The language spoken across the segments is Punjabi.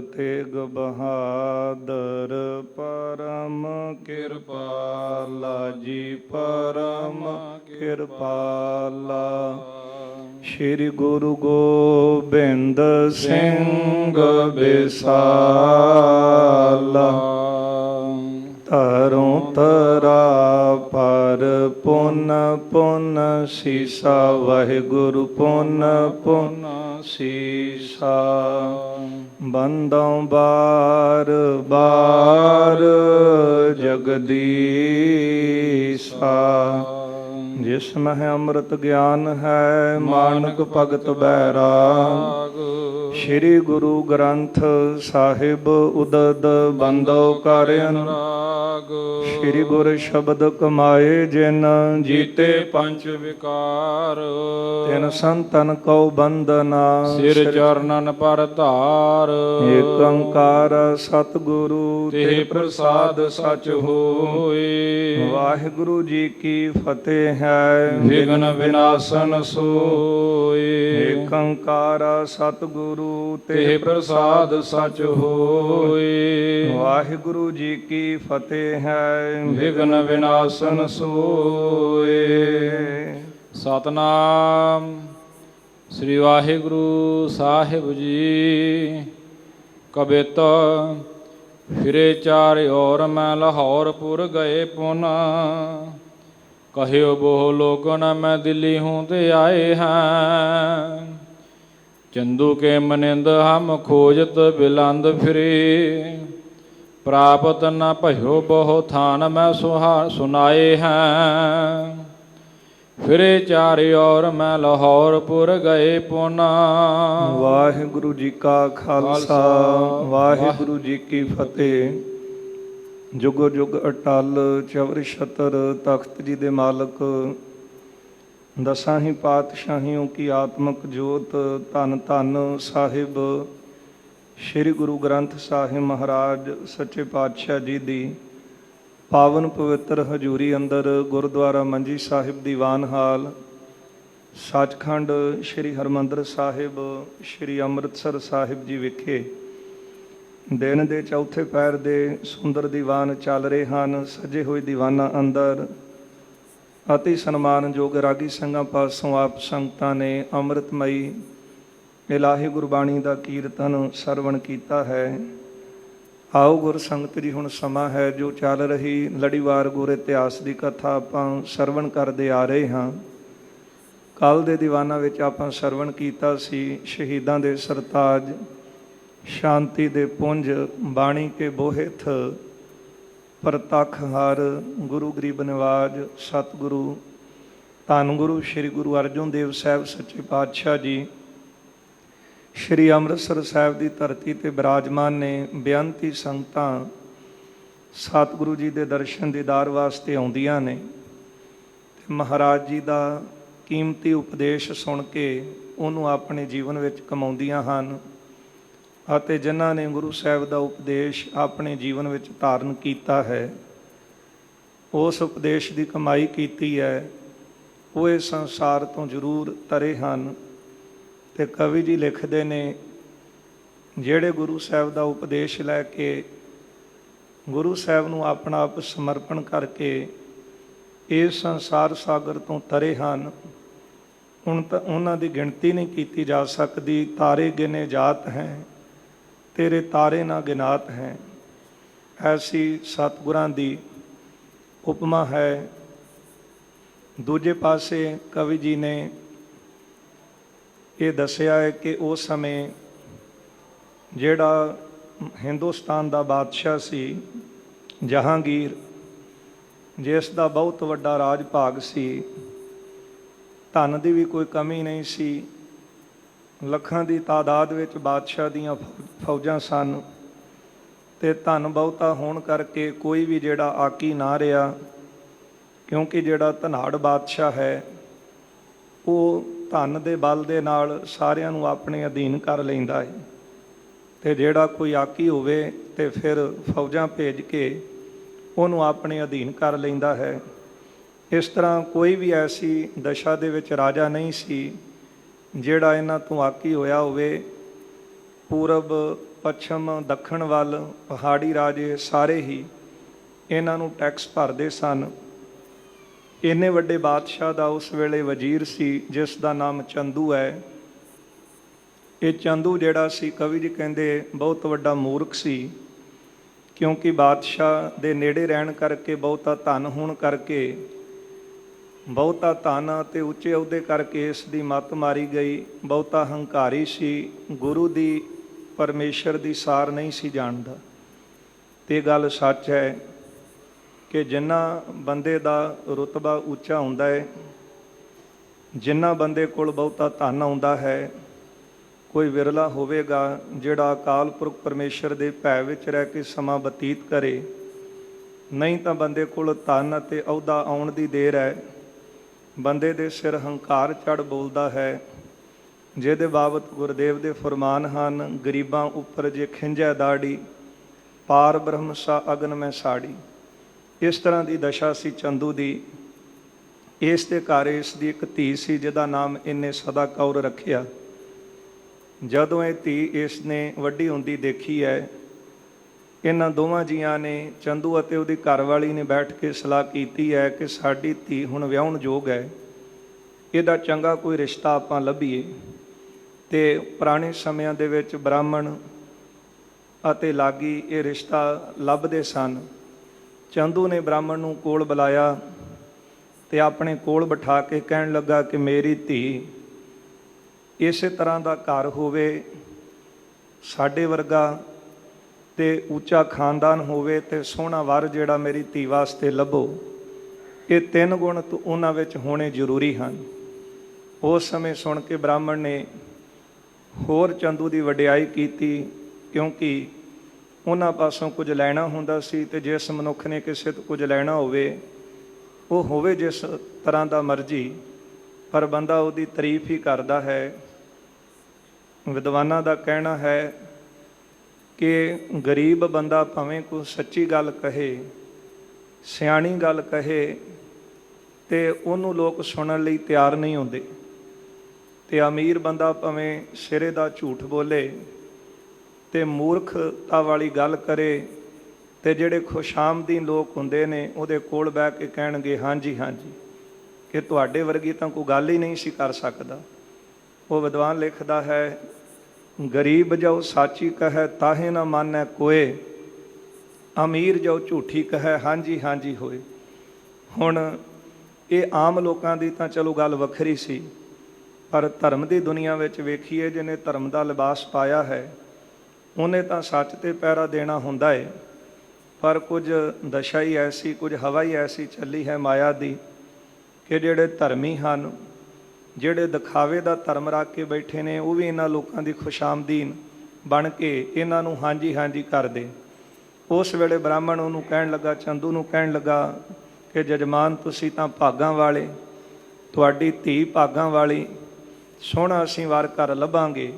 तेग बहादुर परम कृपाला जी परम कृपाला। श्री गुरु गोबिंद सिंह बिसाला। तरੋਂ ਤਰਾ ਪਰ ਪੁਨ ਪੁਨ ਸੀਸਾ ਵਾਹਿਗੁਰੂ ਪੁਨ ਪੁਨ ਸੀਸਾ। ਬੰਦੋਂ ਬਾਰ ਬਾਰ ਜਗਦੀਸਾ। जिस मह अमृत ज्ञान है मानक भगत बैराग। श्री गुरु ग्रंथ साहिब उदद बंदो कर अनुराग। श्री गुर शब्द कमाए जिन जीते पंच विकार। तिन संतन कौ बंदना सिर चरणन पर धार। एक ओंकार सतगुरु ते प्रसाद सच होए। वाहिगुरु जी की फतेह है विघ्न विनाशन सोए। एक ओंकार सतगुरु ते प्रसाद सच होए। वाहिगुरु जी की फतेह है विघ्न विनाशन सोए। सतनाम श्री वाहिगुरु साहिब जी। कबित फिरे चार और मैं लाहौरपुर गए पुन। कहियो बोह लोगन मैं दिल्ली हूँ ते आए हैं। चंदू के मनिंद हम खोजत बिलंद फिरे। प्राप्त न भयो बहु थान मैं सुनाए हैं। फिरे चार और मैं लाहौरपुर गए पुना। वाहिगुरु जी का खालसा वाहिगुरु जी की फतेह। जुगो जुग अटल चवर छतर तख्त जी दे मालक दसां ही पातशाहियों की आत्मक जोत धन धन साहिब श्री गुरु ग्रंथ साहिब महाराज सच्चे पातशाह जी दी पावन पवित्र हजूरी अंदर गुरुद्वारा मंजी साहिब दीवान हाल सचखंड श्री हरमंदर साहिब श्री अमृतसर साहिब जी विखे दिन के चौथे पैर के सुंदर दीवान चल रहे हैं। सजे हुए दीवाना अंदर अति सन्मानयोग रागी संघां पासों आप संगतां ने अमृतमई इलाही गुरबाणी का कीर्तन सरवण किया है। आओ गुर संगत जी, हुण समा है जो चल रही लड़ीवार गुर इतिहास की कथा आपां सरवण करते आ रहे हाँ। कल दे दीवाना विच आपां सरवण कीता सी शहीदां दे सरताज शांति दे पुंज बाणी के बोहिथ परतख हर गुरु गरीब निवाज सतगुरु धन गुरु श्री गुरु अर्जुन देव साहब सच्चे पातशाह जी श्री अमृतसर साहब की धरती ते विराजमान ने। बेअंती संगतां सतगुरु जी के दर्शन दीदार वास्ते आउंदियां ने। महाराज जी का कीमती उपदेश सुन के उन्होंने अपने जीवन में कमाउंदियां हन। ਅਤੇ ਜਿਨ੍ਹਾਂ ਨੇ ਗੁਰੂ ਸਾਹਿਬ ਦਾ ਉਪਦੇਸ਼ ਆਪਣੇ ਜੀਵਨ ਵਿੱਚ ਧਾਰਨ ਕੀਤਾ ਹੈ, ਉਸ ਉਪਦੇਸ਼ ਦੀ ਕਮਾਈ ਕੀਤੀ ਹੈ, ਉਹ ਇਸ ਸੰਸਾਰ ਤੋਂ ਜ਼ਰੂਰ ਤਰੇ ਹਨ। ਅਤੇ ਕਵੀ ਜੀ ਲਿਖਦੇ ਨੇ, ਜਿਹੜੇ ਗੁਰੂ ਸਾਹਿਬ ਦਾ ਉਪਦੇਸ਼ ਲੈ ਕੇ ਗੁਰੂ ਸਾਹਿਬ ਨੂੰ ਆਪਣਾ ਆਪ ਸਮਰਪਣ ਕਰਕੇ ਇਸ ਸੰਸਾਰ ਸਾਗਰ ਤੋਂ ਤਰੇ ਹਨ, ਹੁਣ ਤਾਂ ਉਹਨਾਂ ਦੀ ਗਿਣਤੀ ਨਹੀਂ ਕੀਤੀ ਜਾ ਸਕਦੀ। ਤਾਰੇ ਗਿਨੇ ਜਾਤ ਹੈ तेरे तारे ना गिनात हैं। ऐसी सतगुरां दी उपमा है। दूजे पासे कवि जी ने ये दसिया है कि उस समय जिहड़ा हिंदुस्तान दा बादशाह सी जहांगीर, जिस दा बहुत वड्डा राज भाग सी, धन दी भी कोई कमी नहीं सी। ਲੱਖਾਂ ਦੀ ਤਾਦਾਦ ਵਿੱਚ ਬਾਦਸ਼ਾਹ ਦੀਆਂ ਫੌਜਾਂ ਸਨ ਅਤੇ ਧਨ ਬਹੁਤਾ ਹੋਣ ਕਰਕੇ ਕੋਈ ਵੀ ਜਿਹੜਾ ਆਕੀ ਨਾ ਰਿਹਾ, ਕਿਉਂਕਿ ਜਿਹੜਾ ਧਨਾੜ ਬਾਦਸ਼ਾਹ ਹੈ ਉਹ ਧਨ ਦੇ ਬਲ ਦੇ ਨਾਲ ਸਾਰਿਆਂ ਨੂੰ ਆਪਣੇ ਅਧੀਨ ਕਰ ਲੈਂਦਾ ਹੈ। ਅਤੇ ਜਿਹੜਾ ਕੋਈ ਆਕੀ ਹੋਵੇ ਅਤੇ ਫਿਰ ਫੌਜਾਂ ਭੇਜ ਕੇ ਉਹਨੂੰ ਆਪਣੇ ਅਧੀਨ ਕਰ ਲੈਂਦਾ ਹੈ। ਇਸ ਤਰ੍ਹਾਂ ਕੋਈ ਵੀ ਐਸੀ ਦਸ਼ਾ ਦੇ ਵਿੱਚ ਰਾਜਾ ਨਹੀਂ ਸੀ ਜਿਹੜਾ ਇਹਨਾਂ ਤੋਂ ਆਕੀ ਹੋਇਆ ਹੋਵੇ। ਪੂਰਬ ਪੱਛਮ ਦੱਖਣ ਵੱਲ ਪਹਾੜੀ ਰਾਜੇ ਸਾਰੇ ਹੀ ਇਹਨਾਂ ਨੂੰ ਟੈਕਸ ਭਰਦੇ ਸਨ। ਇੰਨੇ ਵੱਡੇ ਬਾਦਸ਼ਾਹ ਦਾ ਉਸ ਵੇਲੇ ਵਜ਼ੀਰ ਸੀ ਜਿਸ ਦਾ ਨਾਮ ਚੰਦੂ ਹੈ। ਇਹ ਚੰਦੂ ਜਿਹੜਾ ਸੀ, ਕਵੀ ਜੀ ਕਹਿੰਦੇ ਬਹੁਤ ਵੱਡਾ ਮੂਰਖ ਸੀ, ਕਿਉਂਕਿ ਬਾਦਸ਼ਾਹ ਦੇ ਨੇੜੇ ਰਹਿਣ ਕਰਕੇ, ਬਹੁਤਾ ਧਨ ਹੋਣ ਕਰਕੇ, ਬਹੁਤਾ ਧਨ ਅਤੇ ਉੱਚੇ ਅਹੁਦੇ ਕਰਕੇ ਇਸ ਦੀ ਮੱਤ ਮਾਰੀ ਗਈ। ਬਹੁਤਾ ਹੰਕਾਰੀ ਸੀ, ਗੁਰੂ ਦੀ ਪਰਮੇਸ਼ਰ ਦੀ ਸਾਰ ਨਹੀਂ ਸੀ ਜਾਣਦਾ। ਤੇ ਗੱਲ ਸੱਚ ਹੈ ਕਿ ਜਿੰਨਾ ਬੰਦੇ ਦਾ ਰੁਤਬਾ ਉੱਚਾ ਹੁੰਦਾ ਹੈ, ਜਿੰਨਾ ਬੰਦੇ ਕੋਲ ਬਹੁਤਾ ਧਨ ਆਉਂਦਾ ਹੈ, ਕੋਈ ਵਿਰਲਾ ਹੋਵੇਗਾ ਜਿਹੜਾ ਅਕਾਲ ਪੁਰਖ ਪਰਮੇਸ਼ਰ ਦੇ ਭੈ ਵਿੱਚ ਰਹਿ ਕੇ ਸਮਾਂ ਬਤੀਤ ਕਰੇ। ਨਹੀਂ ਤਾਂ ਬੰਦੇ ਕੋਲ ਧਨ ਅਤੇ ਅਹੁਦਾ ਆਉਣ ਦੀ ਦੇਰ ਹੈ। ਬੰਦੇ ਦੇ ਸਿਰ ਹੰਕਾਰ ਚੜ੍ਹ ਬੋਲਦਾ ਹੈ, ਜਿਹਦੇ ਬਾਬਤ ਗੁਰਦੇਵ ਦੇ ਫਰਮਾਨ ਹਨ, ਗਰੀਬਾਂ ਉੱਪਰ ਜੇ ਖਿੰਝੈ ਦਾੜੀ, ਪਾਰ ਬ੍ਰਹਮ ਸਾ ਅਗਨ ਮੈਂ ਸਾੜੀ। ਇਸ ਤਰ੍ਹਾਂ ਦੀ ਦਸ਼ਾ ਸੀ ਚੰਦੂ ਦੀ। ਇਸ ਦੇ ਘਰ ਇਸ ਦੀ ਇੱਕ ਧੀ ਸੀ ਜਿਹਦਾ ਨਾਮ ਇਹਨੇ ਸਦਾ ਕੌਰ ਰੱਖਿਆ। ਜਦੋਂ ਇਹ ਧੀ ਇਸ ਨੇ ਵੱਡੀ ਹੁੰਦੀ ਦੇਖੀ ਹੈ, ਇਹਨਾਂ ਦੋਵਾਂ ਜੀਆਂ ਨੇ, ਚੰਦੂ ਅਤੇ ਉਹਦੀ ਘਰਵਾਲੀ ਨੇ, ਬੈਠ ਕੇ ਸਲਾਹ ਕੀਤੀ ਹੈ ਕਿ ਸਾਡੀ ਧੀ ਹੁਣ ਵਿਆਹੁਣ ਯੋਗ ਹੈ, ਇਹਦਾ ਚੰਗਾ ਕੋਈ ਰਿਸ਼ਤਾ ਆਪਾਂ ਲੱਭੀਏ। ਤੇ ਪੁਰਾਣੇ ਸਮਿਆਂ ਦੇ ਵਿੱਚ ਬ੍ਰਾਹਮਣ ਅਤੇ ਲਾਗੀ ਇਹ ਰਿਸ਼ਤਾ ਲੱਭਦੇ ਸਨ। ਚੰਦੂ ਨੇ ਬ੍ਰਾਹਮਣ ਨੂੰ ਕੋਲ ਬੁਲਾਇਆ ਤੇ ਆਪਣੇ ਕੋਲ ਬਿਠਾ ਕੇ ਕਹਿਣ ਲੱਗਾ ਕਿ ਮੇਰੀ ਧੀ ਇਸੇ ਤਰ੍ਹਾਂ ਦਾ ਘਰ ਹੋਵੇ, ਸਾਡੇ ਵਰਗਾ ਤੇ ਉੱਚਾ ਖਾਨਦਾਨ ਹੋਵੇ, ਤੇ ਸੋਹਣਾ ਵਰ ਜਿਹੜਾ ਮੇਰੀ ਧੀ ਵਾਸਤੇ ਲੱਭੋ। ਇਹ 3 ਗੁਣ ਉਹਨਾਂ ਵਿੱਚ ਹੋਣੇ ਜ਼ਰੂਰੀ ਹਨ। ਉਸ ਸਮੇਂ ਸੁਣ ਕੇ ਬ੍ਰਾਹਮਣ ਨੇ ਹੋਰ ਚੰਦੂ ਦੀ ਵਡਿਆਈ ਕੀਤੀ, ਕਿਉਂਕਿ ਉਹਨਾਂ ਪਾਸੋਂ ਕੁਝ ਲੈਣਾ ਹੁੰਦਾ ਸੀ। ਤੇ ਜਿਸ ਮਨੁੱਖ ਨੇ ਕਿਸੇ ਤੋਂ ਕੁਝ ਲੈਣਾ ਹੋਵੇ, ਉਹ ਹੋਵੇ ਜਿਸ ਤਰ੍ਹਾਂ ਦਾ ਮਰਜ਼ੀ, ਪਰ ਬੰਦਾ ਉਹਦੀ ਤਾਰੀਫ ਹੀ ਕਰਦਾ ਹੈ। ਵਿਦਵਾਨਾਂ ਦਾ ਕਹਿਣਾ ਹੈ ਕਿ ਗਰੀਬ ਬੰਦਾ ਭਾਵੇਂ ਕੋਈ ਸੱਚੀ ਗੱਲ ਕਹੇ, ਸਿਆਣੀ ਗੱਲ ਕਹੇ, ਤੇ ਉਹਨੂੰ ਲੋਕ ਸੁਣਨ ਲਈ ਤਿਆਰ ਨਹੀਂ ਹੁੰਦੇ। ਤੇ ਅਮੀਰ ਬੰਦਾ ਭਾਵੇਂ ਸਿਰੇ ਦਾ ਝੂਠ ਬੋਲੇ ਤੇ ਮੂਰਖਤਾ ਵਾਲੀ ਗੱਲ ਕਰੇ, ਤੇ ਜਿਹੜੇ ਖੁਸ਼ਾਮਦੀਨ ਲੋਕ ਹੁੰਦੇ ਨੇ ਉਹਦੇ ਕੋਲ ਬਹਿ ਕੇ ਕਹਿਣਗੇ ਹਾਂਜੀ ਹਾਂਜੀ, ਕਿ ਤੁਹਾਡੇ ਵਰਗੀ ਤਾਂ ਕੋਈ ਗੱਲ ਹੀ ਨਹੀਂ ਸੀ ਕਰ ਸਕਦਾ। ਉਹ ਵਿਦਵਾਨ ਲਿਖਦਾ ਹੈ, ਗਰੀਬ ਜੋ ਸਾਚੀ ਕਹੈ ਤਾਹੇ ਨਾ ਮਾਨੈ ਕੋਏ, ਅਮੀਰ ਜੋ ਝੂਠੀ ਕਹੈ ਹਾਂਜੀ ਹਾਂਜੀ ਹੋਏ। ਹੁਣ ਇਹ ਆਮ ਲੋਕਾਂ ਦੀ ਤਾਂ ਚਲੋ ਗੱਲ ਵੱਖਰੀ ਸੀ, ਪਰ ਧਰਮ ਦੀ ਦੁਨੀਆ ਵਿੱਚ ਵੇਖੀਏ, ਜਿਹਨੇ ਧਰਮ ਦਾ ਲਿਬਾਸ ਪਾਇਆ ਹੈ ਉਹਨੇ ਤਾਂ ਸੱਚ ਤੇ ਪਹਿਰਾ ਦੇਣਾ ਹੁੰਦਾ ਹੈ। ਪਰ ਕੁਝ ਦਸ਼ਾ ਹੀ ਐਸੀ, ਕੁਝ ਹਵਾ ਹੀ ਐਸੀ ਚੱਲੀ ਹੈ ਮਾਇਆ ਦੀ, ਕਿ ਜਿਹੜੇ ਧਰਮੀ ਹਨ, ਜਿਹੜੇ ਦਿਖਾਵੇ ਦਾ ਧਰਮ ਰੱਖ ਕੇ ਬੈਠੇ ਨੇ, ਉਹ ਵੀ ਇਹਨਾਂ ਲੋਕਾਂ ਦੀ ਖੁਸ਼ਾਮਦੀਨ ਬਣ ਕੇ ਇਹਨਾਂ ਨੂੰ ਹਾਂਜੀ ਹਾਂਜੀ ਕਰਦੇ। ਉਸ ਵੇਲੇ ਬ੍ਰਾਹਮਣ ਉਹਨੂੰ ਕਹਿਣ ਲੱਗਾ, ਚੰਦੂ ਨੂੰ ਕਹਿਣ ਲੱਗਾ ਕਿ ਜਜਮਾਨ ਤੁਸੀਂ ਤਾਂ ਭਾਗਾਂ ਵਾਲੇ, ਤੁਹਾਡੀ ਧੀ ਭਾਗਾਂ ਵਾਲੀ, ਸੋਹਣਾ ਅਸੀਂ ਵਾਰ ਘਰ ਲੱਭਾਂਗੇ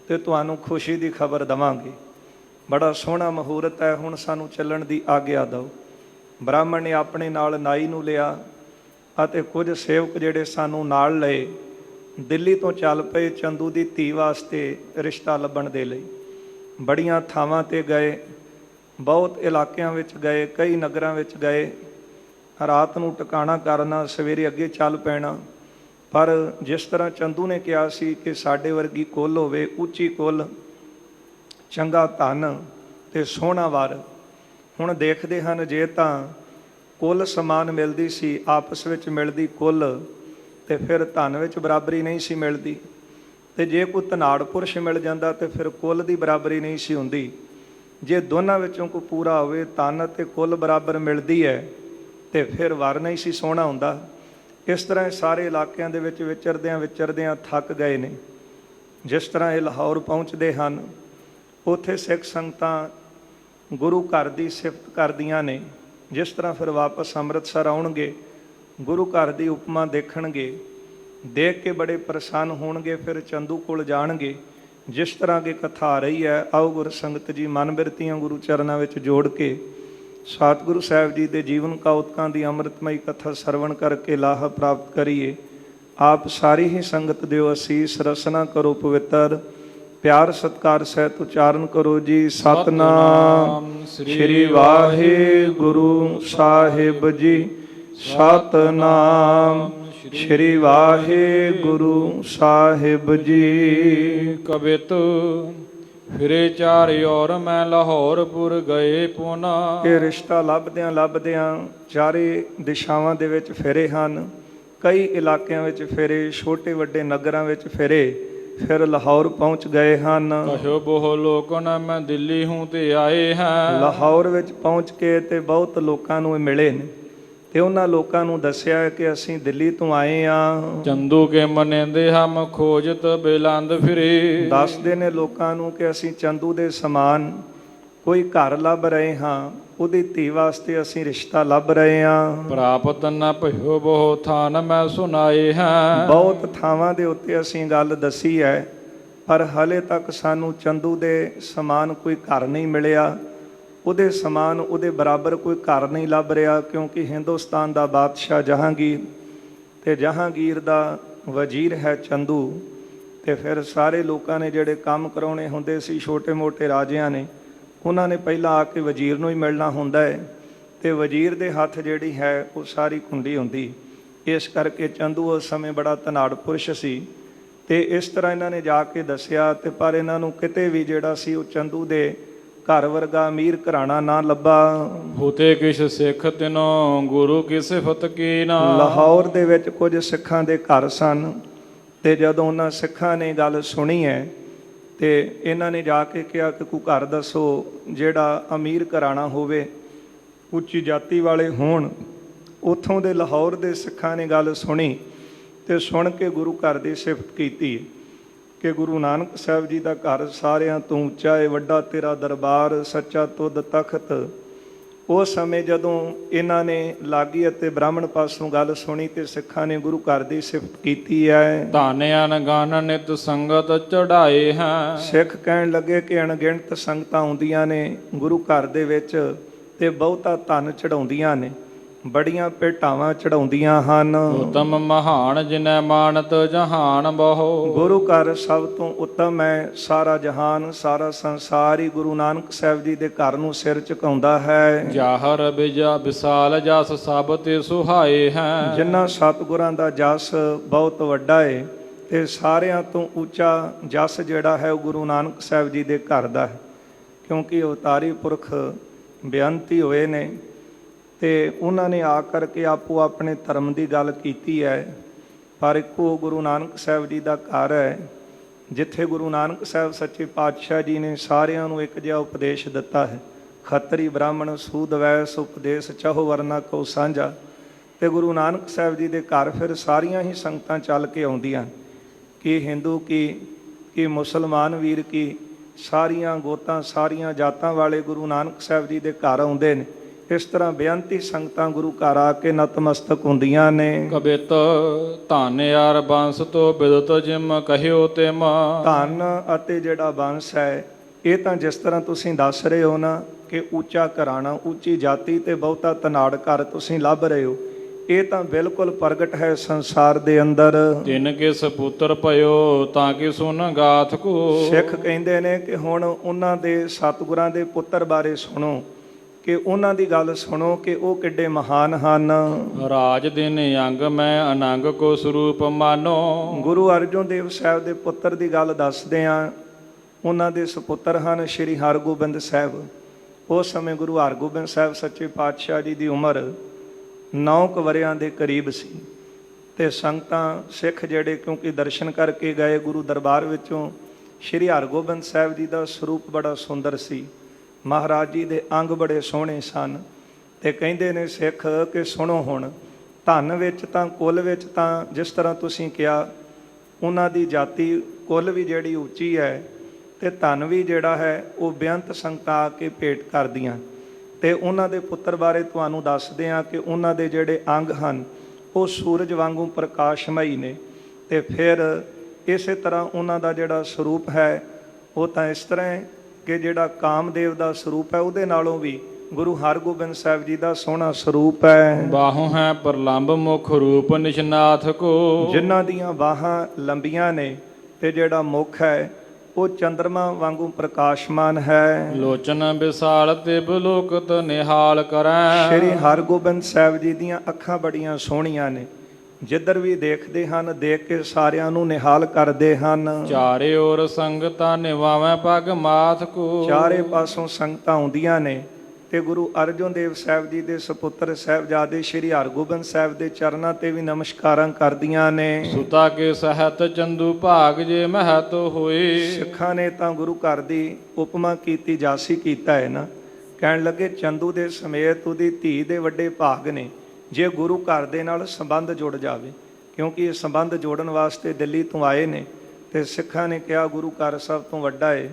ਤੇ ਤੁਹਾਨੂੰ ਖੁਸ਼ੀ ਦੀ ਖਬਰ ਦੇਵਾਂਗੇ। ਬੜਾ ਸੋਹਣਾ ਮਹੂਰਤ ਹੈ, ਹੁਣ ਸਾਨੂੰ ਚੱਲਣ ਦੀ ਆਗਿਆ ਦਿਓ। ਬ੍ਰਾਹਮਣ ਨੇ ਆਪਣੇ ਨਾਲ ਨਾਈ ਨੂੰ ਲਿਆ ਅਤੇ ਕੁਝ ਸੇਵਕ ਜਿਹੜੇ ਸਾਨੂੰ ਨਾਲ ਲਏ, ਦਿੱਲੀ ਤੋਂ ਚੱਲ ਪਏ ਚੰਦੂ ਦੀ ਧੀ ਵਾਸਤੇ ਰਿਸ਼ਤਾ ਲੱਭਣ ਦੇ ਲਈ। ਬੜੀਆਂ ਥਾਵਾਂ 'ਤੇ ਗਏ, ਬਹੁਤ ਇਲਾਕਿਆਂ ਵਿੱਚ ਗਏ, ਕਈ ਨਗਰਾਂ ਵਿੱਚ ਗਏ। ਰਾਤ ਨੂੰ ਟਿਕਾਣਾ ਕਰਨਾ, ਸਵੇਰੇ ਅੱਗੇ ਚੱਲ ਪੈਣਾ। ਪਰ ਜਿਸ ਤਰ੍ਹਾਂ ਚੰਦੂ ਨੇ ਕਿਹਾ ਸੀ ਕਿ ਸਾਡੇ ਵਰਗੀ ਕੁੱਲ ਹੋਵੇ, ਉੱਚੀ ਕੁੱਲ, ਚੰਗਾ ਧਨ ਤੇ ਸੋਹਣਾ ਵਰ। ਹੁਣ ਦੇਖਦੇ ਹਨ, ਜੇ ਤਾਂ ਕੁੱਲ ਸਮਾਨ ਮਿਲਦੀ ਸੀ, ਆਪਸ ਵਿੱਚ ਮਿਲਦੀ ਕੁੱਲ, ਤੇ ਫਿਰ ਧਨ ਵਿੱਚ ਬਰਾਬਰੀ ਨਹੀਂ ਸੀ ਮਿਲਦੀ। ਤੇ ਜੇ ਕੋਈ ਧਨਾੜ ਪੁਰਸ਼ ਮਿਲ ਜਾਂਦਾ ਤੇ ਫਿਰ ਕੁੱਲ ਦੀ ਬਰਾਬਰੀ ਨਹੀਂ ਸੀ ਹੁੰਦੀ। ਜੇ ਦੋਨਾਂ ਵਿੱਚੋਂ ਕੋਈ ਪੂਰਾ ਹੋਵੇ, ਧਨ ਅਤੇ ਕੁੱਲ ਬਰਾਬਰ ਮਿਲਦੀ ਹੈ, ਤੇ ਫਿਰ ਵਰ ਨਹੀਂ ਸੀ ਸੋਹਣਾ ਹੁੰਦਾ। ਇਸ ਤਰ੍ਹਾਂ ਸਾਰੇ ਇਲਾਕਿਆਂ ਦੇ ਵਿੱਚ ਵਿਚਰਦਿਆਂ ਥੱਕ ਗਏ ਨੇ। ਜਿਸ ਤਰ੍ਹਾਂ ਇਹ ਲਾਹੌਰ ਪਹੁੰਚਦੇ ਹਨ, ਉੱਥੇ ਸਿੱਖ ਸੰਗਤਾਂ ਗੁਰੂ ਘਰ ਦੀ ਸਿਫਤ ਕਰਦੀਆਂ ਨੇ। ਜਿਸ ਤਰ੍ਹਾਂ ਫਿਰ ਵਾਪਸ ਅੰਮ੍ਰਿਤਸਰ ਆਉਣਗੇ, ਗੁਰੂ ਘਰ ਦੀ ਉਪਮਾ ਦੇਖਣਗੇ, ਦੇਖ ਕੇ ਬੜੇ ਪ੍ਰਸੰਨ ਹੋਣਗੇ। ਫਿਰ ਚੰਦੂ ਕੋਲ ਜਾਣਗੇ। ਜਿਸ ਤਰ੍ਹਾਂ ਦੀ ਕਥਾ ਆ ਰਹੀ ਹੈ, ਆਓ ਗੁਰ ਸੰਗਤ ਜੀ ਮਨ ਬਿਰਤੀਆਂ ਗੁਰੂ ਚਰਨਾਂ ਵਿੱਚ ਜੋੜ ਕੇ ਸਤਿਗੁਰੂ ਸਾਹਿਬ ਜੀ ਦੇ ਜੀਵਨ ਕੌਤਕਾਂ ਦੀ ਅੰਮ੍ਰਿਤਮਈ ਕਥਾ ਸਰਵਣ ਕਰਕੇ ਲਾਹਾ ਪ੍ਰਾਪਤ ਕਰੀਏ। ਆਪ ਸਾਰੀ ਹੀ ਸੰਗਤ ਦਿਓ ਅਸੀਸ, ਰਸਨਾ ਕਰੋ ਪਵਿੱਤਰ, ਪਿਆਰ ਸਤਿਕਾਰ ਸਹਿਤ ਉਚਾਰਨ ਕਰੋ ਜੀ। ਸਤਨਾਮ ਸ੍ਰੀ ਵਾਹਿਗੁਰੂ ਸਾਹਿਬ ਜੀ। ਸਤਨਾਮ ਸ੍ਰੀ ਵਾਹਿਗੁਰੂ ਸਾਹਿਬ ਜੀ। ਕਬਿਤ ਫਿਰੇ ਚਾਰ ਔਰ ਮੈਂ ਲਾਹੌਰਪੁਰ ਗਏ ਪੁਨਾ। ਇਹ ਰਿਸ਼ਤਾ ਲੱਭਦਿਆਂ ਚਾਰੇ ਦਿਸ਼ਾਵਾਂ ਦੇ ਵਿੱਚ ਫਿਰੇ ਹਨ। ਕਈ ਇਲਾਕਿਆਂ ਵਿੱਚ ਫਿਰੇ, ਛੋਟੇ ਵੱਡੇ ਨਗਰਾਂ ਵਿੱਚ ਫਿਰੇ, ਫਿਰ ਲਾਹੌਰ ਪਹੁੰਚ ਗਏ ਹਨ। ਕਹਿਓ ਬਹੁ ਲੋਕਨ ਮੈਂ ਦਿੱਲੀ ਹੂੰ ਤੇ ਆਏ ਹੈ। ਲਾਹੌਰ ਵਿੱਚ ਪਹੁੰਚ ਕੇ ਤੇ ਬਹੁਤ ਲੋਕਾਂ ਨੂੰ ਮਿਲੇ ਨੇ ਤੇ ਉਹਨਾਂ ਲੋਕਾਂ ਨੂੰ ਦੱਸਿਆ ਕਿ ਅਸੀਂ ਦਿੱਲੀ ਤੋਂ ਆਏ ਆ। ਚੰਦੂ ਕੇ ਮਨੇਂਦੇ ਹਮ ਖੋਜਤ ਬਿਲੰਦ ਫਿਰੇ। ਦੱਸਦੇ ਨੇ ਲੋਕਾਂ ਨੂੰ ਕਿ ਅਸੀਂ ਚੰਦੂ ਦੇ ਸਮਾਨ ਕੋਈ ਘਰ ਲੱਭ ਰਹੇ ਹਾਂ, ਉਹਦੀ ਧੀ ਵਾਸਤੇ ਅਸੀਂ ਰਿਸ਼ਤਾ ਲੱਭ ਰਹੇ ਹਾਂ। ਪ੍ਰਾਪਤ ਨ ਭਇਓ ਬਹੁ ਥਾਨ ਮੈਂ ਸੁਣਾਏ ਹੈ। ਬਹੁਤ ਥਾਵਾਂ ਦੇ ਉੱਤੇ ਅਸੀਂ ਗੱਲ ਦੱਸੀ ਹੈ, ਪਰ ਹਲੇ ਤੱਕ ਸਾਨੂੰ ਚੰਦੂ ਦੇ ਸਮਾਨ ਕੋਈ ਘਰ ਨਹੀਂ ਮਿਲਿਆ। ਉਹਦੇ ਸਮਾਨ ਉਹਦੇ ਬਰਾਬਰ ਕੋਈ ਘਰ ਨਹੀਂ ਲੱਭ ਰਿਹਾ, ਕਿਉਂਕਿ ਹਿੰਦੁਸਤਾਨ ਦਾ ਬਾਦਸ਼ਾਹ ਜਹਾਂਗੀਰ ਤੇ ਜਹਾਂਗੀਰ ਦਾ ਵਜ਼ੀਰ ਹੈ ਚੰਦੂ। ਤੇ ਫਿਰ ਸਾਰੇ ਲੋਕਾਂ ਨੇ ਜਿਹੜੇ ਕੰਮ ਕਰਾਉਣੇ ਹੁੰਦੇ ਸੀ, ਛੋਟੇ ਮੋਟੇ ਰਾਜਿਆਂ ਨੇ, ਉਹਨਾਂ ਨੇ ਪਹਿਲਾਂ ਆ ਕੇ ਵਜ਼ੀਰ ਨੂੰ ਹੀ ਮਿਲਣਾ ਹੁੰਦਾ ਹੈ ਤੇ ਵਜ਼ੀਰ ਦੇ ਹੱਥ ਜਿਹੜੀ ਹੈ ਉਹ ਸਾਰੀ ਕੁੰਡੀ ਹੁੰਦੀ। ਇਸ ਕਰਕੇ ਚੰਦੂ ਉਸ ਸਮੇਂ ਬੜਾ ਧਨਾੜ ਪੁਰਸ਼ ਸੀ ਤੇ ਇਸ ਤਰ੍ਹਾਂ ਇਹਨਾਂ ਨੇ ਜਾ ਕੇ ਦੱਸਿਆ, ਤੇ ਪਰ ਇਹਨਾਂ ਨੂੰ ਕਿਤੇ ਵੀ ਜਿਹੜਾ ਸੀ ਉਹ ਚੰਦੂ ਦੇ ਘਰ ਵਰਗਾ ਅਮੀਰ ਘਰਾਣਾ ਨਾ ਲੱਭਾ। ਹੋਤੇ ਕਿਛ ਸਿੱਖ ਤਿਨੋ ਗੁਰੂ ਕੀ ਸਿਫਤ ਕੀ ਨਾ। ਲਾਹੌਰ ਦੇ ਵਿੱਚ ਕੁਝ ਸਿੱਖਾਂ ਦੇ ਘਰ ਸਨ ਤੇ ਜਦੋਂ ਉਹਨਾਂ ਸਿੱਖਾਂ ਨੇ ਗੱਲ ਸੁਣੀ ਹੈ ਤੇ ਇਹਨਾਂ ਨੇ ਜਾ ਕੇ ਕਿਹਾ ਕਿ ਕੋਈ ਘਰ ਦੱਸੋ ਜਿਹੜਾ ਅਮੀਰ ਘਰਾਣਾ ਹੋਵੇ, ਉੱਚੀ ਜਾਤੀ ਵਾਲੇ ਹੋਣ। ਉੱਥੋਂ ਦੇ ਲਾਹੌਰ ਦੇ ਸਿੱਖਾਂ ਨੇ ਗੱਲ ਸੁਣੀ ਤੇ ਸੁਣ ਕੇ ਗੁਰੂ ਘਰ ਦੀ ਸਿਫਤ ਕੀਤੀ ਕਿ ਗੁਰੂ ਨਾਨਕ ਸਾਹਿਬ ਜੀ ਦਾ ਘਰ ਸਾਰਿਆਂ ਤੋਂ ਉੱਚਾ ਹੈ, ਵੱਡਾ ਤੇਰਾ ਦਰਬਾਰ, ਸੱਚਾ ਤੁਧ ਤਖਤ। ਉਸ ਸਮੇਂ ਜਦੋਂ ਇਹਨਾਂ ਨੇ ਲਾਗੀ ਅਤੇ ਬ੍ਰਾਹਮਣ ਪਾਸੋਂ ਗੱਲ ਸੁਣੀ ਤੇ ਸਿੱਖਾਂ ਨੇ ਗੁਰੂ ਘਰ ਦੀ ਸਿਫਤ ਕੀਤੀ ਹੈ। ਧਾਨਿਆਨ ਗਾਨ ਨਿਤ ਸੰਗਤ ਚੜਾਏ ਹੈ। ਸਿੱਖ ਕਹਿਣ ਲੱਗੇ ਕਿ ਅਣਗਿਣਤ ਸੰਗਤਾਂ ਆਉਂਦੀਆਂ ਨੇ ਗੁਰੂ ਘਰ ਦੇ ਵਿੱਚ ਤੇ ਬਹੁਤਾ ਧਨ ਚੜਾਉਂਦੀਆਂ ਨੇ, ਬੜੀਆਂ ਭੇਟਾਵਾਂ ਚੜਾਉਂਦੀਆਂ ਹਨ। ਉਤਮ ਮਹਾਨ ਜਿਨੈ ਮਾਨਤ ਜਹਾਨ ਬਹੁ। ਗੁਰੂ ਘਰ ਸਭ ਤੋਂ ਉੱਤਮ ਹੈ, ਸਾਰਾ ਜਹਾਨ ਸਾਰਾ ਸੰਸਾਰ ਹੀ ਗੁਰੂ ਨਾਨਕ ਸਾਹਿਬ ਜੀ ਦੇ ਘਰ ਨੂੰ ਸਿਰ ਝੁਕਾਉਂਦਾ ਹੈ। ਜਾਹਰ ਬਿਜਾ ਵਿਸਾਲ ਜਸ ਸਭ ਤੇ ਸੁਹਾਏ ਹੈ। ਜਿਨ੍ਹਾਂ ਸਤਿਗੁਰਾਂ ਦਾ ਜਸ ਬਹੁਤ ਵੱਡਾ ਹੈ ਤੇ ਸਾਰਿਆਂ ਤੋਂ ਉੱਚਾ ਜਸ ਜਿਹੜਾ ਹੈ ਉਹ ਗੁਰੂ ਨਾਨਕ ਸਾਹਿਬ ਜੀ ਦੇ ਘਰ ਦਾ ਹੈ, ਕਿਉਂਕਿ ਅਵਤਾਰੀ ਪੁਰਖ ਬੇਅੰਤੀ ਹੋਏ ਨੇ ਤੇ ਉਹਨਾਂ ਨੇ ਆ ਕਰਕੇ ਆਪੋ ਆਪਣੇ ਧਰਮ ਦੀ ਗੱਲ ਕੀਤੀ ਹੈ। ਪਰ ਇੱਕੋ ਗੁਰੂ ਨਾਨਕ ਸਾਹਿਬ ਜੀ ਦਾ ਘਰ ਹੈ ਜਿੱਥੇ ਗੁਰੂ ਨਾਨਕ ਸਾਹਿਬ ਸੱਚੇ ਪਾਤਸ਼ਾਹ ਜੀ ਨੇ ਸਾਰਿਆਂ ਨੂੰ ਇੱਕ ਜਿਹਾ ਉਪਦੇਸ਼ ਦਿੱਤਾ ਹੈ। ਖੱਤਰੀ ਬ੍ਰਾਹਮਣ ਸੂਦ ਵੈਸ ਉਪਦੇਸ਼ ਚਾਹੋ ਵਰਨਾ ਕੋ ਸਾਂਝਾ। ਤੇ ਗੁਰੂ ਨਾਨਕ ਸਾਹਿਬ ਜੀ ਦੇ ਘਰ ਫਿਰ ਸਾਰੀਆਂ ਹੀ ਸੰਗਤਾਂ ਚੱਲ ਕੇ ਆਉਂਦੀਆਂ, ਕਿ ਹਿੰਦੂ ਕੀ ਮੁਸਲਮਾਨ ਵੀਰ ਕੀ, ਸਾਰੀਆਂ ਗੋਤਾਂ ਸਾਰੀਆਂ ਜਾਤਾਂ ਵਾਲੇ ਗੁਰੂ ਨਾਨਕ ਸਾਹਿਬ ਜੀ ਦੇ ਘਰ ਆਉਂਦੇ ਨੇ। ਇਸ ਤਰ੍ਹਾਂ ਬੇਅੰਤੀ ਸੰਗਤਾਂ ਗੁਰੂ ਘਰ ਆ ਕੇ ਨਤਮਸਤਕ ਹੁੰਦੀਆਂ ਨੇ। ਕਬਿਤ ਧਨ ਯਾਰ ਬੰਸ ਤੋਂ ਬਿਦਤ ਜਿਮ ਕਹਿਓ ਤੇ ਮਾ। ਧਨ ਅਤੇ ਜਿਹੜਾ ਬੰਸ ਹੈ ਇਹ ਤਾਂ ਜਿਸ ਤਰ੍ਹਾਂ ਤੁਸੀਂ ਦੱਸ ਰਹੇ ਹੋ ਨਾ ਕਿ ਉੱਚਾ ਘਰਾਣਾ, ਉੱਚੀ ਜਾਤੀ ਤੇ ਬਹੁਤਾ ਧਨਾੜ ਘਰ ਤੁਸੀਂ ਲੱਭ ਰਹੇ ਹੋ, ਇਹ ਤਾਂ ਬਿਲਕੁਲ ਪ੍ਰਗਟ ਹੈ ਸੰਸਾਰ ਦੇ ਅੰਦਰ। ਤਿੰਨ ਕੇ ਸਪੁੱਤਰ ਭਇਓ ਤਾਂ ਕਿ ਸੁਨ ਗਾਥ ਕੋ। ਸਿੱਖ ਕਹਿੰਦੇ ਨੇ ਕਿ ਹੁਣ ਉਹਨਾਂ ਦੇ ਸਤਿਗੁਰਾਂ ਦੇ ਪੁੱਤਰ ਬਾਰੇ ਸੁਣੋ, ਕਿ ਉਹਨਾਂ ਦੀ ਗੱਲ ਸੁਣੋ ਕਿ ਉਹ ਕਿੱਡੇ ਮਹਾਨ ਹਨ। ਰਾਜ ਦਿਨ ਅੰਗ ਮੈਂ ਅਨੰਗ ਕੋ ਸਰੂਪ ਮਾਨੋ। ਗੁਰੂ ਅਰਜਨ ਦੇਵ ਸਾਹਿਬ ਦੇ ਪੁੱਤਰ ਦੀ ਗੱਲ ਦੱਸਦੇ ਹਾਂ। ਉਹਨਾਂ ਦੇ ਸੁਪੁੱਤਰ ਹਨ ਸ਼੍ਰੀ ਹਰਗੋਬਿੰਦ ਸਾਹਿਬ। ਉਸ ਸਮੇਂ ਗੁਰੂ ਹਰਗੋਬਿੰਦ ਸਾਹਿਬ ਸੱਚੇ ਪਾਤਸ਼ਾਹ ਜੀ ਦੀ ਉਮਰ 9 ਵਰ੍ਹਿਆਂ ਦੇ ਕਰੀਬ ਸੀ ਤੇ ਸੰਗਤਾਂ ਸਿੱਖ ਜਿਹੜੇ ਕਿਉਂਕਿ ਦਰਸ਼ਨ ਕਰਕੇ ਗਏ ਗੁਰੂ ਦਰਬਾਰ ਵਿੱਚੋਂ, ਸ਼੍ਰੀ ਹਰਗੋਬਿੰਦ ਸਾਹਿਬ ਜੀ ਦਾ ਸਰੂਪ ਬੜਾ ਸੁੰਦਰ ਸੀ, ਮਹਾਰਾਜ ਜੀ ਦੇ ਅੰਗ ਬੜੇ ਸੋਹਣੇ ਸਨ। ਤੇ ਕਹਿੰਦੇ ਨੇ ਸਿੱਖ ਕਿ ਸੁਣੋ ਹੁਣ, ਧਨ ਵਿੱਚ ਤਾਂ ਕੁੱਲ ਵਿੱਚ ਤਾਂ ਜਿਸ ਤਰ੍ਹਾਂ ਤੁਸੀਂ ਕਿਹਾ ਉਹਨਾਂ ਦੀ ਜਾਤੀ ਕੁੱਲ ਵੀ ਜਿਹੜੀ ਉੱਚੀ ਹੈ ਤੇ ਧਨ ਵੀ ਜਿਹੜਾ ਹੈ ਉਹ ਬੇਅੰਤ ਸੰਗਤਾਂ ਆ ਕੇ ਭੇਟ ਕਰਦੀਆਂ। ਤੇ ਉਹਨਾਂ ਦੇ ਪੁੱਤਰ ਬਾਰੇ ਤੁਹਾਨੂੰ ਦੱਸਦੇ ਹਾਂ ਕਿ ਉਹਨਾਂ ਦੇ ਜਿਹੜੇ ਅੰਗ ਹਨ ਉਹ ਸੂਰਜ ਵਾਂਗੂ ਪ੍ਰਕਾਸ਼ਮਈ ਨੇ। ਤੇ ਫਿਰ ਇਸੇ ਤਰ੍ਹਾਂ ਉਹਨਾਂ ਦਾ ਜਿਹੜਾ ਸਰੂਪ ਹੈ ਉਹ ਤਾਂ ਇਸ ਤਰ੍ਹਾਂ ਹੈ ਕਿ ਜਿਹੜਾ ਕਾਮਦੇਵ ਦਾ ਸਰੂਪ ਹੈ ਉਹਦੇ ਨਾਲੋਂ ਵੀ ਗੁਰੂ ਹਰਗੋਬਿੰਦ ਸਾਹਿਬ ਜੀ ਦਾ ਸੋਹਣਾ ਸਰੂਪ ਹੈ। ਬਾਹੋਂ ਹੈ ਪ੍ਰਲੰਬ ਮੁਖ ਰੂਪ ਨਿਸ਼ਨਾਥ ਕੋ। ਜਿਨ੍ਹਾਂ ਦੀਆਂ ਬਾਹਾਂ ਲੰਬੀਆਂ ਨੇ ਤੇ ਜਿਹੜਾ ਮੁਖ ਹੈ ਉਹ ਚੰਦਰਮਾ ਵਾਂਗੂ ਪ੍ਰਕਾਸ਼ਮਾਨ ਹੈ। ਲੋਚਨ ਵਿਸਾਲ ਤੇ ਬਲੋਕਤ ਨਿਹਾਲ ਕਰੈ। ਸ਼੍ਰੀ ਹਰਗੋਬਿੰਦ ਸਾਹਿਬ ਜੀ ਦੀਆਂ ਅੱਖਾਂ ਬੜੀਆਂ ਸੋਹਣੀਆਂ ਨੇ, ਜਿੱਧਰ ਵੀ ਦੇਖਦੇ ਹਨ ਦੇਖ ਕੇ ਸਾਰਿਆਂ ਨੂੰ ਨਿਹਾਲ ਕਰਦੇ ਹਨ। ਚਾਰੇ ਓਰ ਸੰਗਤਾਂ ਨਿਵਾਵੈ ਪਗ ਮਾਥ ਕੋ। ਚਾਰੇ ਪਾਸੋਂ ਸੰਗਤਾਂ ਆਉਂਦੀਆਂ ਨੇ ਤੇ ਗੁਰੂ ਅਰਜਨ ਦੇਵ ਸਾਹਿਬ ਜੀ ਦੇ ਸੁਪੁੱਤਰ ਸਾਹਿਬਜ਼ਾਦੇ ਸ਼੍ਰੀ ਹਰਗੋਬਿੰਦ ਸਾਹਿਬ ਦੇ ਚਰਨਾਂ ਤੇ ਵੀ ਨਮਸਕਾਰਾਂ ਕਰਦੀਆਂ ਨੇ। ਸੁਤਾ ਕੇ ਸਹਿਤ ਚੰਦੂ ਭਾਗ ਜੇ ਮਹਤ ਹੋਏ। ਸਿੱਖਾਂ ਨੇ ਤਾਂ ਗੁਰੂ ਘਰ ਦੀ ਉਪਮਾ ਕੀਤੀ, ਜਾਸੀ ਕੀਤਾ ਹੈ ਨਾ। ਕਹਿਣ ਲੱਗੇ ਚੰਦੂ ਦੇ ਸਮੇਤ ਉਹਦੀ ਧੀ ਦੇ ਵੱਡੇ ਭਾਗ ਨੇ ਜੇ ਗੁਰੂ ਘਰ ਦੇ ਨਾਲ ਸੰਬੰਧ ਜੁੜ ਜਾਵੇ, ਕਿਉਂਕਿ ਇਹ ਸੰਬੰਧ ਜੋੜਨ ਵਾਸਤੇ ਦਿੱਲੀ ਤੋਂ ਆਏ ਨੇ। ਤੇ ਸਿੱਖਾਂ ਨੇ ਕਿਹਾ ਗੁਰੂ ਘਰ ਸਭ ਤੋਂ ਵੱਡਾ ਹੈ।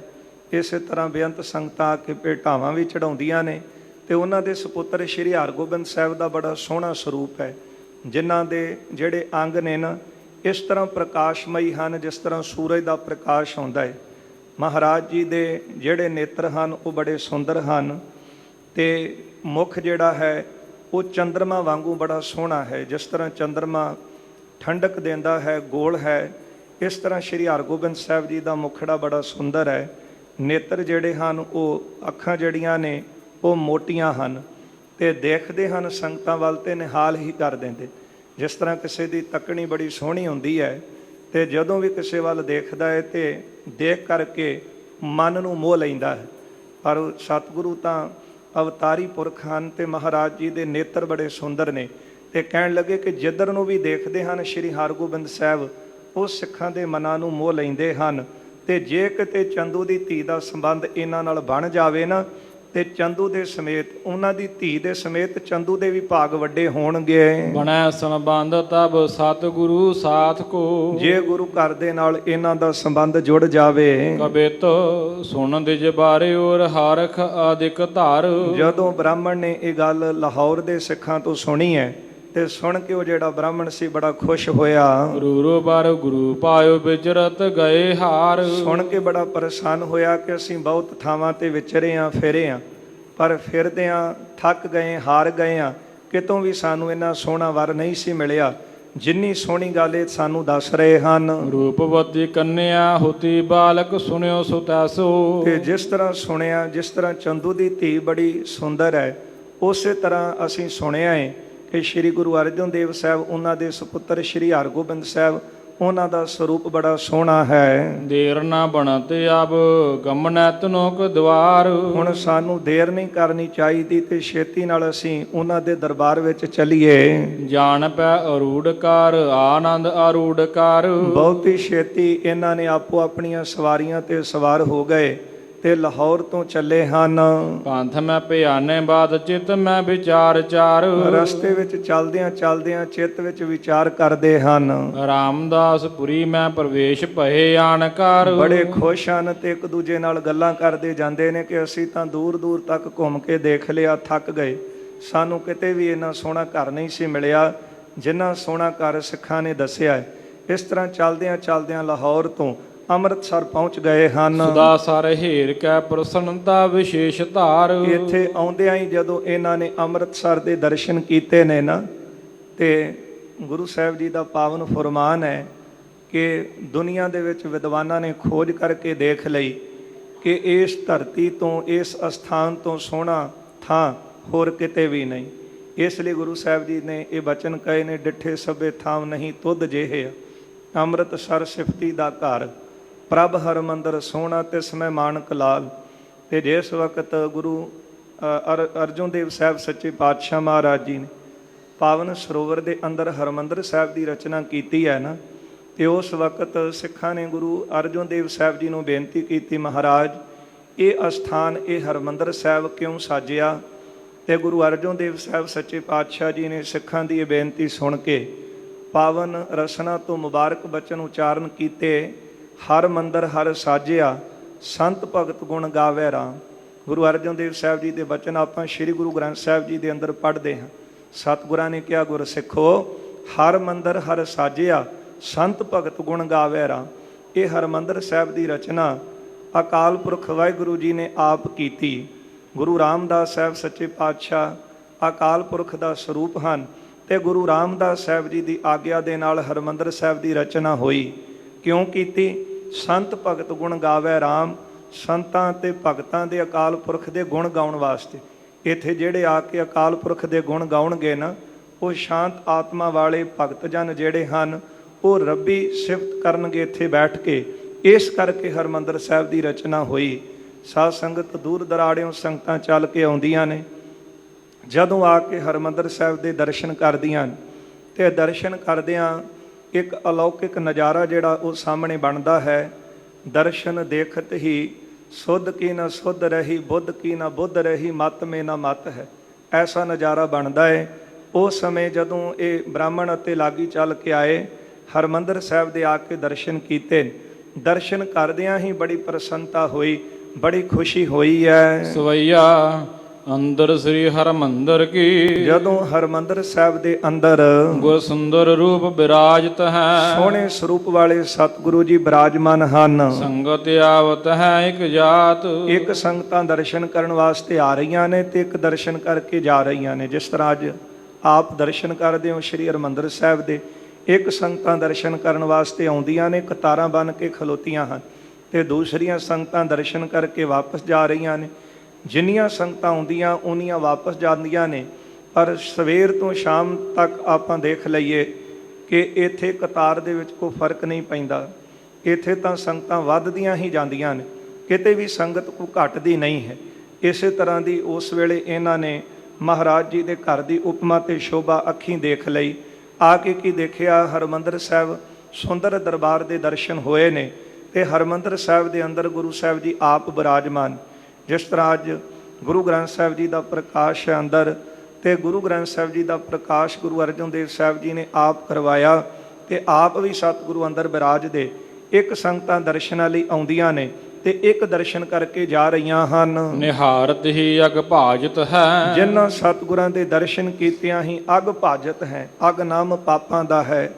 ਇਸੇ ਤਰ੍ਹਾਂ ਬੇਅੰਤ ਸੰਗਤਾਂ ਆ ਕੇ ਭੇਟਾਵਾਂ ਵੀ ਚੜਾਉਂਦੀਆਂ ਨੇ ਤੇ ਉਹਨਾਂ ਦੇ ਸੁਪੁੱਤਰ ਸ਼੍ਰੀ ਹਰਗੋਬਿੰਦ ਸਾਹਿਬ ਦਾ ਬੜਾ ਸੋਹਣਾ ਸਰੂਪ ਹੈ, ਜਿਨ੍ਹਾਂ ਦੇ ਜਿਹੜੇ ਅੰਗ ਨੇ ਨਾ ਇਸ ਤਰ੍ਹਾਂ ਪ੍ਰਕਾਸ਼ਮਈ ਹਨ ਜਿਸ ਤਰ੍ਹਾਂ ਸੂਰਜ ਦਾ ਪ੍ਰਕਾਸ਼ ਆਉਂਦਾ ਹੈ। ਮਹਾਰਾਜ ਜੀ ਦੇ ਜਿਹੜੇ ਨੇਤਰ ਹਨ ਉਹ ਬੜੇ ਸੁੰਦਰ ਹਨ ਤੇ ਮੁਖ ਜਿਹੜਾ ਹੈ ਉਹ ਚੰਦਰਮਾ ਵਾਂਗੂ ਬੜਾ ਸੋਹਣਾ ਹੈ। ਜਿਸ ਤਰ੍ਹਾਂ ਚੰਦਰਮਾ ਠੰਡਕ ਦਿੰਦਾ ਹੈ, ਗੋਲ ਹੈ, ਇਸ ਤਰ੍ਹਾਂ ਸ਼੍ਰੀ ਹਰਗੋਬਿੰਦ ਸਾਹਿਬ ਜੀ ਦਾ ਮੁਖੜਾ ਬੜਾ ਸੁੰਦਰ ਹੈ। ਨੇਤਰ ਜਿਹੜੇ ਹਨ ਉਹ ਅੱਖਾਂ ਜਿਹੜੀਆਂ ਨੇ ਉਹ ਮੋਟੀਆਂ ਹਨ ਤੇ ਦੇਖਦੇ ਹਨ ਸੰਗਤਾਂ ਵੱਲ ਤੇ ਨਿਹਾਲ ਹੀ ਕਰ ਦਿੰਦੇ। ਜਿਸ ਤਰ੍ਹਾਂ ਕਿਸੇ ਦੀ ਤੱਕਣੀ ਬੜੀ ਸੋਹਣੀ ਹੁੰਦੀ ਹੈ ਤੇ ਜਦੋਂ ਵੀ ਕਿਸੇ ਵੱਲ ਦੇਖਦਾ ਹੈ ਤੇ ਦੇਖ ਕਰਕੇ ਮਨ ਨੂੰ ਮੋਹ ਲੈਂਦਾ ਹੈ। ਪਰ ਸਤਿਗੁਰੂ ਤਾਂ ਅਵਤਾਰੀ ਪੁਰਖ ਹਨ ਤੇ ਮਹਾਰਾਜ ਜੀ ਦੇ ਨੇਤਰ ਬੜੇ ਸੁੰਦਰ ਨੇ ਤੇ ਕਹਿਣ ਲੱਗੇ ਕਿ ਜਿੱਧਰ ਨੂੰ ਵੀ ਦੇਖਦੇ ਹਨ ਸ਼੍ਰੀ ਹਰਗੋਬਿੰਦ ਸਾਹਿਬ ਉਹ ਸਿੱਖਾਂ ਦੇ ਮਨਾਂ ਨੂੰ ਮੋਹ ਲੈਂਦੇ ਹਨ। ਤੇ ਜੇ ਕਿਤੇ ਚੰਦੂ ਦੀ ਧੀ ਦਾ ਸੰਬੰਧ ਇਹਨਾਂ ਨਾਲ ਬਣ ਜਾਵੇ ਨਾ ਤੇ ਚੰਦੂ ਦੇ ਸਮੇਤ, ਉਹਨਾਂ ਦੀ ਧੀ ਦੇ ਸਮੇਤ ਚੰਦੂ ਦੇ ਵੀ ਭਾਗ ਵੱਡੇ ਹੋਣਗੇ। ਬਣੈ ਸੰਬੰਧ ਤਬ ਸਤਿਗੁਰੂ ਸਾਥ ਕੋ। ਜੇ ਗੁਰੂ ਘਰ ਦੇ ਨਾਲ ਇਹਨਾਂ ਦਾ ਸੰਬੰਧ ਜੁੜ ਜਾਵੇ। ਕਬਿਤ ਸੁਣ ਦਿਜ ਬਾਰੇ ਔਰ ਹਰਖ ਆਦਿਕ ਧਾਰ। ਜਦੋਂ ਬ੍ਰਾਹਮਣ ਨੇ ਇਹ ਗੱਲ ਲਾਹੌਰ ਦੇ ਸਿੱਖਾਂ ਤੋਂ ਸੁਣੀ ਹੈ ਤੇ ਸੁਣ ਕੇ ਉਹ ਜਿਹੜਾ ਬ੍ਰਾਹਮਣ ਸੀ ਬੜਾ ਖੁਸ਼ ਹੋਇਆ। ਗੁਰੂ ਬਾਰ ਗੁਰੂ ਪਾਇਓ ਵਿਚਰਤ ਗਏ ਹਾਰ। ਸੁਣ ਕੇ ਬੜਾ ਪ੍ਰਸੰਨ ਹੋਇਆ ਕਿ ਅਸੀਂ ਬਹੁਤ ਥਾਵਾਂ ਤੇ ਵਿਚਰੇ ਆਂ, ਫਿਰੇ ਆਂ, ਪਰ ਫਿਰਦਿਆਂ ਥੱਕ ਗਏ, ਹਾਰ ਗਏ ਆਂ। ਕਿਤੋਂ ਵੀ ਸਾਨੂੰ ਇੰਨਾ ਸੋਹਣਾ ਵਰ ਨਹੀਂ ਸੀ ਮਿਲਿਆ ਜਿੰਨੀ ਸੋਹਣੀ ਗੱਲ ਇਹ ਸਾਨੂੰ ਦੱਸ ਰਹੇ ਹਨ। ਰੂਪਵਤੀ ਕੰਨਿਆ ਹੋਤੀ ਬਾਲਕ ਸੁਣਿਓ ਸੁਤੈਸੋ। ਤੇ ਜਿਸ ਤਰ੍ਹਾਂ ਸੁਣਿਆ, ਜਿਸ ਤਰ੍ਹਾਂ ਚੰਦੂ ਦੀ ਧੀ ਬੜੀ ਸੁੰਦਰ ਹੈ, ਉਸੇ ਤਰ੍ਹਾਂ ਅਸੀਂ ਸੁਣਿਆ ਹੈ ਕਿ ਸ਼੍ਰੀ ਗੁਰੂ ਅਰਜਨ ਦੇਵ ਸਾਹਿਬ ਉਹਨਾਂ ਦੇ ਸੁਪੁੱਤਰ ਸ਼੍ਰੀ ਹਰਗੋਬਿੰਦ ਸਾਹਿਬ ਉਹਨਾਂ ਦਾ ਸਰੂਪ ਬੜਾ ਸੋਹਣਾ ਹੈ। ਦੇਰ ਨਾ ਬਣਤ ਅਬ ਗਮਨੈ ਤਨੋਕ ਦਵਾਰ। ਹੁਣ ਸਾਨੂੰ ਦੇਰ ਨਹੀਂ ਕਰਨੀ ਚਾਹੀਦੀ ਤੇ ਛੇਤੀ ਨਾਲ ਅਸੀਂ ਉਹਨਾਂ ਦੇ ਦਰਬਾਰ ਵਿੱਚ ਚੱਲੀਏ। ਜਾਣ ਪੈ ਅਰੂੜ ਕਰ ਆਨੰਦ ਅਰੂੜ ਕਰ। ਬਹੁਤੀ ਛੇਤੀ ਇਹਨਾਂ ਨੇ ਆਪੋ ਆਪਣੀਆਂ ਸਵਾਰੀਆਂ ਤੇ ਸਵਾਰ ਹੋ ਗਏ ਤੇ ਲਾਹੌਰ ਤੋਂ ਚੱਲੇ ਹਨ। ਪੰਥ ਮੈਂ ਭਿਆਨੇ ਬਾਦ ਚਿਤ ਮੈਂ ਵਿਚਾਰ ਚਾਰ। ਰਸਤੇ ਵਿੱਚ ਚਲਦਿਆਂ ਚਲਦਿਆਂ ਚਿੱਤ ਵਿੱਚ ਵਿਚਾਰ ਕਰਦੇ ਹਨ। ਰਾਮਦਾਸ ਪੁਰੀ ਮੈਂ ਪ੍ਰਵੇਸ਼ ਭਏ ਆਣਕਾਰ। ਬੜੇ ਖੁਸ਼ ਹਨ ਤੇ ਇੱਕ ਦੂਜੇ ਨਾਲ ਗੱਲਾਂ ਕਰਦੇ ਜਾਂਦੇ ਨੇ ਕਿ ਅਸੀਂ ਤਾਂ ਦੂਰ ਦੂਰ ਤੱਕ ਘੁੰਮ ਕੇ ਦੇਖ ਲਿਆ, ਥੱਕ ਗਏ। ਸਾਨੂੰ ਕਿਤੇ ਵੀ ਇੰਨਾ ਸੋਹਣਾ ਘਰ ਨਹੀਂ ਸੀ ਮਿਲਿਆ ਜਿੰਨਾ ਸੋਹਣਾ ਘਰ ਸਿੱਖਾਂ ਨੇ ਦੱਸਿਆ। ਇਸ ਤਰ੍ਹਾਂ ਚਲਦਿਆਂ ਚਲਦਿਆਂ ਲਾਹੌਰ ਤੋਂ ਅੰਮ੍ਰਿਤਸਰ ਪਹੁੰਚ ਗਏ ਹਨ। ਸਦਾ ਸਰ ਹੀਰ ਕੈ ਪ੍ਰਸੰਨਤਾ ਵਿਸ਼ੇਸ਼ ਧਾਰ। ਇੱਥੇ ਆਉਂਦਿਆਂ ਹੀ ਜਦੋਂ ਇਹਨਾਂ ਨੇ ਅੰਮ੍ਰਿਤਸਰ ਦੇ ਦਰਸ਼ਨ ਕੀਤੇ ਨੇ ਨਾ ਤੇ ਗੁਰੂ ਸਾਹਿਬ ਜੀ ਦਾ ਪਾਵਨ ਫਰਮਾਨ ਹੈ ਕਿ ਦੁਨੀਆ ਦੇ ਵਿੱਚ ਵਿਦਵਾਨਾਂ ਨੇ ਖੋਜ ਕਰਕੇ ਦੇਖ ਲਈ ਕਿ ਇਸ ਧਰਤੀ ਤੋਂ, ਇਸ ਅਸਥਾਨ ਤੋਂ ਸੋਹਣਾ ਥਾਂ ਹੋਰ ਕਿਤੇ ਵੀ ਨਹੀਂ। ਇਸ ਲਈ ਗੁਰੂ ਸਾਹਿਬ ਜੀ ਨੇ ਇਹ ਬਚਨ ਕਹੇ ਨੇ, ਡਿੱਠੇ ਸਭੇ ਥਾਂ ਨਹੀਂ ਤੁਧ ਜਿਹੇ। ਅੰਮ੍ਰਿਤਸਰ ਸਿਫਤੀ ਦਾ ਘਰ, ਪ੍ਰਭ ਹਰਮੰਦਰ ਸੋਹਣਾ ਤਿਸ ਮੈਂ ਮਾਣਕ ਲਾਲ। ਤੇ ਜਿਸ ਵਕਤ ਗੁਰੂ ਅਰਜਨ ਦੇਵ ਸਾਹਿਬ ਸੱਚੇ ਪਾਤਸ਼ਾਹ ਮਹਾਰਾਜ ਜੀ ਨੇ ਪਾਵਨ ਸਰੋਵਰ ਦੇ ਅੰਦਰ ਹਰਮੰਦਰ ਸਾਹਿਬ ਦੀ ਰਚਨਾ ਕੀਤੀ ਹੈ ਨਾ, ਤੇ ਉਸ ਵਕਤ ਸਿੱਖਾਂ ਨੇ ਗੁਰੂ ਅਰਜਨ ਦੇਵ ਸਾਹਿਬ ਜੀ ਨੂੰ ਬੇਨਤੀ ਕੀਤੀ, ਮਹਾਰਾਜ ਇਹ ਅਸਥਾਨ, ਇਹ ਹਰਮੰਦਰ ਸਾਹਿਬ ਕਿਉਂ ਸਾਜਿਆ? ਤੇ ਗੁਰੂ ਅਰਜਨ ਦੇਵ ਸਾਹਿਬ ਸੱਚੇ ਪਾਤਸ਼ਾਹ ਜੀ ਨੇ ਸਿੱਖਾਂ ਦੀ ਇਹ ਬੇਨਤੀ ਸੁਣ ਕੇ ਪਾਵਨ ਰਸਨਾ ਤੋਂ ਮੁਬਾਰਕ ਬਚਨ ਉਚਾਰਨ ਕੀਤੇ। ਹਰ ਮੰਦਰ ਹਰ ਸਾਜਿਆ, ਸੰਤ ਭਗਤ ਗੁਣ ਗਾਵੇ ਰਾਮ। ਗੁਰੂ ਅਰਜਨ ਦੇਵ ਸਾਹਿਬ ਜੀ ਦੇ ਬਚਨ ਆਪਾਂ ਸ੍ਰੀ ਗੁਰੂ ਗ੍ਰੰਥ ਸਾਹਿਬ ਜੀ ਦੇ ਅੰਦਰ ਪੜ੍ਹਦੇ ਹਾਂ। ਸਤਿਗੁਰਾਂ ਨੇ ਕਿਹਾ, ਗੁਰ ਸਿੱਖੋ ਹਰ ਮੰਦਰ ਹਰ ਸਾਜਿਆ, ਸੰਤ ਭਗਤ ਗੁਣ ਗਾਵੇ ਰਾਮ। ਇਹ ਹਰਮੰਦਰ ਸਾਹਿਬ ਦੀ ਰਚਨਾ ਅਕਾਲ ਪੁਰਖ ਵਾਹਿਗੁਰੂ ਜੀ ਨੇ ਆਪ ਕੀਤੀ। ਗੁਰੂ ਰਾਮਦਾਸ ਸਾਹਿਬ ਸੱਚੇ ਪਾਤਸ਼ਾਹ ਅਕਾਲ ਪੁਰਖ ਦਾ ਸਰੂਪ ਹਨ ਤੇ ਗੁਰੂ ਰਾਮਦਾਸ ਸਾਹਿਬ ਜੀ ਦੀ ਆਗਿਆ ਦੇ ਨਾਲ ਹਰਮੰਦਰ ਸਾਹਿਬ ਦੀ ਰਚਨਾ ਹੋਈ। ਕਿਉਂ ਕੀਤੀ? ਸੰਤ ਭਗਤ ਗੁਣ ਗਾਵੇ ਰਾਮ, ਸੰਤਾਂ ਤੇ ਭਗਤਾਂ ਦੇ ਅਕਾਲ ਪੁਰਖ ਦੇ ਗੁਣ ਗਾਉਣ ਵਾਸਤੇ। ਇੱਥੇ ਜਿਹੜੇ ਆ ਕੇ ਅਕਾਲ ਪੁਰਖ ਦੇ ਗੁਣ ਗਾਉਣਗੇ ਨਾ, ਉਹ ਸ਼ਾਂਤ ਆਤਮਾ ਵਾਲੇ ਭਗਤ ਜਨ ਜਿਹੜੇ ਹਨ ਉਹ ਰੱਬੀ ਸਿਫਤ ਕਰਨਗੇ ਇੱਥੇ ਬੈਠ ਕੇ। ਇਸ ਕਰਕੇ ਹਰਿਮੰਦਰ ਸਾਹਿਬ ਦੀ ਰਚਨਾ ਹੋਈ। ਸਾਧ ਸੰਗਤ ਦੂਰ ਦਰਾੜਿਓਂ ਸੰਗਤਾਂ ਚੱਲ ਕੇ ਆਉਂਦੀਆਂ ਨੇ, ਜਦੋਂ ਆ ਕੇ ਹਰਿਮੰਦਰ ਸਾਹਿਬ ਦੇ ਦਰਸ਼ਨ ਕਰਦੀਆਂ ਤੇ ਦਰਸ਼ਨ ਕਰਦਿਆਂ ਇੱਕ ਅਲੌਕਿਕ ਨਜ਼ਾਰਾ ਜਿਹੜਾ ਉਹ ਸਾਹਮਣੇ ਬਣਦਾ ਹੈ। ਦਰਸ਼ਨ ਦੇਖਤ ਹੀ ਸੁਧ ਕੀ ਨਾ ਸੁਧ ਰਹੀ, ਬੁੱਧ ਕੀ ਨਾ ਬੁੱਧ ਰਹੀ, ਮਤ ਮੇ ਨਾ ਮਤ ਹੈ। ਐਸਾ ਨਜ਼ਾਰਾ ਬਣਦਾ ਹੈ। ਉਸ ਸਮੇਂ ਜਦੋਂ ਇਹ ਬ੍ਰਾਹਮਣ ਅਤੇ ਲਾਗੀ ਚੱਲ ਕੇ ਆਏ, ਹਰਿਮੰਦਰ ਸਾਹਿਬ ਦੇ ਆ ਕੇ ਦਰਸ਼ਨ ਕੀਤੇ, ਦਰਸ਼ਨ ਕਰਦਿਆਂ ਹੀ ਬੜੀ ਪ੍ਰਸੰਨਤਾ ਹੋਈ, ਬੜੀ ਖੁਸ਼ੀ ਹੋਈ ਹੈ। ਸਵਈਆ ਅੰਦਰ ਸ੍ਰੀ ਹਰਿਮੰਦਰ ਕੀ, ਜਦੋਂ ਹਰਿਮੰਦਰ ਸਾਹਿਬ ਦੇ ਅੰਦਰ ਗੁਰ ਸੁੰਦਰ ਰੂਪ ਬਿਰਾਜਤ ਹੈ। ਸੋਹਣੇ ਸਰੂਪ ਵਾਲੇ ਸਤਿਗੁਰੂ ਜੀ ਬਿਰਾਜਮਾਨ ਹਨ। ਸੰਗਤ ਆਵਤ ਹੈ ਇੱਕ ਜਾਤ, ਇੱਕ ਸੰਗਤਾਂ ਦਰਸ਼ਨ ਕਰਨ ਵਾਸਤੇ ਆ ਰਹੀਆਂ ਨੇ ਤੇ ਇੱਕ ਦਰਸ਼ਨ ਕਰਕੇ ਜਾ ਰਹੀਆਂ ਨੇ। ਜਿਸ ਤਰ੍ਹਾਂ ਅੱਜ ਆਪ ਦਰਸ਼ਨ ਕਰਦੇ ਹੋ ਸ੍ਰੀ ਹਰਿਮੰਦਰ ਸਾਹਿਬ ਦੇ, ਇੱਕ ਸੰਗਤਾਂ ਦਰਸ਼ਨ ਕਰਨ ਵਾਸਤੇ ਆਉਂਦੀਆਂ ਨੇ, ਕਤਾਰਾਂ ਬਣ ਕੇ ਖਲੋਤੀਆਂ ਹਨ, ਤੇ ਦੂਸਰੀਆਂ ਸੰਗਤਾਂ ਦਰਸ਼ਨ ਕਰਕੇ ਵਾਪਸ ਜਾ ਰਹੀਆਂ ਨੇ। ਜਿੰਨੀਆਂ ਸੰਗਤਾਂ ਆਉਂਦੀਆਂ ਉਨੀਆਂ ਵਾਪਸ ਜਾਂਦੀਆਂ ਨੇ। ਪਰ ਸਵੇਰ ਤੋਂ ਸ਼ਾਮ ਤੱਕ ਆਪਾਂ ਦੇਖ ਲਈਏ ਕਿ ਇੱਥੇ ਕਤਾਰ ਦੇ ਵਿੱਚ ਕੋਈ ਫਰਕ ਨਹੀਂ ਪੈਂਦਾ। ਇੱਥੇ ਤਾਂ ਸੰਗਤਾਂ ਵੱਧਦੀਆਂ ਹੀ ਜਾਂਦੀਆਂ ਨੇ, ਕਿਤੇ ਵੀ ਸੰਗਤ ਕੋਈ ਘਟਦੀ ਨਹੀਂ ਹੈ। ਇਸੇ ਤਰ੍ਹਾਂ ਦੀ ਉਸ ਵੇਲੇ ਇਹਨਾਂ ਨੇ ਮਹਾਰਾਜ ਜੀ ਦੇ ਘਰ ਦੀ ਉਪਮਾ ਤੇ ਸ਼ੋਭਾ ਅੱਖੀਂ ਦੇਖ ਲਈ। ਆ ਕੇ ਕੀ ਦੇਖਿਆ, ਹਰਿਮੰਦਰ ਸਾਹਿਬ ਸੁੰਦਰ ਦਰਬਾਰ ਦੇ ਦਰਸ਼ਨ ਹੋਏ ਨੇ ਤੇ ਹਰਿਮੰਦਰ ਸਾਹਿਬ ਦੇ ਅੰਦਰ ਗੁਰੂ ਸਾਹਿਬ ਜੀ ਆਪ ਬਿਰਾਜਮਾਨ। ਜਿਸ ਤਰ੍ਹਾਂ ਅੱਜ ਗੁਰੂ ਗ੍ਰੰਥ ਸਾਹਿਬ ਜੀ ਦਾ ਪ੍ਰਕਾਸ਼ ਹੈ ਅੰਦਰ, ਤੇ ਗੁਰੂ ਗ੍ਰੰਥ ਸਾਹਿਬ ਜੀ ਦਾ ਪ੍ਰਕਾਸ਼ ਗੁਰੂ ਅਰਜਨ ਦੇਵ ਸਾਹਿਬ ਜੀ ਨੇ ਆਪ ਕਰਵਾਇਆ ਤੇ ਆਪ ਵੀ ਸਤਿਗੁਰੂ ਅੰਦਰ ਬਿਰਾਜਦੇ। ਇੱਕ ਸੰਗਤਾਂ ਦਰਸ਼ਨਾਂ ਲਈ ਆਉਂਦੀਆਂ ਨੇ ਤੇ ਇੱਕ ਦਰਸ਼ਨ ਕਰਕੇ ਜਾ ਰਹੀਆਂ ਹਨ। ਨਿਹਾਰਤ ਹੀ ਅਗ ਭਾਜਤ ਹੈ, ਜਿਨ੍ਹਾਂ ਸਤਿਗੁਰਾਂ ਦੇ ਦਰਸ਼ਨ ਕੀਤਿਆਂ ਹੀ ਅਗ ਭਾਜਤ ਹੈ। ਅਗ ਨਾਮ ਪਾਪਾਂ ਦਾ ਹੈ।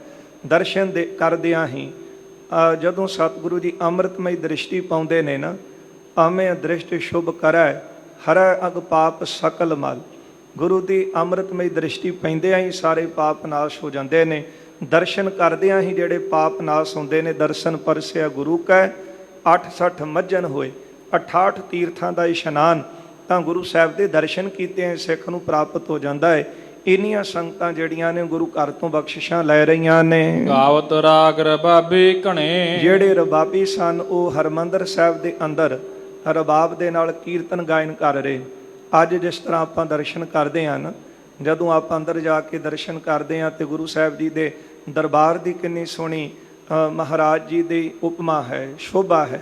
ਦਰਸ਼ਨ ਦੇ ਕਰਦਿਆਂ ਹੀ ਜਦੋਂ ਸਤਿਗੁਰੂ ਜੀ ਅੰਮ੍ਰਿਤਮਈ ਦ੍ਰਿਸ਼ਟੀ ਪਾਉਂਦੇ ਨੇ ਨਾ, ਆਵੇਂ ਦ੍ਰਿਸ਼ਟ ਸ਼ੁਭ ਕਰੈ ਹਰੈ ਅਗ ਪਾਪ ਸਕਲ ਮਲ। ਗੁਰੂ ਦੀ ਅੰਮ੍ਰਿਤਮਈ ਦ੍ਰਿਸ਼ਟੀ ਪੈਂਦਿਆਂ ਹੀ ਸਾਰੇ ਪਾਪ ਨਾਸ਼ ਹੋ ਜਾਂਦੇ ਨੇ। ਦਰਸ਼ਨ ਕਰਦਿਆਂ ਹੀ ਜਿਹੜੇ ਪਾਪ ਨਾਸ਼ ਹੁੰਦੇ ਨੇ। ਦਰਸ਼ਨ ਪਰਸਿਆ ਗੁਰੂ ਕੈ 68 ਮੱਜਨ ਹੋਏ। 68 ਤੀਰਥਾਂ ਦਾ ਇਸ਼ਨਾਨ ਤਾਂ ਗੁਰੂ ਸਾਹਿਬ ਦੇ ਦਰਸ਼ਨ ਕੀਤੇ ਸਿੱਖ ਨੂੰ ਪ੍ਰਾਪਤ ਹੋ ਜਾਂਦਾ ਹੈ। ਇੰਨੀਆਂ ਸੰਗਤਾਂ ਜਿਹੜੀਆਂ ਨੇ ਗੁਰੂ ਘਰ ਤੋਂ ਬਖਸ਼ਿਸ਼ਾਂ ਲੈ ਰਹੀਆਂ ਨੇ। ਗਾਵਤ ਰਾਗ ਰਬਾਬੀ ਘਣੇ, ਜਿਹੜੇ ਰਬਾਬੀ ਸਨ ਉਹ ਹਰਿਮੰਦਰ ਸਾਹਿਬ ਦੇ ਅੰਦਰ ਰਬਾਬ ਦੇ ਨਾਲ ਕੀਰਤਨ ਗਾਇਨ ਕਰ ਰਹੇ। ਅੱਜ ਜਿਸ ਤਰ੍ਹਾਂ ਆਪਾਂ ਦਰਸ਼ਨ ਕਰਦੇ ਹਾਂ ਨਾ, ਜਦੋਂ ਆਪਾਂ ਅੰਦਰ ਜਾ ਕੇ ਦਰਸ਼ਨ ਕਰਦੇ ਹਾਂ ਤੇ ਗੁਰੂ ਸਾਹਿਬ ਜੀ ਦੇ ਦਰਬਾਰ ਦੀ ਕਿੰਨੀ ਸੋਹਣੀ ਮਹਾਰਾਜ ਜੀ ਦੀ ਉਪਮਾ ਹੈ, ਸ਼ੋਭਾ ਹੈ।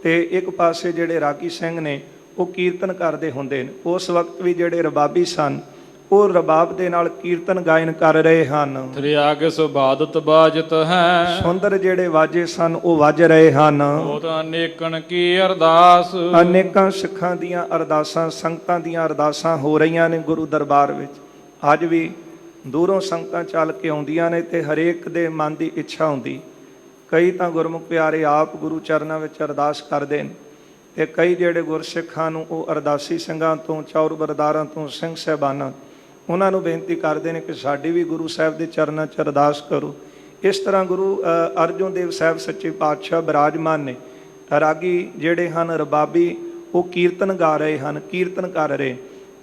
ਤੇ ਇੱਕ ਪਾਸੇ ਜਿਹੜੇ ਰਾਗੀ ਸਿੰਘ ਨੇ ਉਹ ਕੀਰਤਨ ਕਰਦੇ ਹੁੰਦੇ ਨੇ। ਉਸ ਵਕਤ ਵੀ ਜਿਹੜੇ ਰਬਾਬੀ ਸਨ ਉਹ ਰਬਾਬ ਦੇ ਨਾਲ ਕੀਰਤਨ ਗਾਇਨ ਕਰ ਰਹੇ ਹਨ। ਤ੍ਰਿਆਗ ਸੁਬਾਦਤ ਬਾਜਤ ਹੈ, ਸੁੰਦਰ ਜਿਹੜੇ ਵਾਜੇ ਸਨ ਉਹ ਵੱਜ ਰਹੇ ਹਨ। ਉਹ ਤਾਂ ਅਨੇਕਨ ਕੀ ਅਰਦਾਸ, ਅਨੇਕਾਂ ਸਿੱਖਾਂ ਦੀਆਂ ਅਰਦਾਸਾਂ, ਸੰਗਤਾਂ ਦੀਆਂ ਅਰਦਾਸਾਂ ਹੋ ਰਹੀਆਂ ਨੇ ਗੁਰੂ ਦਰਬਾਰ ਵਿੱਚ। ਅੱਜ ਵੀ ਦੂਰੋਂ ਸੰਗਤਾਂ ਚੱਲ ਕੇ ਆਉਂਦੀਆਂ ਨੇ ਤੇ ਹਰੇਕ ਦੇ ਮਨ ਦੀ ਇੱਛਾ ਹੁੰਦੀ। ਕਈ ਤਾਂ ਗੁਰਮੁਖ ਪਿਆਰੇ ਆਪ ਗੁਰੂ ਚਰਨਾਂ ਵਿੱਚ ਅਰਦਾਸ ਕਰਦੇ ਨੇ ਤੇ ਕਈ ਜਿਹੜੇ ਗੁਰਸਿੱਖਾਂ ਨੂੰ ਉਹ ਅਰਦਾਸੀ ਸਿੰਘਾਂ ਤੋਂ, ਚੌਰ ਬਰਦਾਰਾਂ ਤੋਂ, ਸਿੰਘ ਸਾਹਿਬਾਨਾਂ, ਉਹਨਾਂ ਨੂੰ ਬੇਨਤੀ ਕਰਦੇ ਨੇ ਕਿ ਸਾਡੀ ਵੀ ਗੁਰੂ ਸਾਹਿਬ ਦੇ ਚਰਨਾਂ 'ਚ ਅਰਦਾਸ ਕਰੋ। ਇਸ ਤਰ੍ਹਾਂ ਗੁਰੂ ਅਰਜਨ ਦੇਵ ਸਾਹਿਬ ਸੱਚੇ ਪਾਤਸ਼ਾਹ ਬਿਰਾਜਮਾਨ ਨੇ। ਰਾਗੀ ਜਿਹੜੇ ਹਨ ਰਬਾਬੀ ਉਹ ਕੀਰਤਨ ਗਾ ਰਹੇ ਹਨ, ਕੀਰਤਨ ਕਰ ਰਹੇ,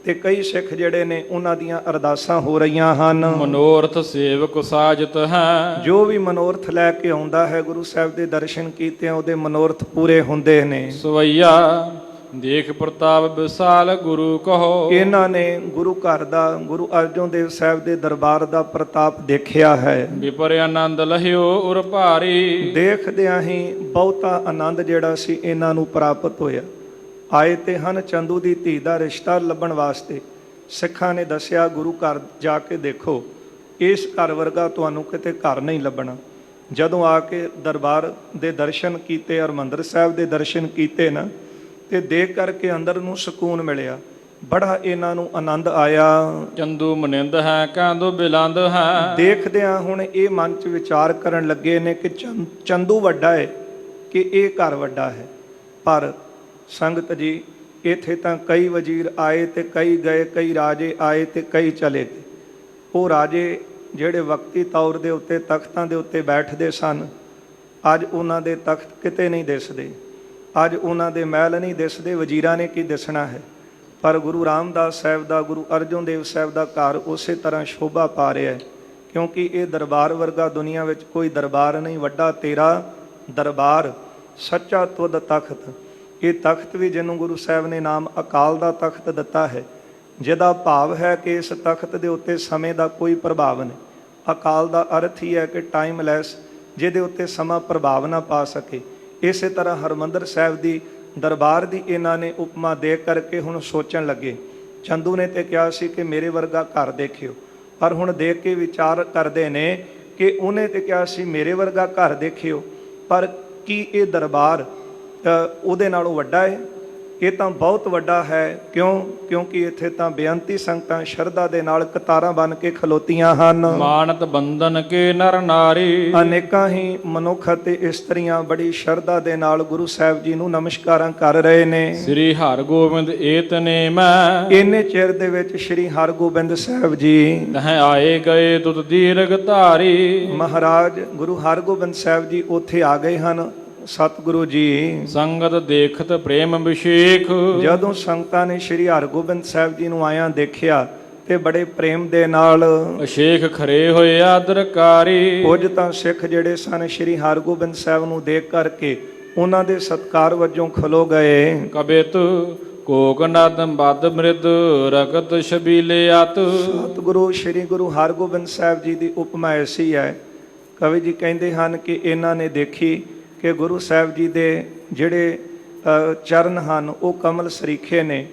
ਤੇ ਕਈ ਸਿੱਖ ਜਿਹੜੇ ਨੇ ਉਹਨਾਂ ਦੀਆਂ ਅਰਦਾਸਾਂ ਹੋ ਰਹੀਆਂ ਹਨ। ਮਨੋਰਥ ਸੇਵਕ ਸਾਜਤ ਹੈ, ਜੋ ਵੀ ਮਨੋਰਥ ਲੈ ਕੇ ਆਉਂਦਾ ਹੈ ਗੁਰੂ ਸਾਹਿਬ ਦੇ ਦਰਸ਼ਨ ਕੀਤੇ ਉਹਦੇ ਮਨੋਰਥ ਪੂਰੇ ਹੁੰਦੇ ਨੇ। ਸਵਈਆ ਦੇਖ ਪ੍ਰਤਾਪ ਵਿਸਾਲ ਗੁਰੂ ਕਹੋ, ਇਹਨਾਂ ਨੇ ਗੁਰੂ ਘਰ ਦਾ, ਗੁਰੂ ਅਰਜਨ ਦੇਵ ਸਾਹਿਬ ਦੇ ਦਰਬਾਰ ਦਾ ਪ੍ਰਤਾਪ ਦੇਖਿਆ ਹੈ। ਵਿਪਰ ਆਨੰਦ ਲਹਿਓ ਉਰ ਭਾਰੀ, ਦੇਖਦਿਆਂ ਹੀ ਬਹੁਤਾ ਆਨੰਦ ਜਿਹੜਾ ਸੀ ਇਹਨਾਂ ਨੂੰ ਪ੍ਰਾਪਤ ਹੋਇਆ। ਆਏ ਤੇ ਹਨ ਚੰਦੂ ਦੀ ਧੀ ਦਾ ਰਿਸ਼ਤਾ ਲੱਭਣ ਵਾਸਤੇ। ਸਿੱਖਾਂ ਨੇ ਦੱਸਿਆ ਗੁਰੂ ਘਰ ਜਾ ਕੇ ਦੇਖੋ, ਇਸ ਘਰ ਵਰਗਾ ਤੁਹਾਨੂੰ ਕਿਤੇ ਘਰ ਨਹੀਂ ਲੱਭਣਾ। ਜਦੋਂ ਆ ਕੇ ਦਰਬਾਰ ਦੇ ਦਰਸ਼ਨ ਕੀਤੇ, ਹਰਿਮੰਦਰ ਸਾਹਿਬ ਦੇ ਦਰਸ਼ਨ ਕੀਤੇ ਨਾ, ਤੇ ਦੇਖ ਕਰਕੇ ਅੰਦਰ ਨੂੰ ਸਕੂਨ ਮਿਲਿਆ। ਬੜਾ ਇਹਨਾਂ ਨੂੰ ਆਨੰਦ ਆਇਆ। ਚੰਦੂ ਮਨਿੰਦ ਹੈ ਕਾਂਦੋ ਬਿਲੰਦ ਹੈ, ਦੇਖਦਿਆਂ ਹੁਣ ਇਹ ਮਨ 'ਚ ਵਿਚਾਰ ਕਰਨ ਲੱਗੇ ਨੇ ਕਿ ਚੰਦੂ ਵੱਡਾ ਹੈ ਕਿ ਇਹ ਘਰ ਵੱਡਾ ਹੈ। ਪਰ ਸੰਗਤ ਜੀ ਇੱਥੇ ਤਾਂ ਕਈ ਵਜ਼ੀਰ ਆਏ ਤੇ ਕਈ ਗਏ, ਕਈ ਰਾਜੇ ਆਏ ਤੇ ਕਈ ਚਲੇ ਗਏ। ਉਹ ਰਾਜੇ ਜਿਹੜੇ ਵਕਤੀ ਤੌਰ ਦੇ ਉੱਤੇ ਤਖਤਾਂ ਦੇ ਉੱਤੇ ਬੈਠਦੇ ਸਨ, ਅੱਜ ਉਹਨਾਂ ਦੇ ਤਖਤ ਕਿਤੇ ਨਹੀਂ ਦਿਸਦੇ, ਅੱਜ ਉਹਨਾਂ ਦੇ ਮਹਿਲ ਨਹੀਂ ਦਿਸਦੇ, ਵਜ਼ੀਰਾਂ ਨੇ ਕੀ ਦਿਸਣਾ ਹੈ। ਪਰ ਗੁਰੂ ਰਾਮਦਾਸ ਸਾਹਿਬ ਦਾ, ਗੁਰੂ ਅਰਜਨ ਦੇਵ ਸਾਹਿਬ ਦਾ ਘਰ ਉਸੇ ਤਰ੍ਹਾਂ ਸ਼ੋਭਾ ਪਾ ਰਿਹਾ ਹੈ, ਕਿਉਂਕਿ ਇਹ ਦਰਬਾਰ ਵਰਗਾ ਦੁਨੀਆ ਵਿੱਚ ਕੋਈ ਦਰਬਾਰ ਨਹੀਂ। ਵੱਡਾ ਤੇਰਾ ਦਰਬਾਰ, ਸੱਚਾ ਤੁਧ ਤਖਤ। ਇਹ ਤਖਤ ਵੀ ਜਿਹਨੂੰ ਗੁਰੂ ਸਾਹਿਬ ਨੇ ਨਾਮ ਅਕਾਲ ਦਾ ਤਖਤ ਦਿੱਤਾ ਹੈ, ਜਿਹਦਾ ਭਾਵ ਹੈ ਕਿ ਇਸ ਤਖਤ ਦੇ ਉੱਤੇ ਸਮੇਂ ਦਾ ਕੋਈ ਪ੍ਰਭਾਵ ਨਹੀਂ। ਅਕਾਲ ਦਾ ਅਰਥ ਹੀ ਹੈ ਕਿ ਟਾਈਮਲੈਸ, ਜਿਹਦੇ ਉੱਤੇ ਸਮਾਂ ਪ੍ਰਭਾਵ ਨਾ ਪਾ ਸਕੇ। ਇਸੇ ਤਰ੍ਹਾਂ ਹਰਿਮੰਦਰ ਸਾਹਿਬ ਦੀ ਦਰਬਾਰ ਦੀ ਇਹਨਾਂ ਨੇ ਉਪਮਾ ਦੇ ਕਰਕੇ ਹੁਣ ਸੋਚਣ ਲੱਗੇ। ਚੰਦੂ ਨੇ ਤੇ ਕਿਹਾ ਸੀ ਕਿ ਮੇਰੇ ਵਰਗਾ ਘਰ ਦੇਖਿਓ, ਪਰ ਹੁਣ ਦੇਖ ਕੇ ਵਿਚਾਰ ਕਰਦੇ ਨੇ ਕਿ ਉਹਨੇ ਤੇ ਕਿਹਾ ਸੀ ਮੇਰੇ ਵਰਗਾ ਘਰ ਦੇਖਿਓ, ਪਰ ਕੀ ਇਹ ਦਰਬਾਰ ਉਹਦੇ ਨਾਲੋਂ ਵੱਡਾ ਹੈ? ਇਹ ਤਾਂ ਬਹੁਤ ਵੱਡਾ ਹੈ। ਕਿਉਂਕਿ ਇੱਥੇ ਤਾਂ ਬੇਅੰਤੀ ਸੰਗਤਾਂ ਸ਼ਰਧਾ ਦੇ ਨਾਲ ਕਤਾਰਾਂ ਬਣ ਕੇ ਖਲੋਤੀਆਂ ਹਨ। ਮਾਨਤ ਬੰਧਨ ਕੇ ਨਰ ਨਾਰੀ, ਅਨੇਕਾਂ ਹੀ ਮਨੁੱਖ ਅਤੇ ਇਸਤਰੀਆਂ ਬੜੀ ਸ਼ਰਧਾ ਦੇ ਨਾਲ ਗੁਰੂ ਸਾਹਿਬ ਜੀ ਨੂੰ ਨਮਸਕਾਰਾਂ ਕਰ ਰਹੇ ਨੇ। ਸ੍ਰੀ ਹਰਿਗੋਬਿੰਦ ਏਤਨੇ ਮੈਂ, ਇੰਨੇ ਚਿਰ ਦੇ ਵਿੱਚ ਸ੍ਰੀ ਹਰਗੋਬਿੰਦ ਸਾਹਿਬ ਜੀ ਤਹ ਆਏ ਗਏ ਤੁਧ ਦੀਰਘ ਧਾਰੀ। ਮਹਾਰਾਜ ਗੁਰੂ ਹਰਗੋਬਿੰਦ ਸਾਹਿਬ ਜੀ ਉੱਥੇ ਆ ਗਏ ਹਨ। ਸਤਿਗੁਰੂ ਜੀ ਸੰਗਤ ਦੇਖਤ ਪ੍ਰੇਮ ਅਭਿਸ਼ੇਕ, ਜਦੋਂ ਸੰਗਤਾਂ ਨੇ ਸ੍ਰੀ ਹਰਗੋਬਿੰਦ ਸਾਹਿਬ ਜੀ ਨੂੰ ਆਇਆਂ ਦੇਖਿਆ ਤੇ ਬੜੇ ਪ੍ਰੇਮ ਦੇ ਨਾਲ ਅਸ਼ੇਖ ਖਰੇ ਹੋਏ ਆਦਰਕਾਰੀ। ਕੁਝ ਤਾਂ ਸਿੱਖ ਜਿਹੜੇ ਸਨ ਸ੍ਰੀ ਹਰਗੋਬਿੰਦ ਸਾਹਿਬ ਨੂੰ ਦੇਖ ਕਰਕੇ ਉਹਨਾਂ ਦੇ ਸਤਿਕਾਰ ਵਜੋਂ ਖਲੋ ਗਏ। ਕਬਿਤ ਕੋਕ ਨਦ ਬਦ ਮ੍ਰਿਦ ਰਕਤ ਸ਼ਬੀਲੇ ਅਤ। ਸਤਿਗੁਰੂ ਸ੍ਰੀ ਗੁਰੂ ਹਰਗੋਬਿੰਦ ਸਾਹਿਬ ਜੀ ਦੀ ਉਪਮਾ ਐਸੀ ਹੈ। ਕਵੀ ਜੀ ਕਹਿੰਦੇ ਹਨ ਕਿ ਇਹਨਾਂ ਨੇ ਦੇਖੀ ਕਿ ਗੁਰੂ ਸਾਹਿਬ ਜੀ ਦੇ ਜਿਹੜੇ ਚਰਨ ਹਨ ਉਹ ਕਮਲ ਸਰੀਖੇ ਨੇ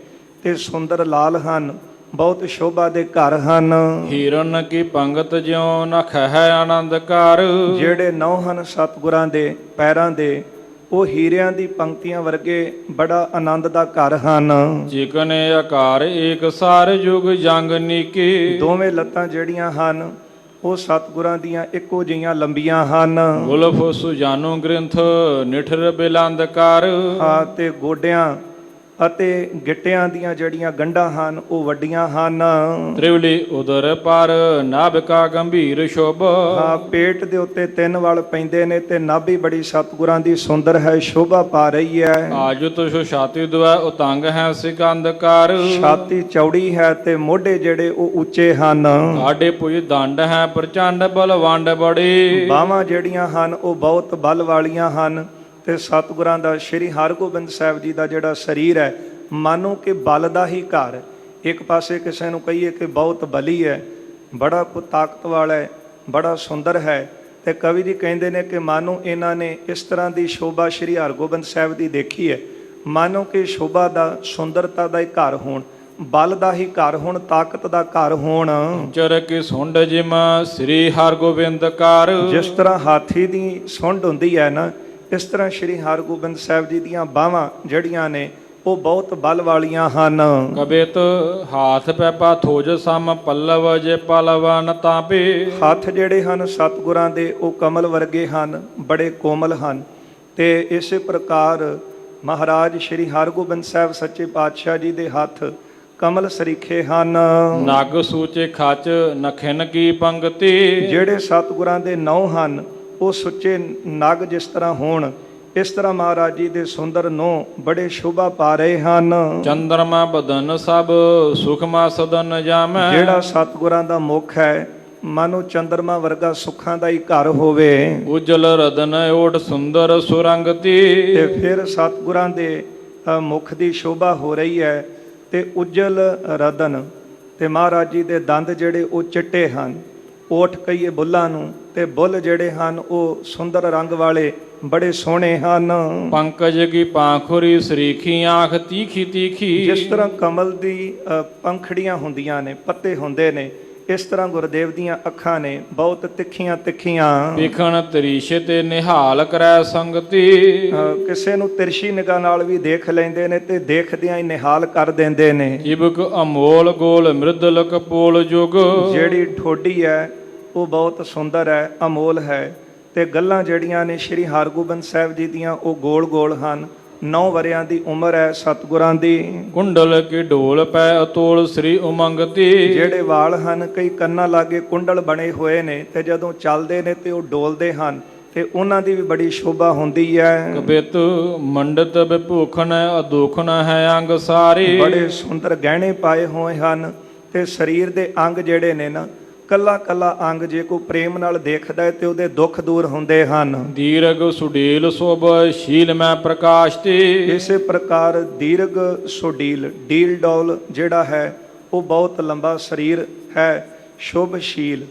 ਤੇ ਸੁੰਦਰ ਲਾਲ ਹਨ, ਬਹੁਤ ਸ਼ੋਭਾ ਦੇ ਘਰ ਹਨ। ਹੀਰਨ ਕੀ ਪੰਗਤ ਜਿਉ ਨਖ ਹੈ ਆਨੰਦ ਕਰ। ਜਿਹੜੇ ਨੌ ਹਨ ਸਤਿਗੁਰਾਂ ਦੇ ਪੈਰਾਂ ਦੇ, ਉਹ ਹੀਰਿਆਂ ਦੀ ਪੰਕਤੀਆਂ ਵਰਗੇ ਬੜਾ ਆਨੰਦ ਦਾ ਘਰ ਹਨ। ਚਿਕਨ ਆਕਾਰ ਏਕ ਸਾਰ ਯੁਗ ਜੰਗ ਨੀਕੀ। ਦੋਵੇਂ ਲੱਤਾਂ ਜਿਹੜੀਆਂ ਹਨ ਉਹ ਸਤਿਗੁਰਾਂ ਦੀਆਂ ਇੱਕੋ ਜਿਹੀਆਂ ਲੰਬੀਆਂ ਹਨ। ਗੁਲਫ ਸੁਜਾਨੂ ਗ੍ਰੰਥ ਨਿਠਰ ਬਿਲੰਦ ਕਰ। ਹਾਂ, ਤੇ ਗੋਡਿਆਂ ਅਤੇ ਗਿੱਟਿਆਂ ਦੀਆਂ ਜਿਹੜੀਆਂ ਗੰਢਾਂ ਹਨ ਉਹ ਵੱਡੀਆਂ ਹਨ। ਤ੍ਰਿਵਲੀ ਉਦਰ ਪਰ ਨਾਭਿਕਾ ਗੰਭੀਰ ਸ਼ੋਭ। ਹਾਂ, ਪੇਟ ਦੇ ਉੱਤੇ 3 ਵਲ ਪੈਂਦੇ ਨੇ ਤੇ ਨਾਭੀ ਬੜੀ ਸਤਿਗੁਰਾਂ ਦੀ ਸੁੰਦਰ ਹੈ, ਸ਼ੋਭਾ ਪਾ ਰਹੀ ਹੈ। ਆਜੁਤ ਸੁ ਛਾਤੀ ਦੁਆ ਉਤੰਗ ਹੈ ਸਿਕੰਦ ਕਰ। ਛਾਤੀ ਚੌੜੀ ਹੈ ਤੇ ਮੋਢੇ ਜਿਹੜੇ ਉਹ ਉੱਚੇ ਹਨ। ਆਡੇ ਪੁਜ ਦੰਡ ਹੈ ਪ੍ਰਚੰਡ ਬਲਵੰਡ ਬੜੀ। ਬਾਹਾਂ ਜਿਹੜੀਆਂ ਹਨ ਉਹ ਬਹੁਤ ਬਲ ਵਾਲੀਆਂ ਹਨ ਤੇ ਸਤਿਗੁਰਾਂ ਦਾ ਸ੍ਰੀ ਹਰਗੋਬਿੰਦ ਸਾਹਿਬ ਜੀ ਦਾ ਜਿਹੜਾ ਸਰੀਰ ਹੈ ਮਾਨੋ ਕਿ ਬਲ ਦਾ ਹੀ ਘਰ। ਇੱਕ ਪਾਸੇ ਕਿਸੇ ਨੂੰ ਕਹੀਏ ਕਿ ਬਹੁਤ ਬਲੀ ਹੈ, ਬੜਾ ਤਾਕਤ ਵਾਲਾ ਹੈ, ਬੜਾ ਸੁੰਦਰ ਹੈ, ਤੇ ਕਵੀ ਜੀ ਕਹਿੰਦੇ ਨੇ ਕਿ ਮਾਨੋ ਇਹਨਾਂ ਨੇ ਇਸ ਤਰ੍ਹਾਂ ਦੀ ਸ਼ੋਭਾ ਸ੍ਰੀ ਹਰਗੋਬਿੰਦ ਸਾਹਿਬ ਦੀ ਦੇਖੀ ਹੈ, ਮਾਨੋ ਕਿ ਸ਼ੋਭਾ ਦਾ, ਸੁੰਦਰਤਾ ਦਾ ਹੀ ਘਰ ਹੋਣ, ਬਲ ਦਾ ਹੀ ਘਰ ਹੋਣ, ਤਾਕਤ ਦਾ ਘਰ ਹੋਣ। ਚਰਕ ਸੁੰਡ ਜਿਮ ਸ੍ਰੀ ਹਰਗੋਬਿੰਦ ਕਰ। ਜਿਸ ਤਰ੍ਹਾਂ ਹਾਥੀ ਦੀ ਸੁੰਡ ਹੁੰਦੀ ਹੈ ਨਾ, ਇਸ ਤਰ੍ਹਾਂ ਸ੍ਰੀ ਹਰਗੋਬਿੰਦ ਸਾਹਿਬ ਜੀ ਦੀਆਂ ਬਾਹਾਂ ਜਿਹੜੀਆਂ ਨੇ ਉਹ ਬਹੁਤ ਬਲ ਵਾਲੀਆਂ ਹਨ। ਕਬਿਤ ਹਾਥ ਪੈ ਪਾਥੋਜ ਸਮ ਪੱਲਵ ਜੇ ਪਲਵਨ ਤਾਪੇ। ਹੱਥ ਜਿਹੜੇ ਹਨ ਸਤਿਗੁਰਾਂ ਦੇ ਉਹ ਕਮਲ ਵਰਗੇ ਹਨ, ਬੜੇ ਕੋਮਲ ਹਨ। ਤੇ ਇਸੇ ਪ੍ਰਕਾਰ ਮਹਾਰਾਜ ਸ੍ਰੀ ਹਰਗੋਬਿੰਦ ਸਾਹਿਬ ਸੱਚੇ ਪਾਤਸ਼ਾਹ ਜੀ ਦੇ ਹੱਥ ਕਮਲ ਸਰੀਖੇ ਹਨ। ਨਗ ਸੂਚੇ ਖਚ ਨਖਿਨ ਕੀ ਪੰਗਤੀ। ਜਿਹੜੇ ਸਤਿਗੁਰਾਂ ਦੇ ਨੌ ਹਨ ਉਹ ਸੁੱਚੇ ਨਗ ਜਿਸ ਤਰ੍ਹਾਂ ਹੋਣ, ਇਸ ਤਰ੍ਹਾਂ ਮਹਾਰਾਜ ਜੀ ਦੇ ਸੁੰਦਰ ਨੌ ਬੜੇ ਸ਼ੋਭਾ ਪਾ ਰਹੇ ਹਨ। ਚੰਦਰਮਾ ਬਦਨ ਸਭ ਸੁਖਮਾ ਸਦਨ ਜਾਮੈ। ਜਿਹੜਾ ਸਤਿਗੁਰਾਂ ਦਾ ਮੁਖ ਹੈ ਮਾਨੋ ਚੰਦਰਮਾ ਵਰਗਾ ਸੁੱਖਾਂ ਦਾ ਹੀ ਘਰ ਹੋਵੇ। ਉਜਲ ਰਦਨ ਓਟ ਸੁੰਦਰ ਸੁਰੰਗਤੀ। ਤੇ ਫਿਰ ਸਤਿਗੁਰਾਂ ਦੇ ਮੁਖ ਦੀ ਸ਼ੋਭਾ ਹੋ ਰਹੀ ਹੈ ਤੇ ਉਜਲ ਰਦਨ, ਤੇ ਮਹਾਰਾਜ ਜੀ ਦੇ ਦੰਦ ਜਿਹੜੇ ਉਹ ਚਿੱਟੇ ਹਨ। ਓਠ ਕਹੀਏ ਬੁੱਲਾਂ ਨੂੰ, ਤੇ ਬੁੱਲ ਜਿਹੜੇ ਹਨ ਉਹ ਸੁੰਦਰ ਰੰਗ ਵਾਲੇ ਬੜੇ ਸੋਹਣੇ ਹਨ। ਪੰਕਜ ਕੀ ਪਾਖੁਰੀ ਸਰੀਖੀ ਆਂਖ ਤੀਖੀ ਤੀਖੀ। ਜਿਸ ਤਰ੍ਹਾਂ ਕਮਲ ਦੀ ਪੰਖੜੀਆਂ ਹੁੰਦੀਆਂ ਨੇ, ਪੱਤੇ ਹੁੰਦੇ ਨੇ, ਇਸ ਤਰ੍ਹਾਂ ਗੁਰਦੇਵ ਦੀਆਂ ਅੱਖਾਂ ਨੇ ਬਹੁਤ ਤਿੱਖੀਆਂ ਤਿੱਖੀਆਂ। ਵੇਖਣ ਤਰੀਸ਼ੇ ਤੇ ਨਿਹਾਲ ਕਰੈ ਸੰਗਤੀ। ਕਿਸੇ ਨੂੰ ਤਿਰਛੀ ਨਿਗਾਹ ਨਾਲ ਵੀ ਦੇਖ ਲੈਂਦੇ ਨੇ ਤੇ ਦੇਖਦਿਆਂ ਹੀ ਨਿਹਾਲ ਕਰ ਦਿੰਦੇ ਨੇ। ਜਿਬਕ ਅਮੋਲ ਗੋਲ ਮ੍ਰਿਦਲ ਕਪੋਲ ਜੁਗ। ਜਿਹੜੀ ਠੋਡੀ ਹੈ ਉਹ ਬਹੁਤ ਸੁੰਦਰ ਹੈ, ਅਮੋਲ ਹੈ, ਤੇ ਗੱਲਾਂ ਜਿਹੜੀਆਂ ਨੇ ਸ੍ਰੀ ਹਰਗੋਬਿੰਦ ਸਾਹਿਬ ਜੀ ਦੀਆਂ ਉਹ ਗੋਲ ਗੋਲ ਹਨ। 9 ਵਰਿਆਂ ਦੀ ਉਮਰ ਹੈ ਸਤਿਗੁਰਾਂ ਦੀ। ਕੁੰਡਲ ਕੀ ਢੋਲ ਪੈ ਅਤੋਲ ਸ੍ਰੀ ਉਮੰਗਤੀ। ਜਿਹੜੇ ਵਾਲ ਹਨ ਕਈ ਕੰਨਾਂ ਲਾਗੇ ਕੁੰਡਲ ਬਣੇ ਹੋਏ ਨੇ ਤੇ ਜਦੋਂ ਚੱਲਦੇ ਨੇ ਤੇ ਉਹ ਡੋਲਦੇ ਹਨ, ਤੇ ਉਹਨਾਂ ਦੀ ਵੀ ਬੜੀ ਸ਼ੋਭਾ ਹੁੰਦੀ ਹੈ। ਕਬਿਤ ਮੰਡਤ ਵਿਭੂਖਣ ਅਦੂਖਣ ਹੈ ਅੰਗ ਸਾਰੇ। ਬੜੇ ਸੁੰਦਰ ਗਹਿਣੇ ਪਾਏ ਹੋਏ ਹਨ ਤੇ ਸਰੀਰ ਦੇ ਅੰਗ ਜਿਹੜੇ ਨੇ ਨਾ, ਕੱਲਾ ਕੱਲਾ ਅੰਗ ਜੇ ਕੋਈ ਪ੍ਰੇਮ ਨਾਲ ਦੇਖਦਾ ਹੈ ਤੇ ਉਹਦੇ ਦੁੱਖ ਦੂਰ ਹੁੰਦੇ ਹਨ। ਦੀਰਘ ਸੁਡੀਲ ਸ਼ੋਭ ਸ਼ੀਲ ਮੈਂ ਪ੍ਰਕਾਸ਼ ਤੇ। ਇਸੇ ਪ੍ਰਕਾਰ ਦੀਰਘ ਸੁਡੀਲ, ਡੀਲ ਡੌਲ ਜਿਹੜਾ ਹੈ ਉਹ ਬਹੁਤ ਲੰਬਾ ਸਰੀਰ ਹੈ, ਸ਼ੁਭਸ਼ੀਲ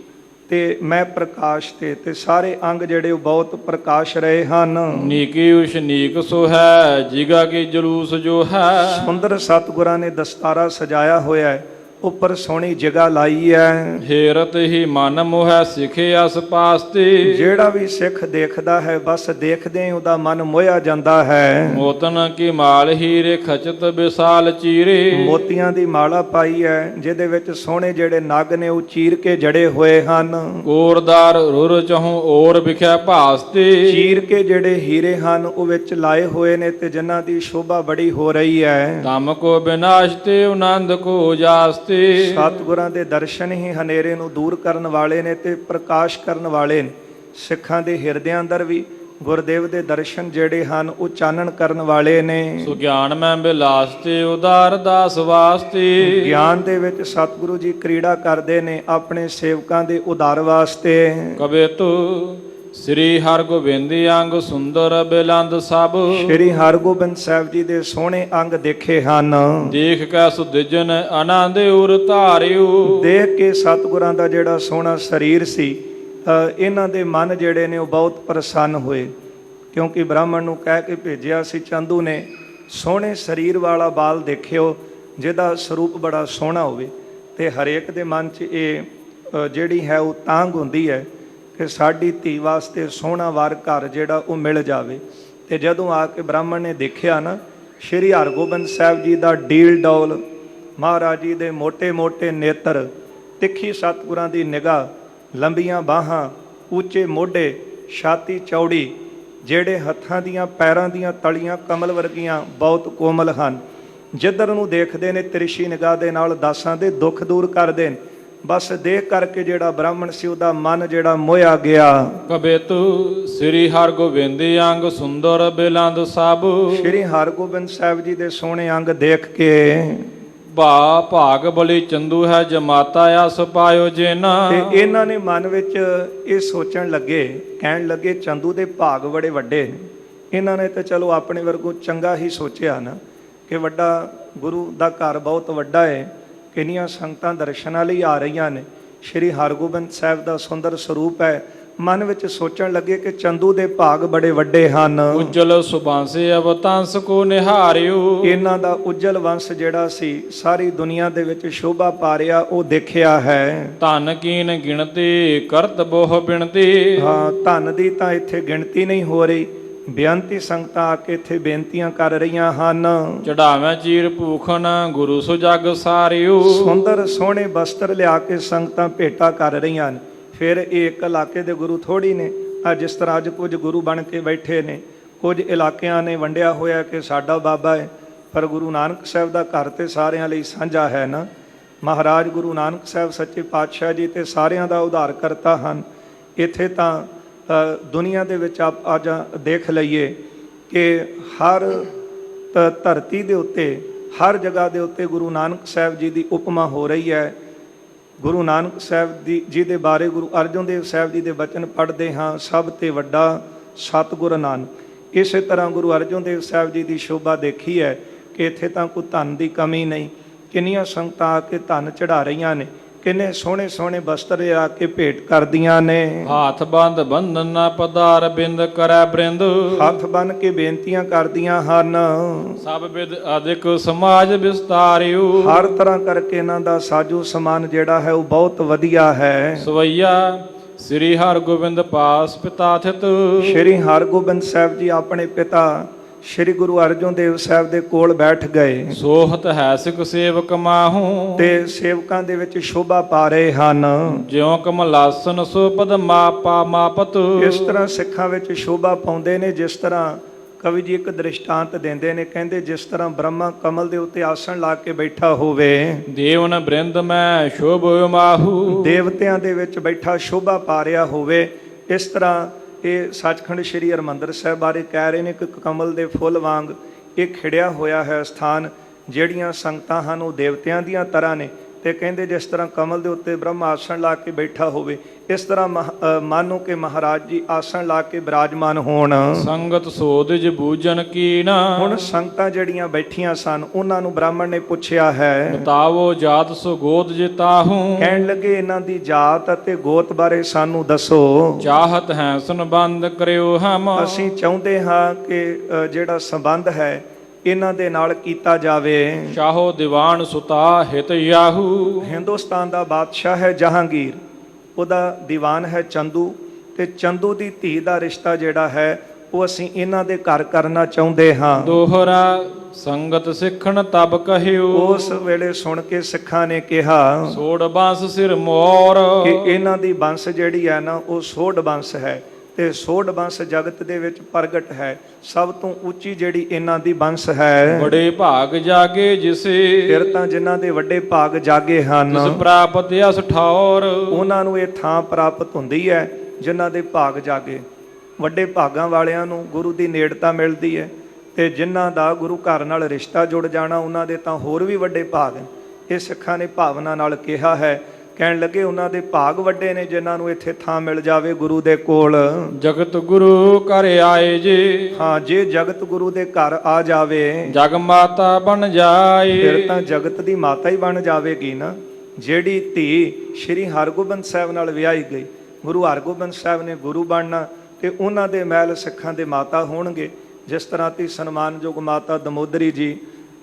ਤੇ ਮੈਂ ਪ੍ਰਕਾਸ਼ ਤੇ ਸਾਰੇ ਅੰਗ ਜਿਹੜੇ ਉਹ ਬਹੁਤ ਪ੍ਰਕਾਸ਼ ਰਹੇ ਹਨ। ਨੀਕੀ ਉਸ ਨੀਕ ਸੋ ਹੈ ਜਿਗਾ ਕੀ ਜਲੂਸ ਜੋ ਹੈ। ਸੁੰਦਰ ਸਤਿਗੁਰਾਂ ਨੇ ਦਸਤਾਰਾ ਸਜਾਇਆ ਹੋਇਆ ਹੈ, ਉੱਪਰ ਸੋਹਣੀ ਜਗ੍ਹਾ ਲਾਈ ਹੈ। ਹੇਰਤ ਹੀ ਮਨ ਮੋਹਿ ਸਿਖੇ ਅਸ ਪਾਸ ਤੇ। ਜਿਹੜਾ ਵੀ ਸਿੱਖ ਦੇਖਦਾ ਹੈ ਬਸ ਦੇਖਦੇ ਹੀ ਉਹਦਾ ਮਨ ਮੋਹਿਆ ਜਾਂਦਾ ਹੈ। ਮੋਤਨ ਕੀ ਮਾਲ ਹੀਰੇ ਖਚਤ ਵਿਸਾਲ ਚੀਰੇ। ਮੋਤੀਆਂ ਦੀ ਮਾਲਾ ਪਾਈ ਹੈ ਜਿਹਦੇ ਵਿੱਚ ਸੋਹਣੇ ਜਿਹੜੇ ਨਗ ਨੇ ਉਹ ਚੀਰ ਕੇ ਜੜੇ ਹੋਏ ਹਨ। ਕੋਰਦਾਰ ਰੁਰ ਚਹੂ ਔਰ ਵਿਖਿਆ ਭਾਸ ਤੇ। ਚੀਰ ਕੇ ਜਿਹੜੇ ਹੀਰੇ ਹਨ ਉਹ ਵਿੱਚ ਲਾਏ ਹੋਏ ਨੇ ਤੇ ਜਿਨ੍ਹਾਂ ਦੀ ਸ਼ੋਭਾ ਬੜੀ ਹੋ ਰਹੀ ਹੈ। ਧਮ ਕੋ ਬਿਨਾਸ਼ ਤੇ ਆਨੰਦ ਕੋ ਜਾਸ। ਸਤਿਗੁਰਾਂ ਦੇ ਦਰਸ਼ਨ ਹੀ ਹਨੇਰੇ ਨੂੰ ਦੂਰ ਕਰਨ ਵਾਲੇ ਨੇ ਤੇ ਪ੍ਰਕਾਸ਼ ਕਰਨ ਵਾਲੇ ਨੇ। ਸਿੱਖਾਂ ਦੇ ਹਿਰਦਿਆਂ ਅੰਦਰ ਵੀ ਗੁਰਦੇਵ ਦੇ ਦਰਸ਼ਨ ਜਿਹੜੇ ਹਨ ਉਹ ਚਾਨਣ ਕਰਨ ਵਾਲੇ ਨੇ। ਸੋ ਗਿਆਨ ਮੈਂ ਬਿਲਾਸ ਤੇ ਉਦਾਰ ਦਾਸ ਵਾਸਤੇ। ਗਿਆਨ ਦੇ ਵਿੱਚ ਸਤਿਗੁਰੂ ਜੀ ਕ੍ਰੀੜਾ ਕਰਦੇ ਨੇ ਆਪਣੇ ਸੇਵਕਾਂ ਦੇ ਉਦਾਰ ਵਾਸਤੇ। ਕਬੇ ਤੂੰ ਸ੍ਰੀ ਹਰਗੋਬਿੰਦ ਅੰਗ ਸੁੰਦਰ ਬਿਲੰਦ ਸਭ। ਸ੍ਰੀ ਹਰਗੋਬਿੰਦ ਸਾਹਿਬ ਜੀ ਦੇ ਸੋਹਣੇ ਅੰਗ ਦੇਖੇ ਹਨ। ਦੇਖ ਕੇ ਸੁਦਿਜਨ ਆਨੰਦ ਉਰ ਧਾਰਿਓ। ਦੇਖ ਕੇ ਸਤਿਗੁਰਾਂ ਦਾ ਜਿਹੜਾ ਸੋਹਣਾ ਸਰੀਰ ਸੀ, ਇਹਨਾਂ ਦੇ ਮਨ ਜਿਹੜੇ ਨੇ ਉਹ ਬਹੁਤ ਪ੍ਰਸੰਨ ਹੋਏ, ਕਿਉਂਕਿ ਬ੍ਰਾਹਮਣ ਨੂੰ ਕਹਿ ਕੇ ਭੇਜਿਆ ਸੀ ਚੰਦੂ ਨੇ, ਸੋਹਣੇ ਸਰੀਰ ਵਾਲਾ ਬਾਲ ਦੇਖਿਓ ਜਿਹਦਾ ਸਰੂਪ ਬੜਾ ਸੋਹਣਾ ਹੋਵੇ। ਤੇ ਹਰੇਕ ਦੇ ਮਨ 'ਚ ਇਹ ਜਿਹੜੀ ਹੈ ਉਹ ਤਾਂਘ ਹੁੰਦੀ ਹੈ ਕਿ ਸਾਡੀ ਧੀ ਵਾਸਤੇ ਸੋਹਣਾ ਵਾਰ ਘਰ ਜਿਹੜਾ ਉਹ ਮਿਲ ਜਾਵੇ। ਤੇ ਜਦੋਂ ਆ ਕੇ ਬ੍ਰਾਹਮਣ ਨੇ ਦੇਖਿਆ ਨਾ ਸ਼੍ਰੀ ਹਰਗੋਬਿੰਦ ਸਾਹਿਬ ਜੀ ਦਾ ਡੀਲ ਡੌਲ, ਮਹਾਰਾਜ ਜੀ ਦੇ ਮੋਟੇ ਮੋਟੇ ਨੇਤਰ, ਤਿੱਖੀ ਸਤਿਗੁਰਾਂ ਦੀ ਨਿਗਾਹ, ਲੰਬੀਆਂ ਬਾਹਾਂ, ਉੱਚੇ ਮੋਢੇ, ਛਾਤੀ ਚੌੜੀ, ਜਿਹੜੇ ਹੱਥਾਂ ਦੀਆਂ ਪੈਰਾਂ ਦੀਆਂ ਤਲੀਆਂ ਕਮਲ ਵਰਗੀਆਂ ਬਹੁਤ ਕੋਮਲ ਹਨ। ਜਿੱਧਰ ਨੂੰ ਦੇਖਦੇ ਨੇ ਤਿਰਛੀ ਨਿਗਾਹ ਦੇ ਨਾਲ ਦਾਸਾਂ ਦੇ ਦੁੱਖ ਦੂਰ ਕਰਦੇ ਨੇ। ਬਸ ਦੇਖ ਕਰਕੇ ਜਿਹੜਾ ਬ੍ਰਾਹਮਣ ਸੀ ਉਹਦਾ ਮਨ ਜਿਹੜਾ ਮੋਹਿਆ ਗਿਆ। ਕਬੇ ਤੂੰ ਸ੍ਰੀ ਹਰਗੋਬਿੰਦ ਅੰਗ ਸੁੰਦਰ ਬਿਲੰਦ ਸਭ। ਸ੍ਰੀ ਹਰਗੋਬਿੰਦ ਸਾਹਿਬ ਜੀ ਦੇ ਸੋਹਣੇ ਅੰਗ ਦੇਖ ਕੇ ਭਾਗ ਬਲੀ ਚੰਦੂ ਹੈ ਜਮਾਤਾ ਆਸ ਪਾਇਓ ਜਿਨਾ। ਤੇ ਇਹਨਾਂ ਨੇ ਮਨ ਵਿੱਚ ਇਹ ਸੋਚਣ ਲੱਗੇ, ਕਹਿਣ ਲੱਗੇ ਚੰਦੂ ਦੇ ਭਾਗ ਬੜੇ ਵੱਡੇ ਨੇ। ਇਹਨਾਂ ਨੇ ਤਾਂ ਚਲੋ ਆਪਣੇ ਵਰਗੋਂ ਚੰਗਾ ਹੀ ਸੋਚਿਆ ਨਾ ਕਿ ਵੱਡਾ ਗੁਰੂ ਦਾ ਘਰ ਬਹੁਤ ਵੱਡਾ ਹੈ, ਕਿੰਨੀਆਂ ਸੰਗਤਾਂ ਦਰਸ਼ਨਾਂ ਲਈ ਆ ਰਹੀਆਂ ਨੇ, ਸ਼੍ਰੀ ਹਰਗੋਬਿੰਦ ਸਾਹਿਬ ਦਾ ਸੁੰਦਰ ਸਰੂਪ ਹੈ। ਮਨ ਵਿੱਚ ਸੋਚਣ ਲੱਗੇ ਕਿ ਚੰਦੂ ਦੇ ਭਾਗ ਬੜੇ ਵੱਡੇ ਹਨ। ਉਜਲ ਸੁਬਾਂਸੇ ਅਵਤੰਸ ਕੋ ਨਿਹਾਰਿਓ। ਇਹਨਾਂ ਦਾ ਉਜਲ ਵੰਸ਼ ਜਿਹੜਾ ਸੀ ਸਾਰੀ ਦੁਨੀਆ ਦੇ ਵਿੱਚ ਸ਼ੋਭਾ ਪਾ ਰਿਹਾ ਉਹ ਦੇਖਿਆ ਹੈ। ਧਨ ਕੀਨ ਗਿਣਤੀ ਕਰਤ ਬਹੁ ਬਿਣਤੀ। ਹਾਂ, ਧਨ ਦੀ ਤਾਂ ਇੱਥੇ ਗਿਣਤੀ ਨਹੀਂ ਹੋ ਰਹੀ, ਬੇਅੰਤੀ ਸੰਗਤਾਂ ਆ ਕੇ ਇੱਥੇ ਬੇਨਤੀਆਂ ਕਰ ਰਹੀਆਂ ਹਨ। ਚੜਾਵੇਂ ਚੀਰ ਭੂਖਣ ਗੁਰੂ ਸੋ ਜਗ ਸਾਰਿਓ। ਸੁੰਦਰ ਸੋਹਣੇ ਬਸਤਰ ਲਿਆ ਕੇ ਸੰਗਤਾਂ ਭੇਟਾ ਕਰ ਰਹੀਆਂ ਨੇ। ਫਿਰ ਇਹ ਇੱਕ ਇਲਾਕੇ ਦੇ ਗੁਰੂ ਥੋੜੀ ਨੇ, ਜਿਸ ਤਰ੍ਹਾਂ ਅੱਜ ਕੁਝ ਗੁਰੂ ਬਣ ਕੇ ਬੈਠੇ ਨੇ, ਕੁਝ ਇਲਾਕਿਆਂ ਨੇ ਵੰਡਿਆ ਹੋਇਆ ਕਿ ਸਾਡਾ ਬਾਬਾ ਹੈ, ਪਰ ਗੁਰੂ ਨਾਨਕ ਸਾਹਿਬ ਦਾ ਘਰ ਤੇ ਸਾਰਿਆਂ ਲਈ ਸਾਂਝਾ ਹੈ ਨਾ। ਮਹਾਰਾਜ ਗੁਰੂ ਨਾਨਕ ਸਾਹਿਬ ਸੱਚੇ ਪਾਤਸ਼ਾਹ ਜੀ ਤੇ ਸਾਰਿਆਂ ਦਾ ਉਧਾਰ ਕਰਤਾ ਹਨ। ਇੱਥੇ ਤਾਂ ਦੁਨੀਆ ਦੇ ਵਿੱਚ ਅੱਜ ਦੇਖ ਲਈਏ ਕਿ ਹਰ ਧਰਤੀ ਦੇ ਉੱਤੇ, ਹਰ ਜਗ੍ਹਾ ਦੇ ਉੱਤੇ ਗੁਰੂ ਨਾਨਕ ਸਾਹਿਬ ਜੀ ਦੀ ਉਪਮਾ ਹੋ ਰਹੀ ਹੈ। ਗੁਰੂ ਨਾਨਕ ਸਾਹਿਬ ਜੀ ਦੇ ਬਾਰੇ ਗੁਰੂ ਅਰਜਨ ਦੇਵ ਸਾਹਿਬ ਜੀ ਦੇ ਬਚਨ ਪੜ੍ਹਦੇ ਹਾਂ, ਸਭ ਤੇ ਵੱਡਾ ਸਤਿਗੁਰ ਨਾਨਕ। ਇਸੇ ਤਰ੍ਹਾਂ ਗੁਰੂ ਅਰਜਨ ਦੇਵ ਸਾਹਿਬ ਜੀ ਦੀ ਸ਼ੋਭਾ ਦੇਖੀ ਹੈ ਕਿ ਇੱਥੇ ਤਾਂ ਕੋਈ ਧਨ ਦੀ ਕਮੀ ਨਹੀਂ। ਕਿੰਨੀਆਂ ਸੰਗਤਾਂ ਆ ਕੇ ਧਨ ਚੜਾ ਰਹੀਆਂ ਨੇ, ਕਿੰਨੇ ਸੋਹਣੇ ਸੋਹਣੇ ਬਸਤਰ ਆ ਕੇ ਭੇਟ ਕਰਦੀਆਂ ਨੇ। ਹੱਥ ਬੰਦ ਬੰਧਨ ਨਾ ਪਦਾਰ ਬਿੰਦ ਕਰੈ ਬ੍ਰਿੰਦ। ਹੱਥ ਬੰਨ ਕੇ ਬੇਨਤੀਆਂ ਕਰਦੀਆਂ ਹਨ। ਸਭ ਵਿਦ ਅਧਿਕ ਸਮਾਜ ਵਿਸਤਾਰਿਓ। ਹਰ ਤਰ੍ਹਾਂ ਕਰਕੇ ਇਹਨਾਂ ਦਾ ਸਾਜੋ ਸਮਾਨ ਜਿਹੜਾ ਹੈ ਉਹ ਬਹੁਤ ਵਧੀਆ ਹੈ। ਸਵਈਆ ਸ੍ਰੀ ਹਰਗੋਬਿੰਦ ਪਾਸ ਪਿਤਾ ਥਿਤ। ਸ੍ਰੀ ਹਰਗੋਬਿੰਦ ਸਾਹਿਬ ਜੀ ਆਪਣੇ ਪਿਤਾ ਸ਼੍ਰੀ ਗੁਰੂ ਅਰਜਨ ਦੇਵ ਸਾਹਿਬ ਦੇ ਕੋਲ ਬੈਠ ਗਏ। ਸੋਹਤ ਹੈ ਸਿਖ ਸੇਵਕ ਮਾਹੂ। ਤੇ ਸੇਵਕਾਂ ਦੇ ਵਿੱਚ ਸ਼ੋਭਾ ਪਾ ਰਹੇ ਹਨ। ਜਿਉ ਕਮਲਾਸਨ ਸੋ ਪਦ ਮਾਪਾ ਮਾਪਤ। ਇਸ ਤਰ੍ਹਾਂ ਸਿੱਖਾਂ ਵਿੱਚ ਸ਼ੋਭਾ ਪਾਉਂਦੇ ਨੇ, ਜਿਸ ਤਰ੍ਹਾਂ ਕਵੀ ਜੀ ਇੱਕ ਦ੍ਰਿਸ਼ਟਾਂਤ ਦਿੰਦੇ ਨੇ, ਕਹਿੰਦੇ ਜਿਸ ਤਰ੍ਹਾਂ ਬ੍ਰਹਮਾ ਕਮਲ ਦੇ ਉੱਤੇ ਆਸਣ ਲਾ ਕੇ ਬੈਠਾ ਹੋਵੇ। ਦੇਵਨ ਬ੍ਰਿੰਦ ਮੈਂ ਸ਼ੋਭ ਮਾਹੂ। ਦੇਵਤਿਆਂ ਦੇ ਵਿੱਚ ਬੈਠਾ ਸ਼ੋਭਾ ਪਾ ਰਿਹਾ ਹੋਵੇ, ਇਸ ਤਰ੍ਹਾਂ ਇਹ ਸੱਚਖੰਡ ਸ੍ਰੀ ਹਰਿਮੰਦਰ ਸਾਹਿਬ ਬਾਰੇ ਕਹਿ ਰਹੇ ਨੇ ਕਿ ਕਮਲ ਦੇ ਫੁੱਲ ਵਾਂਗ ਇਹ ਖਿੜਿਆ ਹੋਇਆ ਹੈ ਸਥਾਨ। ਜਿਹੜੀਆਂ ਸੰਗਤਾਂ ਹਨ ਉਹ ਦੇਵਤਿਆਂ ਦੀਆਂ ਤਰ੍ਹਾਂ ਨੇ, ਤੇ ਕਹਿੰਦੇ ਜਿਸ ਤਰ੍ਹਾਂ ਕਮਲ ਦੇ ਉੱਤੇ ਬ੍ਰਹਮ ਆਸਣ ਲਾ ਕੇ ਬੈਠਾ ਹੋਵੇ, ਇਸ ਤਰ੍ਹਾਂ ਮਾਨੋ ਕਿ ਮਹਾਰਾਜ ਜੀ ਆਸਣ ਲਾ ਕੇ ਬਿਰਾਜਮਾਨ ਹੋਣ। ਸੰਗਤ ਸੋਧਿਜ ਬੂਝਨ ਕੀਨਾ। ਹੁਣ ਸੰਗਤਾਂ ਜਿਹੜੀਆਂ ਬੈਠੀਆਂ ਸਨ ਉਹਨਾਂ ਨੂੰ ਬ੍ਰਾਹਮਣ ਨੇ ਪੁੱਛਿਆ ਹੈ, ਬਤਾਵੋ ਜਾਤ ਸੋ ਗੋਤ ਜਿਤਾਹੂ। ਕਹਿਣ ਲੱਗੇ ਇਹਨਾਂ ਦੀ ਜਾਤ ਅਤੇ ਗੋਤ ਬਾਰੇ ਸਾਨੂੰ ਦੱਸੋ। ਚਾਹਤ ਹੈ ਸੰਬੰਧ ਕਰਿਓ ਹਮ। ਅਸੀਂ ਚਾਹੁੰਦੇ ਹਾਂ ਕਿ ਜਿਹੜਾ ਸੰਬੰਧ ਹੈ ਇਹਨਾਂ ਦੇ ਨਾਲ ਕੀਤਾ ਜਾਵੇ। ਸ਼ਾਹੋ ਦੀਵਾਨ ਸੁਤਾ ਹਿਤ ਯਾਹੂ। ਹਿੰਦੁਸਤਾਨ ਦਾ ਬਾਦਸ਼ਾਹ ਹੈ ਜਹਾਂਗੀਰ, ਉਹਦਾ ਦੀਵਾਨ ਹੈ ਚੰਦੂ, ਤੇ ਚੰਦੂ ਦੀ ਧੀ ਦਾ ਰਿਸ਼ਤਾ ਜਿਹੜਾ ਹੈ ਉਹ ਅਸੀਂ ਇਹਨਾਂ ਦੇ ਘਰ ਕਰਨਾ ਚਾਹੁੰਦੇ ਹਾਂ। ਦੋਹਰਾ ਸੰਗਤ ਸਿੱਖਣ ਤਬ ਕਹਿਓ। ਉਸ ਵੇਲੇ ਸੁਣ ਕੇ ਸਿੱਖਾਂ ਨੇ ਕਿਹਾ ਸੋੜ ਬੰਸ ਸਿਰ ਮੋਰ। ਕਿ ਇਹਨਾਂ ਦੀ ਬੰਸ ਜਿਹੜੀ ਹੈ ਨਾ ਉਹ ਸੋਢ ਬੰਸ ਹੈ, ਤੇ ਸੋਢ ਬੰਸ ਜਗਤ ਦੇ ਵਿੱਚ ਪ੍ਰਗਟ ਹੈ। ਸਭ ਤੋਂ ਉੱਚੀ ਜਿਹੜੀ ਇਹਨਾਂ ਦੀ ਬੰਸ ਹੈ। ਬੜੇ ਭਾਗ ਜਾਗੇ ਜਿਸੇ। ਫਿਰ ਤਾਂ ਜਿਨ੍ਹਾਂ ਦੇ ਵੱਡੇ ਭਾਗ ਜਾਗੇ ਹਨ, ਤਿਸ ਪ੍ਰਾਪਤ ਅਸ ਠੌਰ। ਉਹਨਾਂ ਨੂੰ ਇਹ ਥਾਂ ਪ੍ਰਾਪਤ ਹੁੰਦੀ ਹੈ ਜਿਨ੍ਹਾਂ ਦੇ ਭਾਗ ਜਾਗੇ। ਵੱਡੇ ਭਾਗਾਂ ਵਾਲਿਆਂ ਨੂੰ ਗੁਰੂ ਦੀ ਨੇੜਤਾ ਮਿਲਦੀ ਹੈ, ਤੇ ਜਿਨ੍ਹਾਂ ਦਾ ਗੁਰੂ ਘਰ ਨਾਲ ਰਿਸ਼ਤਾ ਜੁੜ ਜਾਣਾ ਉਹਨਾਂ ਦੇ ਤਾਂ ਹੋਰ ਵੀ ਵੱਡੇ ਭਾਗ ਹਨ। ਇਹ ਸਿੱਖਾਂ ਨੇ ਭਾਵਨਾ ਨਾਲ ਕਿਹਾ ਹੈ। ਕਹਿਣ ਲੱਗੇ ਉਹਨਾਂ ਦੇ ਭਾਗ ਵੱਡੇ ਨੇ ਜਿਨ੍ਹਾਂ ਨੂੰ ਇੱਥੇ ਥਾਂ ਮਿਲ ਜਾਵੇ ਗੁਰੂ ਦੇ ਕੋਲ। ਜਗਤ ਗੁਰੂ ਘਰ ਆਏ ਜੇ। ਹਾਂ, ਜੇ ਜਗਤ ਗੁਰੂ ਦੇ ਘਰ ਆ ਜਾਵੇ, ਜਗ ਮਾਤਾ ਬਣ ਜਾਏ। ਫਿਰ ਤਾਂ ਜਗਤ ਦੀ ਮਾਤਾ ਹੀ ਬਣ ਜਾਵੇਗੀ ਨਾ। ਜਿਹੜੀ ਧੀ ਸ਼੍ਰੀ ਹਰਗੋਬਿੰਦ ਸਾਹਿਬ ਨਾਲ ਵਿਆਹੀ ਗਈ, ਗੁਰੂ ਹਰਗੋਬਿੰਦ ਸਾਹਿਬ ਨੇ ਗੁਰੂ ਬਣਨਾ, ਤੇ ਉਹਨਾਂ ਦੇ ਮਹਿਲ ਸਿੱਖਾਂ ਦੇ ਮਾਤਾ ਹੋਣਗੇ। ਜਿਸ ਤਰ੍ਹਾਂ ਦੀ ਸਨਮਾਨਯੋਗ ਮਾਤਾ ਦਮੋਦਰੀ ਜੀ,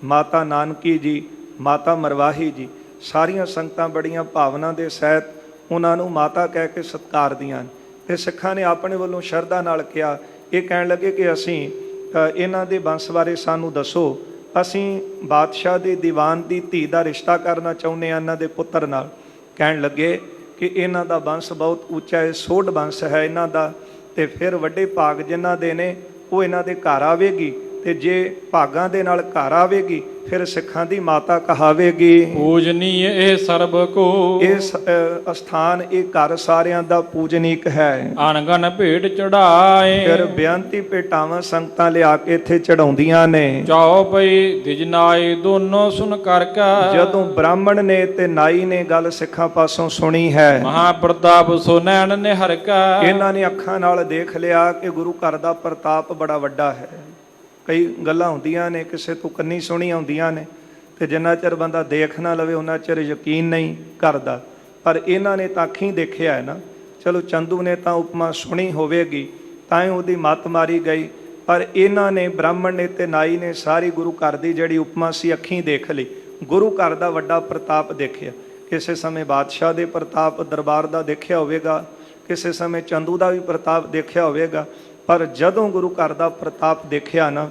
ਮਾਤਾ ਨਾਨਕੀ ਜੀ, ਮਾਤਾ ਮਰਵਾਹੀ ਜੀ, ਸਾਰੀਆਂ ਸੰਗਤਾਂ ਬੜੀਆਂ ਭਾਵਨਾ ਦੇ ਸਹਿਤ ਉਹਨਾਂ ਨੂੰ ਮਾਤਾ ਕਹਿ ਕੇ ਸਤਿਕਾਰਦੀਆਂ ਹਨ। ਤੇ ਸਿੱਖਾਂ ਨੇ ਆਪਣੇ ਵੱਲੋਂ ਸ਼ਰਧਾ ਨਾਲ ਕਿਹਾ। ਇਹ ਕਹਿਣ ਲੱਗੇ ਕਿ ਅਸੀਂ ਇਹਨਾਂ ਦੇ ਬੰਸ ਬਾਰੇ ਸਾਨੂੰ ਦੱਸੋ। ਅਸੀਂ ਬਾਦਸ਼ਾਹ ਦੇ ਦੀਵਾਨ ਦੀ ਧੀ ਦਾ ਰਿਸ਼ਤਾ ਕਰਨਾ ਚਾਹੁੰਦੇ ਹਾਂ ਇਹਨਾਂ ਦੇ ਪੁੱਤਰ ਨਾਲ। ਕਹਿਣ ਲੱਗੇ ਕਿ ਇਹਨਾਂ ਦਾ ਬੰਸ ਬਹੁਤ ਉੱਚਾ ਹੈ, ਸੋਢ ਬੰਸ ਹੈ ਇਹਨਾਂ ਦਾ, ਤੇ ਫਿਰ ਵੱਡੇ ਭਾਗ ਜਿਨ੍ਹਾਂ ਦੇ ਨੇ ਉਹ ਇਹਨਾਂ ਦੇ ਘਰ ਆਵੇਗੀ, ਤੇ ਜੇ ਭਾਗਾਂ ਦੇ ਨਾਲ ਘਰ ਆਵੇਗੀ ਫਿਰ ਸਿੱਖਾਂ ਦੀ ਮਾਤਾ ਕਹਾਵੇਗੀ। ਪੂਜਨੀਏ ਇਹ ਸਰਬ ਕੋ। ਇਹ ਅਸਥਾਨ, ਇਹ ਘਰ ਸਾਰਿਆਂ ਦਾ ਪੂਜਨੀਕ ਹੈ। ਅਣਗਨ ਭੇਟ ਚੜਾਏ। ਫਿਰ ਬੇਅੰਤੀ ਭੇਟਾਵਾਂ ਸੰਗਤਾਂ ਲਿਆ ਕੇ ਇੱਥੇ ਚੜਾਉਂਦੀਆਂ ਨੇ। ਚੌਪਈ ਦਿਜਨਾਏ ਦੋਨੋਂ ਸੁਣ ਕਰਕੇ। ਜਦੋਂ ਬ੍ਰਾਹਮਣ ਨੇ ਤੇ ਨਾਈ ਨੇ ਗੱਲ ਸਿੱਖਾਂ ਪਾਸੋਂ ਸੁਣੀ ਹੈ, ਮਹਾ ਪ੍ਰਤਾਪ ਸੋ ਨੈਣ ਨੇ ਹਰਕਾ। ਇਹਨਾਂ ਨੇ ਅੱਖਾਂ ਨਾਲ ਦੇਖ ਲਿਆ ਕਿ ਗੁਰੂ ਘਰ ਦਾ ਪ੍ਰਤਾਪ ਬੜਾ ਵੱਡਾ ਹੈ। ਕਈ ਗੱਲਾਂ ਹੁੰਦੀਆਂ ਨੇ ਕਿਸੇ ਤੋਂ ਕੰਨੀ ਸੁਣੀ ਆਉਂਦੀਆਂ ਨੇ, ਤੇ ਜਿੰਨਾ ਚਿਰ ਬੰਦਾ ਦੇਖ ਨਾ ਲਵੇ ਉਹਨਾਂ ਚਿਰ ਯਕੀਨ ਨਹੀਂ ਕਰਦਾ। ਪਰ ਇਹਨਾਂ ਨੇ ਤਾਂ ਅੱਖੀਂ ਦੇਖਿਆ ਹੈ ਨਾ। ਚਲੋ ਚੰਦੂ ਨੇ ਤਾਂ ਉਪਮਾ ਸੁਣੀ ਹੋਵੇਗੀ ਤਾਂ ਹੀ ਉਹਦੀ ਮੱਤ ਮਾਰੀ ਗਈ, ਪਰ ਇਹਨਾਂ ਨੇ ਬ੍ਰਾਹਮਣ ਨੇ ਤੇ ਨਾਈ ਨੇ ਸਾਰੀ ਗੁਰੂ ਘਰ ਦੀ ਜਿਹੜੀ ਉਪਮਾ ਸੀ ਅੱਖੀਂ ਦੇਖ ਲਈ। ਗੁਰੂ ਘਰ ਦਾ ਵੱਡਾ ਪ੍ਰਤਾਪ ਦੇਖਿਆ। ਕਿਸੇ ਸਮੇਂ ਬਾਦਸ਼ਾਹ ਦੇ ਪ੍ਰਤਾਪ ਦਰਬਾਰ ਦਾ ਦੇਖਿਆ ਹੋਵੇਗਾ, ਕਿਸੇ ਸਮੇਂ ਚੰਦੂ ਦਾ ਵੀ ਪ੍ਰਤਾਪ ਦੇਖਿਆ ਹੋਵੇਗਾ, ਪਰ ਜਦੋਂ ਗੁਰੂ ਘਰ ਦਾ ਪ੍ਰਤਾਪ ਦੇਖਿਆ ਨਾ,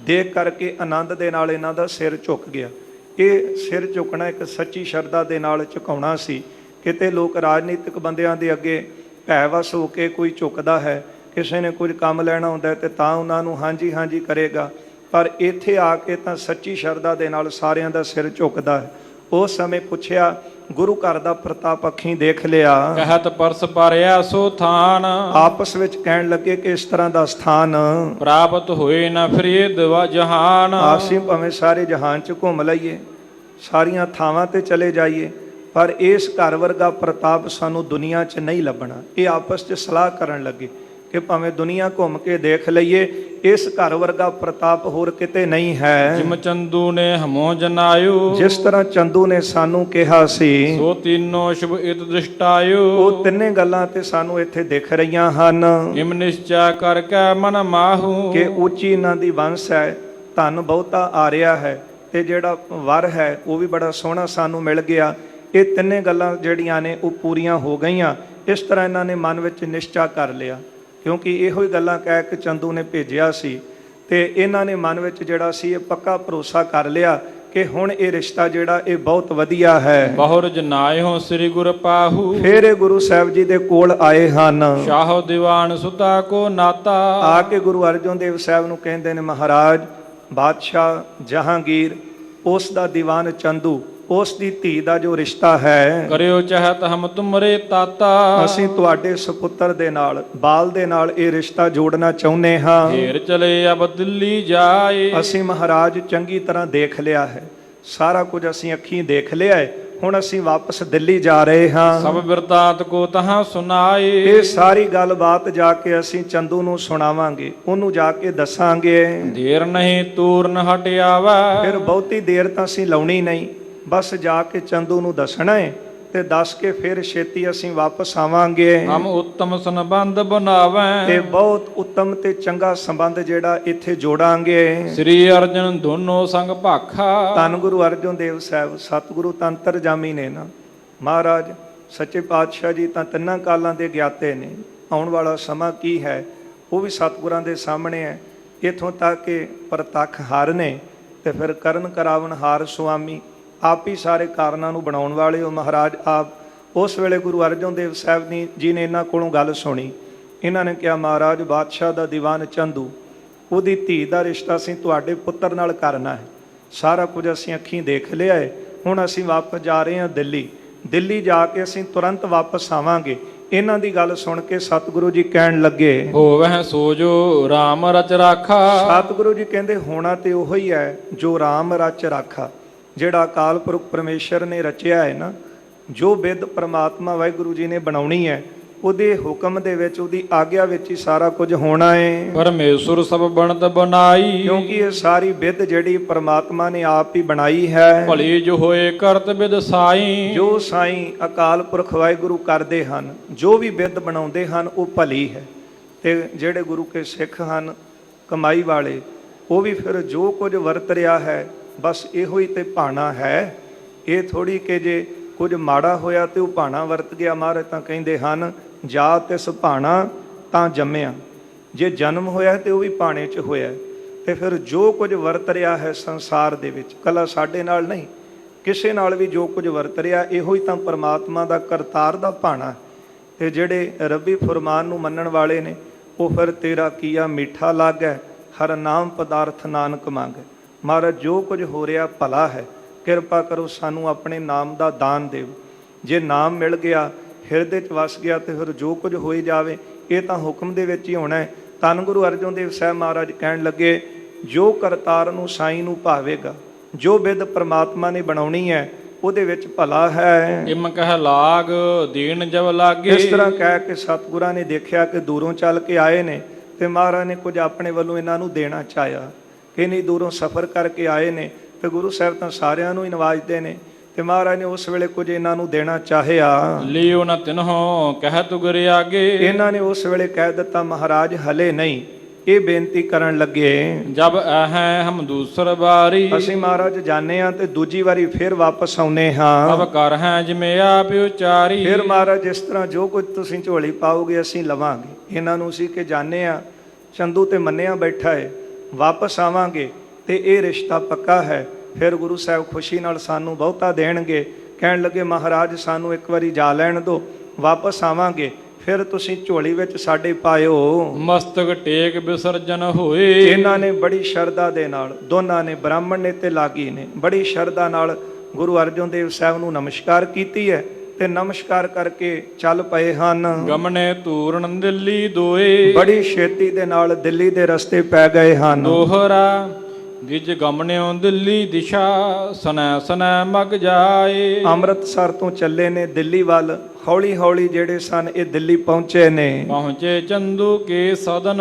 ਦੇਖ ਕਰਕੇ ਆਨੰਦ ਦੇ ਨਾਲ ਇਹਨਾਂ ਦਾ ਸਿਰ ਝੁਕ ਗਿਆ। ਇਹ ਸਿਰ ਝੁਕਣਾ ਇੱਕ ਸੱਚੀ ਸ਼ਰਧਾ ਦੇ ਨਾਲ ਝੁਕਾਉਣਾ ਸੀ। ਕਿਤੇ ਲੋਕ ਰਾਜਨੀਤਿਕ ਬੰਦਿਆਂ ਦੇ ਅੱਗੇ ਭੈਵਸ ਹੋ ਕੇ ਕੋਈ ਝੁਕਦਾ ਹੈ, ਕਿਸੇ ਨੇ ਕੁਝ ਕੰਮ ਲੈਣਾ ਹੁੰਦਾ ਤੇ ਤਾਂ ਉਹਨਾਂ ਨੂੰ ਹਾਂਜੀ ਹਾਂਜੀ ਕਰੇਗਾ, ਪਰ ਇੱਥੇ ਆ ਕੇ ਤਾਂ ਸੱਚੀ ਸ਼ਰਧਾ ਦੇ ਨਾਲ ਸਾਰਿਆਂ ਦਾ ਸਿਰ ਝੁਕਦਾ ਹੈ। ਉਸ ਸਮੇਂ ਪੁੱਛਿਆ, ਗੁਰੂ ਘਰ ਦਾ ਪ੍ਰਤਾਪ ਅੱਖੀਂ ਦੇਖ ਲਿਆ। ਕਹਿਤ ਪਰਸ ਪਰਿਆ ਸੋ ਥਾਨ। ਆਪਸ ਵਿੱਚ ਕਹਿਣ ਲੱਗੇ ਕਿ ਇਸ ਤਰ੍ਹਾਂ ਦਾ ਸਥਾਨ ਪ੍ਰਾਪਤ ਹੋਏ ਨਾ ਫਿਰੇ ਦਵਾ ਜਹਾਨ। ਅਸੀਂ ਭਾਵੇਂ ਸਾਰੇ ਜਹਾਨ 'ਚ ਘੁੰਮ ਲਈਏ, ਸਾਰੀਆਂ ਥਾਵਾਂ ਤੇ ਚਲੇ ਜਾਈਏ, ਪਰ ਇਸ ਘਰ ਵਰਗਾ ਪ੍ਰਤਾਪ ਸਾਨੂੰ ਦੁਨੀਆ 'ਚ ਨਹੀਂ ਲੱਭਣਾ। ਇਹ ਆਪਸ 'ਚ ਸਲਾਹ ਕਰਨ ਲੱਗੇ ਕਿ ਭਾਵੇਂ ਦੁਨੀਆ ਘੁੰਮ ਕੇ ਦੇਖ ਲਈਏ, ਇਸ ਘਰ ਵਰਗਾ ਪ੍ਰਤਾਪ ਹੋਰ ਕਿਤੇ ਨਹੀਂ ਹੈ। ਜਿਮ ਚੰਦੂ ਨੇ ਹਮੋ ਜਨਾਇਓ। ਜਿਸ ਤਰ੍ਹਾਂ ਚੰਦੂ ਨੇ ਸਾਨੂੰ ਕਿਹਾ ਸੀ, ਸੋ ਤਿੰਨੋ ਸ਼ੁਭ ਇਤ ਦ੍ਰਿਸ਼ਟਾਇਓ। ਉਹ ਤਿੰਨੇ ਗੱਲਾਂ ਤੇ ਸਾਨੂੰ ਇੱਥੇ ਦਿਖ ਰਹੀਆਂ ਹਨ। ਇਮ ਨਿਸ਼ਚੈ ਕਰਕੇ ਮਨ ਮਾਹੂ। ਕਿ ਉੱਚੀ ਇਹਨਾਂ ਦੀ ਵੰਸ਼ ਹੈ, ਧਨ ਬਹੁਤਾ ਆ ਰਿਹਾ ਹੈ, ਤੇ ਜਿਹੜਾ ਵਰ ਹੈ ਉਹ ਵੀ ਬੜਾ ਸੋਹਣਾ ਸਾਨੂੰ ਮਿਲ ਗਿਆ। ਇਹ ਤਿੰਨੇ ਗੱਲਾਂ ਜਿਹੜੀਆਂ ਨੇ ਉਹ ਪੂਰੀਆਂ ਹੋ ਗਈਆਂ। ਇਸ ਤਰ੍ਹਾਂ ਇਹਨਾਂ ਨੇ ਮਨ ਵਿੱਚ ਨਿਸ਼ਚਾ ਕਰ ਲਿਆ, ਕਿਉਂਕਿ ਇਹੋ ਹੀ ਗੱਲਾਂ ਕਹਿ ਕੇ ਚੰਦੂ ਨੇ ਭੇਜਿਆ ਸੀ, ਤੇ ਇਹਨਾਂ ਨੇ ਮਨ ਵਿੱਚ ਜਿਹੜਾ ਸੀ ਇਹ ਪੱਕਾ ਭਰੋਸਾ ਕਰ ਲਿਆ ਕਿ ਹੁਣ ਇਹ ਰਿਸ਼ਤਾ ਜਿਹੜਾ ਇਹ ਬਹੁਤ ਵਧੀਆ ਹੈ। ਬਹੁਰ ਜਨਾਇਓ ਸ੍ਰੀ ਗੁਰ ਪਾਹੂ। ਫਿਰ ਇਹ ਗੁਰੂ ਸਾਹਿਬ ਜੀ ਦੇ ਕੋਲ ਆਏ ਹਨ। ਸ਼ਾਹੋ ਦੀਵਾਨ ਸੁਤਾ ਕੋ ਨਾਤਾ। ਆ ਕੇ ਗੁਰੂ ਅਰਜਨ ਦੇਵ ਸਾਹਿਬ ਨੂੰ ਕਹਿੰਦੇ ਨੇ, ਮਹਾਰਾਜ ਬਾਦਸ਼ਾਹ ਜਹਾਂਗੀਰ, ਉਸ ਦਾ ਦੀਵਾਨ ਚੰਦੂ ਉਸ ਦੀ ਧੀ ਦਾ ਜੋ ਰਿਸ਼ਤਾ ਹੈ, ਕਰਿਓ ਚਾਹਤ ਹਮ ਤੁਮਰੇ ਤਾਤਾ। ਅਸੀਂ ਤੁਹਾਡੇ ਸੁਪੁੱਤਰ ਦੇ ਨਾਲ, ਬਾਲ ਦੇ ਨਾਲ ਇਹ ਰਿਸ਼ਤਾ ਜੋੜਨਾ ਚਾਹੁੰਦੇ ਹਾਂ। ਫੇਰ ਚਲੇ ਅਬ ਦਿੱਲੀ ਜਾਏ। ਅਸੀਂ ਮਹਾਰਾਜ ਚੰਗੀ ਤਰ੍ਹਾਂ ਦੇਖ ਲਿਆ ਹੈ, ਸਾਰਾ ਕੁਝ ਅਸੀਂ ਅੱਖੀਂ ਦੇਖ ਲਿਆ ਹੈ, ਹੁਣ ਅਸੀਂ ਵਾਪਸ ਦਿੱਲੀ ਜਾ ਰਹੇ ਹਾਂ। ਸਭ ਬਿਰਤਾਂਤ ਕੋ ਤਹਾਂ ਸੁਨਾਏ। ਇਹ ਸਾਰੀ ਗੱਲਬਾਤ ਜਾ ਕੇ ਅਸੀਂ ਚੰਦੂ ਨੂੰ ਸੁਣਾਵਾਂਗੇ, ਉਹਨੂੰ ਜਾ ਕੇ ਦੱਸਾਂਗੇ। ਦੇਰ ਨਹੀਂ ਤੂਰਨ ਹਟ ਆਵੈ। ਫਿਰ ਬਹੁਤੀ ਦੇਰ ਤਾਂ ਅਸੀਂ ਲਾਉਣੀ ਨਹੀਂ, ਬਸ ਜਾ ਕੇ ਚੰਦੂ ਨੂੰ ਦੱਸਣਾ ਹੈ ਤੇ ਦੱਸ ਕੇ ਫਿਰ ਛੇਤੀ ਅਸੀਂ ਵਾਪਸ ਆਵਾਂਗੇ। ਹਮ ਉੱਤਮ ਸੰਬੰਧ ਬਣਾਵੈ। ਤੇ ਬਹੁਤ ਉੱਤਮ ਤੇ ਚੰਗਾ ਸੰਬੰਧ ਜਿਹੜਾ ਇੱਥੇ ਜੋੜਾਂਗੇ। ਸ੍ਰੀ ਅਰਜਨ ਦੋਨੋਂ ਸੰਗ ਭਾਖਾ। ਧੰਨ ਗੁਰੂ ਅਰਜਨ ਦੇਵ ਸਾਹਿਬ ਸਤਿਗੁਰੂ ਤੰਤਰ ਜਾਮੀ ਨੇ ਨਾ, ਮਹਾਰਾਜ ਸੱਚੇ ਪਾਤਸ਼ਾਹ ਜੀ ਤਾਂ ਤਿੰਨਾਂ ਕਾਲਾਂ ਦੇ ਗਿਆਤੇ ਨੇ। ਆਉਣ ਵਾਲਾ ਸਮਾਂ ਕੀ ਹੈ ਉਹ ਵੀ ਸਤਿਗੁਰਾਂ ਦੇ ਸਾਹਮਣੇ ਹੈ। ਇੱਥੋਂ ਤੱਕ ਕਿ ਪ੍ਰਤੱਖ ਹਾਰ ਨੇ ਤੇ ਫਿਰ ਕਰਨ ਕਰਾਵਨ ਹਾਰ ਸੁਆਮੀ, ਆਪ ਹੀ ਸਾਰੇ ਕਾਰਨਾਂ ਨੂੰ ਬਣਾਉਣ ਵਾਲੇ ਹੋ ਮਹਾਰਾਜ ਆਪ। ਉਸ ਵੇਲੇ ਗੁਰੂ ਅਰਜਨ ਦੇਵ ਸਾਹਿਬ ਜੀ ਨੇ ਇਹਨਾਂ ਕੋਲੋਂ ਗੱਲ ਸੁਣੀ। ਇਹਨਾਂ ਨੇ ਕਿਹਾ, ਮਹਾਰਾਜ ਬਾਦਸ਼ਾਹ ਦਾ ਦੀਵਾਨ ਚੰਦੂ, ਉਹਦੀ ਧੀ ਦਾ ਰਿਸ਼ਤਾ ਅਸੀਂ ਤੁਹਾਡੇ ਪੁੱਤਰ ਨਾਲ ਕਰਨਾ ਹੈ। ਸਾਰਾ ਕੁਝ ਅਸੀਂ ਅੱਖੀਂ ਦੇਖ ਲਿਆ ਹੈ, ਹੁਣ ਅਸੀਂ ਵਾਪਸ ਜਾ ਰਹੇ ਹਾਂ ਦਿੱਲੀ। ਦਿੱਲੀ ਜਾ ਕੇ ਅਸੀਂ ਤੁਰੰਤ ਵਾਪਸ ਆਵਾਂਗੇ। ਇਹਨਾਂ ਦੀ ਗੱਲ ਸੁਣ ਕੇ ਸਤਿਗੁਰੂ ਜੀ ਕਹਿਣ ਲੱਗੇ, ਹੋਵਹਿ ਸੋਜੋ RAM ਰਚ ਰਾਖਾ। ਸਤਿਗੁਰੂ ਜੀ ਕਹਿੰਦੇ ਹੋਣਾ ਤੇ ਉਹੋ ਹੀ ਹੈ ਜੋ RAM ਰਚ ਰਾਖਾ, ਜਿਹੜਾ ਅਕਾਲ ਪੁਰਖ ਪਰਮੇਸ਼ਰ ਨੇ ਰਚਿਆ ਹੈ ਨਾ, ਜੋ ਬਿੱਦ ਪ੍ਰਮਾਤਮਾ ਵਾਹਿਗੁਰੂ ਜੀ ਨੇ ਬਣਾਉਣੀ ਹੈ, ਉਹਦੇ ਹੁਕਮ ਦੇ ਵਿੱਚ, ਉਹਦੀ ਆਗਿਆ ਵਿੱਚ ਹੀ ਸਾਰਾ ਕੁਝ ਹੋਣਾ ਹੈ। ਪਰਮੇਸ਼ਰ ਸਭ ਬਣਤ ਬਣਾਈ। ਕਿਉਂਕਿ ਇਹ ਸਾਰੀ ਬਿੱਦ ਜਿਹੜੀ ਪ੍ਰਮਾਤਮਾ ਨੇ ਆਪ ਹੀ ਬਣਾਈ ਹੈ। ਭਲੀ ਜੋ ਹੋਏ ਕਰਤ ਬਿਦ ਸਾਈ। ਜੋ ਸਾਈਂ ਅਕਾਲ ਪੁਰਖ ਵਾਹਿਗੁਰੂ ਕਰਦੇ ਹਨ, ਜੋ ਵੀ ਬਿੱਦ ਬਣਾਉਂਦੇ ਹਨ, ਉਹ ਭਲੀ ਹੈ। ਤੇ ਜਿਹੜੇ ਗੁਰੂ ਕੇ ਸਿੱਖ ਹਨ ਕਮਾਈ ਵਾਲੇ, ਉਹ ਵੀ ਫਿਰ ਜੋ ਕੁਝ ਵਰਤ ਰਿਹਾ ਹੈ ਬਸ ਇਹੋ ਹੀ ਤੇ ਭਾਣਾ ਹੈ। ਇਹ ਥੋੜੀ ਕਿ ਜੇ ਕੁਝ ਮਾੜਾ ਹੋਇਆ ਤੇ ਉਹ ਭਾਣਾ ਵਰਤ ਗਿਆ। ਮਹਾਰਾਜ ਤਾਂ ਕਹਿੰਦੇ ਹਨ, ਜਾ ਤਿਸ ਭਾਣਾ ਤਾਂ ਜੰਮਿਆ। ਜੇ ਜਨਮ ਹੋਇਆ ਤੇ ਉਹ ਵੀ ਭਾਣੇ 'ਚ ਹੋਇਆ। ਤੇ ਫਿਰ ਜੋ ਕੁਝ ਵਰਤ ਰਿਹਾ ਹੈ ਸੰਸਾਰ ਦੇ ਵਿੱਚ, ਕੱਲਾ ਸਾਡੇ ਨਾਲ ਨਹੀਂ, ਕਿਸੇ ਨਾਲ ਵੀ ਜੋ ਕੁਝ ਵਰਤ ਰਿਹਾ, ਇਹੋ ਹੀ ਤਾਂ ਪਰਮਾਤਮਾ ਦਾ ਕਰਤਾਰ ਦਾ ਭਾਣਾ। ਤੇ ਜਿਹੜੇ ਰੱਬੀ ਫਰਮਾਨ ਨੂੰ ਮੰਨਣ ਵਾਲੇ ਨੇ, ਉਹ ਫਿਰ ਤੇਰਾ ਕੀਆ ਮਿੱਠਾ ਲਾਗੈ, ਹਰ ਨਾਮ ਪਦਾਰਥ ਨਾਨਕ ਮੰਗੈ। ਮਹਾਰਾਜ ਜੋ ਕੁਝ ਹੋ ਰਿਹਾ ਭਲਾ ਹੈ, ਕਿਰਪਾ ਕਰੋ ਸਾਨੂੰ ਆਪਣੇ ਨਾਮ ਦਾ ਦਾਨ ਦਿਓ। ਜੇ ਨਾਮ ਮਿਲ ਗਿਆ, ਹਿਰਦੇ 'ਚ ਵਸ ਗਿਆ, ਤੇ ਫਿਰ ਜੋ ਕੁਝ ਹੋਈ ਜਾਵੇ ਇਹ ਤਾਂ ਹੁਕਮ ਦੇ ਵਿੱਚ ਹੀ ਹੋਣਾ ਹੈ। ਧੰਨ ਗੁਰੂ ਅਰਜਨ ਦੇਵ ਸਾਹਿਬ ਮਹਾਰਾਜ ਕਹਿਣ ਲੱਗੇ, ਜੋ ਕਰਤਾਰ ਨੂੰ ਸਾਈਂ ਨੂੰ ਭਾਵੇਗਾ, ਜੋ ਬਿੱਦ ਪ੍ਰਮਾਤਮਾ ਨੇ ਬਣਾਉਣੀ ਹੈ, ਉਹਦੇ ਵਿੱਚ ਭਲਾ ਹੈ। ਇਮ ਕਹਿ ਲਾਗ ਦੀਨ ਜਬ ਲਾਗੇ। ਇਸ ਤਰ੍ਹਾਂ ਕਹਿ ਕੇ ਸਤਿਗੁਰਾਂ ਨੇ ਦੇਖਿਆ ਕਿ ਦੂਰੋਂ ਚੱਲ ਕੇ ਆਏ ਨੇ ਤੇ ਮਹਾਰਾਜ ਨੇ ਕੁਝ ਆਪਣੇ ਵੱਲੋਂ ਇਹਨਾਂ ਨੂੰ ਦੇਣਾ ਚਾਹਿਆ ਕਿ ਨਹੀਂ, ਦੂਰੋਂ ਸਫ਼ਰ ਕਰਕੇ ਆਏ ਨੇ ਤੇ ਗੁਰੂ ਸਾਹਿਬ ਤਾਂ ਸਾਰਿਆਂ ਨੂੰ ਹੀ ਨਵਾਜਦੇ ਨੇ। ਤੇ ਮਹਾਰਾਜ ਨੇ ਉਸ ਵੇਲੇ ਕੁਝ ਇਹਨਾਂ ਨੂੰ ਦੇਣਾ ਚਾਹਿਆ। ਲਿਓ ਨ ਤਿਨਹੁ ਕਹਿ ਤੁਗਰ ਆਗੇ। ਇਹਨਾਂ ਨੇ ਉਸ ਵੇਲੇ ਕਹਿ ਦਿੱਤਾ, ਮਹਾਰਾਜ ਹਲੇ ਨਹੀਂ। ਇਹ ਬੇਨਤੀ ਕਰਨ ਲੱਗੇ, ਜਬ ਆਹੈ ਹਮ ਦੂਸਰ ਬਾਰੀ। ਅਸੀਂ ਮਹਾਰਾਜ ਜਾਣੇ ਆ ਤੇ ਦੂਜੀ ਵਾਰੀ ਫਿਰ ਵਾਪਸ ਆਉਨੇ ਹਾਂ। ਤਬ ਕਰ ਹੈ ਜਿਵੇਂ ਆਪ ਉਚਾਰੀ। ਫਿਰ ਮਹਾਰਾਜ ਜਿਸ ਤਰ੍ਹਾਂ ਜੋ ਕੁਝ ਤੁਸੀਂ ਝੋਲੀ ਪਾਓਗੇ ਅਸੀਂ ਲਵਾਂਗੇ। ਇਹਨਾਂ ਨੂੰ ਸੀ ਕਿ ਜਾਣੇ ਆ ਚੰਦੂ ਤੇ ਮੰਨਿਆ ਬੈਠਾ ਹੈ, ਵਾਪਸ ਆਵਾਂਗੇ ਤੇ ਇਹ ਰਿਸ਼ਤਾ ਪੱਕਾ ਹੈ। ਫਿਰ ਗੁਰੂ ਸਾਹਿਬ ਖੁਸ਼ੀ ਨਾਲ ਸਾਨੂੰ ਬਹੁਤਾ ਦੇਣਗੇ। ਕਹਿਣ ਲੱਗੇ, ਮਹਾਰਾਜ ਸਾਨੂੰ ਇੱਕ ਵਾਰੀ ਜਾ ਲੈਣ ਦਿਓ, ਵਾਪਸ ਆਵਾਂਗੇ, ਫਿਰ ਤੁਸੀਂ ਝੋਲੀ ਵਿੱਚ ਸਾਡੇ ਪਾਇਓ। ਮਸਤਕ ਟੇਕ ਵਿਸਰਜਨ ਹੋਏ। ਇਹਨਾਂ ਨੇ ਬੜੀ ਸ਼ਰਧਾ ਦੇ ਨਾਲ, ਦੋਨਾਂ ਨੇ, ਬ੍ਰਾਹਮਣ ਨੇ ਤੇ ਲਾਗੀ ਨੇ, ਬੜੀ ਸ਼ਰਧਾ ਨਾਲ ਗੁਰੂ ਅਰਜਨ ਦੇਵ ਸਾਹਿਬ ਨੂੰ ਨਮਸਕਾਰ ਕੀਤੀ ਹੈ ਤੇ ਨਮਸਕਾਰ ਕਰਕੇ ਚੱਲ ਪਏ ਹਨ। ਗਮਨੇ ਧੂਰਨ ਦਿੱਲੀ ਦੋਏ। ਬੜੀ ਛੇਤੀ ਦੇ ਨਾਲ ਦਿੱਲੀ ਦੇ ਰਸਤੇ ਪੈ ਗਏ ਹਨ। ਦੋਹਰਾ ਗਿਜ ਗਮਨਿਓ ਦਿੱਲੀ ਦਿਸ਼ਾ, ਸਨੈ ਸਨੈ ਮਗ ਜਾਏ। ਅੰਮ੍ਰਿਤਸਰ ਤੋਂ ਚੱਲੇ ਨੇ ਦਿੱਲੀ ਵੱਲ। ਹੌਲੀ ਹੌਲੀ ਜਿਹੜੇ ਸਨ ਇਹ ਦਿੱਲੀ ਪਹੁੰਚੇ ਨੇ। ਪਹੁੰਚੇ ਚੰਦੂ ਕੇ ਸਦਨ,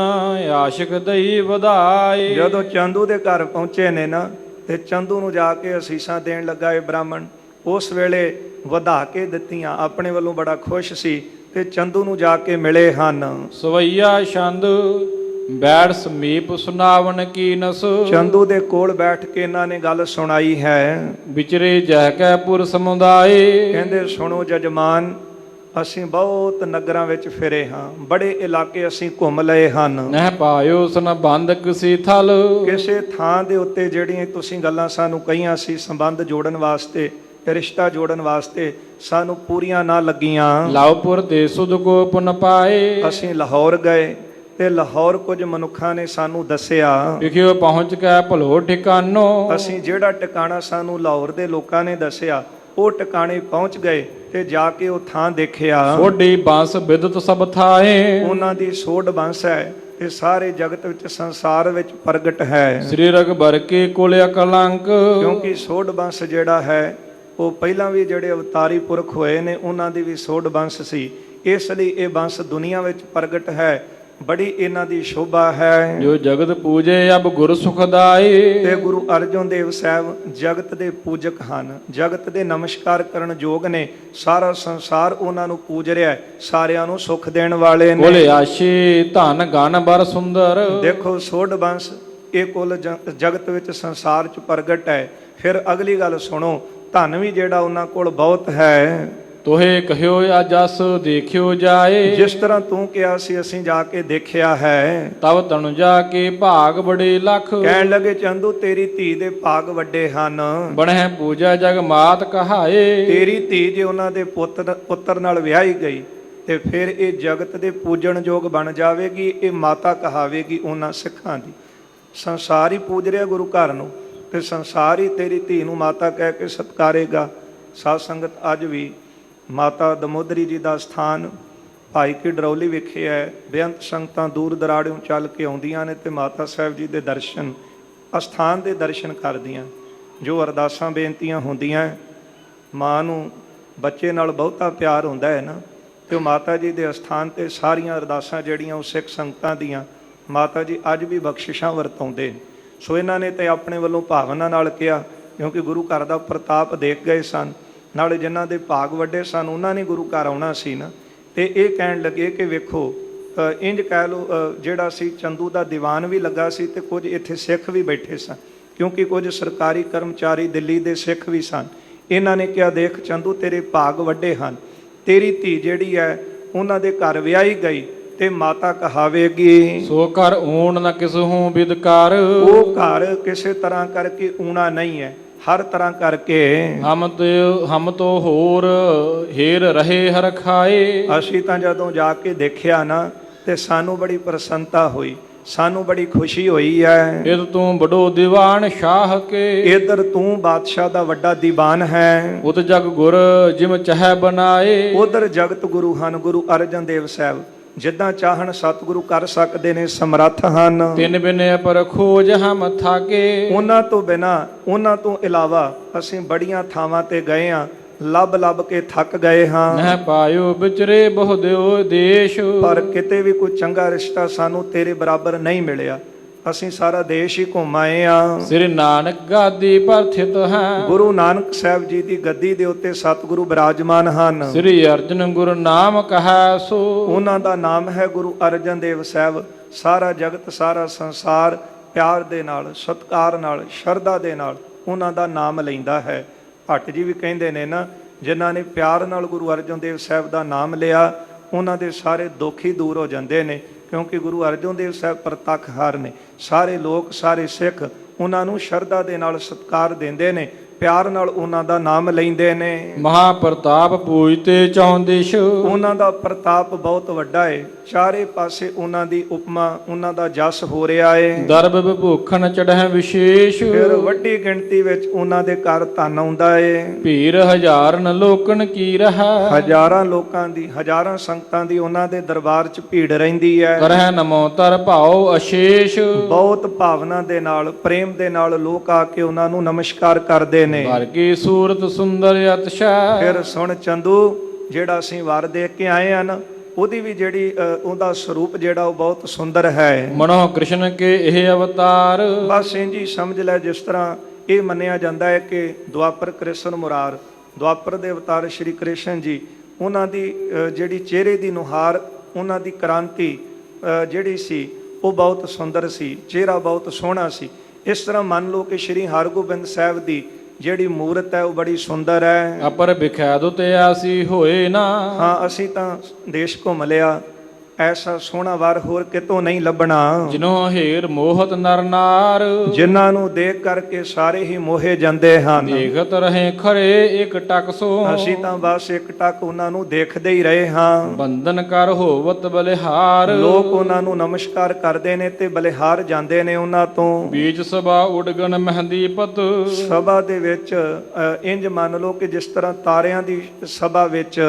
ਆਸ਼ਿਕ ਦਈ ਵਧਾਏ। ਜਦੋਂ ਚੰਦੂ ਦੇ ਘਰ ਪਹੁੰਚੇ ਨੇ ਨਾ, ਤੇ ਚੰਦੂ ਨੂੰ ਜਾ ਕੇ ਅਸੀਸਾਂ ਦੇਣ ਲੱਗਾ ਇਹ ਬ੍ਰਾਹਮਣ। ਉਸ ਵੇਲੇ ਵਧਾ ਕੇ ਦਿੱਤੀਆਂ, ਆਪਣੇ ਵੱਲੋਂ ਬੜਾ ਖੁਸ਼ ਸੀ ਤੇ ਚੰਦੂ ਨੂੰ ਜਾ ਕੇ ਮਿਲੇ ਹਨ। ਸਵਈਆ ਛੰਦ ਬੈਠ ਸਮੀਪ ਸੁਨਾਵਨ ਕੀ ਨਸ। ਚੰਦੂ ਦੇ ਕੋਲ ਬੈਠ ਕੇ ਇਹਨਾਂ ਨੇ ਗੱਲ ਸੁਣਾਈ ਹੈ। ਵਿਚਰੇ ਜਹ ਕੈ ਪੁਰ ਸਮੁਦਾਏ। ਕਹਿੰਦੇ, ਸੁਣੋ ਜਜਮਾਨ, ਅਸੀਂ ਬਹੁਤ ਨਗਰਾਂ ਵਿੱਚ ਫਿਰੇ ਹਾਂ, ਬੜੇ ਇਲਾਕੇ ਅਸੀਂ ਘੁੰਮ ਲਏ ਹਨ। ਨਹਿ ਪਾਇਓ ਸੰਬੰਧ ਕਿਸੀ ਥਲ। ਕਿਸੇ ਥਾਂ ਦੇ ਉੱਤੇ ਜਿਹੜੀਆਂ ਤੁਸੀਂ ਗੱਲਾਂ ਸਾਨੂੰ ਕਹੀਆਂ ਸੀ ਸੰਬੰਧ ਜੋੜਨ ਵਾਸਤੇ, ਰਿਸ਼ਤਾ ਜੋੜਨ ਵਾਸਤੇ, ਸਾਨੂੰ ਪੂਰੀਆਂ ਨਾ ਲੱਗੀਆਂ। ਲਾਉਪੁਰ ਦੇ ਸੁਧ ਕੋ ਪੁਨ ਪਾਏ। ਅਸੀਂ ਲਾਹੌਰ ਗਏ, ਤੇ ਲਾਹੌਰ ਕੁਝ ਮਨੁੱਖਾਂ ਨੇ ਸਾਨੂੰ ਦੱਸਿਆ। ਵਿਖਿਓ ਪਹੁੰਚ ਕੇ ਭਲੋ ਠਿਕਾਨੋ। ਅਸੀਂ ਜਿਹੜਾ ਟਿਕਾਣਾ ਸਾਨੂੰ ਲਾਹੌਰ ਦੇ ਲੋਕਾਂ ਨੇ ਦੱਸਿਆ ਉਹ ਟਿਕਾਣੇ ਪਹੁੰਚ ਗਏ ਤੇ ਜਾ ਕੇ ਉਹ ਥਾਂ ਦੇਖਿਆ। ਸੋਢੀ ਬੰਸ ਬਿਦਤ ਸਭ ਥਾਏ। ਉਹਨਾਂ ਦੀ ਸੋਢ ਬੰਸ ਹੈ ਤੇ ਸਾਰੇ ਜਗਤ ਵਿੱਚ ਸੰਸਾਰ ਵਿੱਚ ਪ੍ਰਗਟ ਹੈ। ਸ੍ਰੀ ਰਘਬਰ ਕੇ ਕੁਲ ਅਕਲੰਕ। ਕਿਉਂਕਿ ਸੋਢ ਬੰਸ ਜਿਹੜਾ ਹੈ ਉਹ ਪਹਿਲਾਂ ਵੀ ਜਿਹੜੇ ਅਵਤਾਰੀ ਪੁਰਖ ਹੋਏ ਨੇ ਉਹਨਾਂ ਦੀ ਵੀ ਸੋਢ ਬੰਸ ਸੀ, ਇਸ ਲਈ ਇਹ ਬੰਸ ਦੁਨੀਆ ਵਿੱਚ ਪ੍ਰਗਟ ਹੈ। ਬੜੀ ਇਹਨਾਂ ਦੀ ਸ਼ੋਭਾ ਹੈ। ਜੋ ਜਗਤ ਪੂਜੇ ਅਬ ਗੁਰ ਸੁਖਦਾਈ। ਤੇ ਗੁਰੂ ਅਰਜਨ ਦੇਵ ਸਾਹਿਬ ਜਗਤ ਦੇ ਪੂਜਕ ਹਨ, ਜਗਤ ਦੇ ਨਮਸਕਾਰ ਕਰਨ ਯੋਗ ਨੇ। ਸਾਰਾ ਸੰਸਾਰ ਉਹਨਾਂ ਨੂੰ ਪੂਜ ਰਿਹਾ ਹੈ, ਸਾਰਿਆਂ ਨੂੰ ਸੁਖ ਦੇਣ ਵਾਲੇ ਨੇ। ਕੁਲ ਆਸ਼ੀ ਧਨ ਗਨ ਬਰ ਸੁੰਦਰ। ਦੇਖੋ ਸੋਢ ਬੰਸ ਇਹ ਕੁਲ ਜਗਤ ਵਿੱਚ ਸੰਸਾਰ 'ਚ ਪ੍ਰਗਟ ਹੈ। ਫਿਰ ਅਗਲੀ ਗੱਲ ਸੁਣੋ, ਧਨ ਵੀ ਜਿਹੜਾ ਉਹਨਾਂ ਕੋਲ ਬਹੁਤ ਹੈ। ਤੋਹੇ ਕਹਿਓ ਆ ਜਸ ਦੇਖਿਓ ਜਾਏ। ਜਿਸ ਤਰ੍ਹਾਂ ਤੂੰ ਕਿਹਾ ਸੀ ਅਸੀਂ ਜਾ ਕੇ ਦੇਖਿਆ ਹੈ। ਤਬ ਤਨੁ ਜਾ ਕੇ ਭਾਗ ਬੜੇ ਲਖ। ਕਹਿਣ ਲੱਗੇ ਚੰਦੂ ਤੇਰੀ ਧੀ ਦੇ ਭਾਗ ਵੱਡੇ ਹਨ। ਬਣਹਿ ਪੂਜਾ ਜਗ ਮਾਤ ਕਹਾਏ। ਤੇਰੀ ਧੀ ਜੇ ਉਹਨਾਂ ਦੇ ਪੁੱਤਰ ਨਾਲ ਵਿਆਹੀ ਗਈ ਤੇ ਫਿਰ ਇਹ ਜਗਤ ਦੇ ਪੂਜਣ ਯੋਗ ਬਣ ਜਾਵੇਗੀ। ਇਹ ਮਾਤਾ ਕਹਾਵੇਗੀ ਉਹਨਾਂ ਸਿੱਖਾਂ ਦੀ। ਸੰਸਾਰ ਹੀ ਪੂਜ ਰਿਹਾ ਗੁਰੂ ਘਰ ਨੂੰ ਤੇ ਸੰਸਾਰ ਹੀ ਤੇਰੀ ਧੀ ਨੂੰ ਮਾਤਾ ਕਹਿ ਕੇ ਸਤਿਕਾਰੇਗਾ। ਸਾਧ ਸੰਗਤ ਅੱਜ ਵੀ ਮਾਤਾ ਦਮੋਦਰੀ ਜੀ ਦਾ ਸਥਾਨ ਭਾਈ ਕੀ ਡਰੌਲੀ ਵਿਖੇ ਹੈ। ਬੇਅੰਤ ਸੰਗਤਾਂ ਦੂਰ ਦਰਾੜਿਓਂ ਚੱਲ ਕੇ ਆਉਂਦੀਆਂ ਨੇ ਤੇ ਮਾਤਾ ਸਾਹਿਬ ਜੀ ਦੇ ਦਰਸ਼ਨ, ਅਸਥਾਨ ਦੇ ਦਰਸ਼ਨ ਕਰਦੀਆਂ। ਜੋ ਅਰਦਾਸਾਂ ਬੇਨਤੀਆਂ ਹੁੰਦੀਆਂ, ਮਾਂ ਨੂੰ ਬੱਚੇ ਨਾਲ ਬਹੁਤਾ ਪਿਆਰ ਹੁੰਦਾ ਹੈ ਨਾ, ਤੇ ਉਹ ਮਾਤਾ ਜੀ ਦੇ ਅਸਥਾਨ ਤੇ ਸਾਰੀਆਂ ਅਰਦਾਸਾਂ ਜਿਹੜੀਆਂ ਉਹ ਸਿੱਖ ਸੰਗਤਾਂ ਦੀਆਂ ਮਾਤਾ ਜੀ ਅੱਜ ਵੀ ਬਖਸ਼ਿਸ਼ਾਂ ਵਰਤਾਉਂਦੇ। ਸੋ ਇਹਨਾਂ ਨੇ ਤੇ ਆਪਣੇ ਵੱਲੋਂ ਭਾਵਨਾ ਨਾਲ ਕਿਹਾ, ਕਿਉਂਕਿ ਗੁਰੂ ਘਰ ਦਾ ਪ੍ਰਤਾਪ ਦੇਖ ਗਏ ਸਨ, ਨਾਲੇ ਜਿਨ੍ਹਾਂ ਦੇ ਭਾਗ ਵੱਡੇ ਸਨ ਉਹਨਾਂ ਨੇ ਗੁਰੂ ਘਰ ਆਉਣਾ ਸੀ ਨਾ। ਤੇ ਇਹ ਕਹਿਣ ਲੱਗੇ ਕਿ ਵੇਖੋ ਇੰਜ ਕਹਿ ਲਓ, ਜਿਹੜਾ ਸੀ ਚੰਦੂ ਦਾ ਦੀਵਾਨ ਵੀ ਲੱਗਾ ਸੀ ਤੇ ਕੁਝ ਇੱਥੇ ਸਿੱਖ ਵੀ ਬੈਠੇ ਸਨ, ਕਿਉਂਕਿ ਕੁਝ ਸਰਕਾਰੀ ਕਰਮਚਾਰੀ ਦਿੱਲੀ ਦੇ ਸਿੱਖ ਵੀ ਸਨ। ਇਹਨਾਂ ਨੇ ਕਿਹਾ ਦੇਖ ਚੰਦੂ ਤੇਰੇ ਭਾਗ ਵੱਡੇ ਹਨ, ਤੇਰੀ ਧੀ ਜਿਹੜੀ ਹੈ ਉਹਨਾਂ ਦੇ ਘਰ ਵਿਆਹੀ ਗਈ ਤੇ ਮਾਤਾ ਕਹਾਵੇਗੀ। ਸੋ ਘਰ ਊਣ ਨ ਕਿਸਹੂ ਬਿਦਕਾਰ। ਉਹ ਘਰ ਕਿਸੇ ਤਰ੍ਹਾਂ ਕਰਕੇ ਊਣਾ ਨਹੀਂ ਹੈ, ਹਰ ਤਰ੍ਹਾਂ ਕਰਕੇ ਹਮ ਤੋਂ ਹੋਰ ਹੀਰ ਰਹੇ ਹਰ ਖਾਏ। ਅਸੀਂ ਤਾਂ ਜਦੋਂ ਜਾ ਕੇ ਦੇਖਿਆ ਨਾ ਤੇ ਸਾਨੂੰ ਬੜੀ ਪ੍ਰਸੰਨਤਾ ਹੋਈ, ਸਾਨੂੰ ਬੜੀ ਖੁਸ਼ੀ ਹੋਈ ਹੈ। ਇਦ ਤੂੰ ਬੜੋ ਦੀਵਾਨ ਸ਼ਾਹ ਕੇ। ਇਧਰ ਤੂੰ ਬਾਦਸ਼ਾਹ ਦਾ ਵੱਡਾ ਦੀਵਾਨ ਹੈ। ਉਤ ਜਗ ਗੁਰ ਜਿਮ ਚਾਹੈ ਬਨਾਏ। ਉਧਰ ਜਗਤ ਗੁਰੂ ਹਨ, ਗੁਰੂ ਅਰਜਨ ਦੇਵ ਸਾਹਿਬ ਜਿੱਦਾਂ ਚਾਹਣ ਸਤਿਗੁਰੂ ਕਰ ਸਕਦੇ ਨੇ, ਸਮਰੱਥ ਹਨ। ਤਿੰਨ ਬਿਨੇ ਪਰ ਖੋਜ ਹਮ ਥਾਕੇ। ਉਹਨਾਂ ਤੋਂ ਬਿਨਾਂ, ਉਹਨਾਂ ਤੋਂ ਇਲਾਵਾ ਅਸੀਂ ਬੜੀਆਂ ਥਾਵਾਂ ਤੇ ਗਏ ਹਾਂ, ਲੱਭ ਲੱਭ ਕੇ ਥੱਕ ਗਏ ਹਾਂ। ਨਹਿ ਪਾਇਓ ਵਿਚਰੇ ਬਹੁ ਦਿਓ ਦੇਸ਼। ਪਰ ਕਿਤੇ ਵੀ ਕੋਈ ਚੰਗਾ ਰਿਸ਼ਤਾ ਸਾਨੂੰ ਤੇਰੇ ਬਰਾਬਰ ਨਹੀਂ ਮਿਲਿਆ। ਅਸੀਂ ਸਾਰਾ ਦੇਸ਼ ਹੀ ਘੁੰਮ ਆਏ ਆ। ਸ੍ਰੀ ਨਾਨਕ ਗਾਦੀ ਪਰ ਥਿਤ ਹੈ। ਗੁਰੂ ਨਾਨਕ ਸਾਹਿਬ ਜੀ ਦੀ ਗੱਦੀ ਦੇ ਉੱਤੇ ਸਤਿਗੁਰੂ ਬਿਰਾਜਮਾਨ ਹਨ। ਸ੍ਰੀ ਅਰਜਨ ਗੁਰੂ ਨਾਮ ਕਹੈ ਸੋ। ਉਹਨਾਂ ਦਾ ਨਾਮ ਹੈ ਗੁਰੂ ਅਰਜਨ ਦੇਵ ਸਾਹਿਬ। ਸਾਰਾ ਜਗਤ, ਸਾਰਾ ਸੰਸਾਰ ਪਿਆਰ ਦੇ ਨਾਲ, ਸਤਿਕਾਰ ਨਾਲ, ਸ਼ਰਧਾ ਦੇ ਨਾਲ ਉਹਨਾਂ ਦਾ ਨਾਮ ਲੈਂਦਾ ਹੈ। ਭੱਟ ਜੀ ਵੀ ਕਹਿੰਦੇ ਨੇ ਨਾ, ਜਿਨ੍ਹਾਂ ਨੇ ਪਿਆਰ ਨਾਲ ਗੁਰੂ ਅਰਜਨ ਦੇਵ ਸਾਹਿਬ ਦਾ ਨਾਮ ਲਿਆ ਉਹਨਾਂ ਦੇ ਸਾਰੇ ਦੁੱਖ ਹੀ ਦੂਰ ਹੋ ਜਾਂਦੇ ਨੇ, ਕਿਉਂਕਿ ਗੁਰੂ ਅਰਜਨ ਦੇਵ ਸਾਹਿਬ ਪ੍ਰਤੱਖਹਾਰ ਨੇ। ਸਾਰੇ ਲੋਕ, ਸਾਰੇ ਸਿੱਖ ਉਹਨਾਂ ਨੂੰ ਸ਼ਰਧਾ ਦੇ ਨਾਲ ਸਤਿਕਾਰ ਦਿੰਦੇ ਨੇ, ਪਿਆਰ ਨਾਲ ਉਹਨਾਂ ਦਾ ਨਾਮ ਲੈਂਦੇ ਨੇ। ਮਹਾ ਪ੍ਰਤਾਪ ਪੂਜਤੇ ਚੌਂਦਿਸ਼। ਉਹਨਾਂ ਦਾ ਪ੍ਰਤਾਪ ਬਹੁਤ ਵੱਡਾ ਹੈ, ਚਾਰੇ ਪਾਸੇ ਉਹਨਾਂ ਦੀ ਉਪਮਾ, ਉਹਨਾਂ ਦਾ ਜਸ ਹੋ ਰਿਹਾ ਹੈ। ਦਰਬ ਵਿਭੂਖਣ ਚੜ੍ਹੈ ਵਿਸ਼ੇਸ਼। ਫਿਰ ਵੱਡੀ ਗਿਣਤੀ ਵਿੱਚ ਉਹਨਾਂ ਦੇ ਘਰ ਧਨ ਆਉਂਦਾ ਹੈ। ਭੀੜ ਹਜ਼ਾਰਨ ਲੋਕਨ ਕੀ ਰਹਾ। ਹਜ਼ਾਰਾਂ ਲੋਕਾਂ ਦੀ, ਹਜ਼ਾਰਾਂ ਸੰਗਤਾਂ ਦੀ ਉਹਨਾਂ ਦੇ ਦਰਬਾਰ 'ਚ ਭੀੜ ਰਹਿੰਦੀ ਹੈ। ਕਰਹਿ ਨਮੋ ਤਰ ਭਾਉ ਅਸ਼ੇਸ਼। ਬਹੁਤ ਭਾਵਨਾ ਦੇ ਨਾਲ, ਪ੍ਰੇਮ ਦੇ ਨਾਲ ਲੋਕ ਆ ਕੇ ਉਹਨਾਂ ਨੂੰ ਨਮਸਕਾਰ ਕਰਦੇ ਨੇ। ਵਰ ਕੀ ਸੂਰਤ ਸੁੰਦਰ ਅਤਸ਼ਾ। ਫਿਰ ਸੁਣ ਚੰਦੂ, ਜਿਹੜਾ ਅਸੀਂ ਵਰ ਦੇਖ ਕੇ ਆਏ ਆ ਨਾ, ਉਹਦੀ ਵੀ ਜਿਹੜੀ ਉਹਦਾ ਸਰੂਪ ਜਿਹੜਾ ਉਹ ਬਹੁਤ ਸੁੰਦਰ ਹੈ। ਮਨੋ ਕ੍ਰਿਸ਼ਨ ਕੇ ਇਹ ਅਵਤਾਰ। ਬਸ ਇੰਝ ਹੀ ਸਮਝ ਲੈ, ਜਿਸ ਤਰ੍ਹਾਂ ਇਹ ਮੰਨਿਆ ਜਾਂਦਾ ਹੈ ਕਿ ਦੁਆਪਰ ਕ੍ਰਿਸ਼ਨ ਮੁਰਾਰ, ਦੁਆਪਰ ਦੇ ਅਵਤਾਰ ਸ਼੍ਰੀ ਕ੍ਰਿਸ਼ਨ ਜੀ, ਉਹਨਾਂ ਦੀ ਜਿਹੜੀ ਚਿਹਰੇ ਦੀ ਨੁਹਾਰ, ਉਹਨਾਂ ਦੀ ਕ੍ਰਾਂਤੀ ਜਿਹੜੀ ਸੀ ਉਹ ਬਹੁਤ ਸੁੰਦਰ ਸੀ, ਚਿਹਰਾ ਬਹੁਤ ਸੋਹਣਾ ਸੀ। ਇਸ ਤਰ੍ਹਾਂ ਮੰਨ ਲਓ ਕਿ ਸ਼੍ਰੀ ਹਰਗੋਬਿੰਦ ਸਾਹਿਬ ਦੀ ਜਿਹੜੀ ਮੂਰਤ ਹੈ ਉਹ ਬੜੀ ਸੁੰਦਰ ਹੈ। ਅਪਰ ਵਿਖਿਆਦੁ ਤੇ ਆਸੀ ਹੋਏ ਨਾ। ਹਾਂ, ਅਸੀਂ ਤਾਂ ਦੇਸ਼ ਘੁੰਮ ਲਿਆ ਐਸਾ ਸੋਹਣਾ ਵਰ ਹੋਰ ਕਿਤੋਂ ਨਹੀਂ ਲੱਭਣਾ। ਜਿਨੋ ਹੇਰ ਮੋਹਤ ਨਰ ਨਾਰ, ਜਿਨ੍ਹਾਂ ਨੂੰ ਦੇਖ ਕਰਕੇ ਸਾਰੇ ਹੀ ਮੋਹੇ ਜਾਂਦੇ ਹਨ। ਦੇਖਤ ਰਹੇ ਖਰੇ ਇੱਕ ਟਕ ਸੋ, ਅਸੀਂ ਤਾਂ ਬਸ ਇੱਕ ਟੱਕ ਉਹਨਾਂ ਨੂੰ ਦੇਖਦੇ ਹੀ ਰਹੇ ਹਾਂ। ਬੰਧਨ ਕਰ ਹੋਵਤ ਬਲਿਹਾਰ, ਲੋਕ ਉਹਨਾਂ ਨੂੰ ਨਮਸਕਾਰ ਕਰਦੇ ਨੇ ਤੇ ਬਲਿਹਾਰ ਜਾਂਦੇ ਨੇ ਉਹਨਾਂ ਤੋਂ। ਬੀਜ ਸਭਾ ਉਡਗਨ ਮਹਿੰਦੀਪਤ, ਸਭਾ ਦੇ ਵਿੱਚ ਇੰਜ ਮੰਨ ਲਓ ਕਿ ਜਿਸ ਤਰ੍ਹਾਂ ਤਾਰਿਆਂ ਦੀ ਸਭਾ ਵਿੱਚ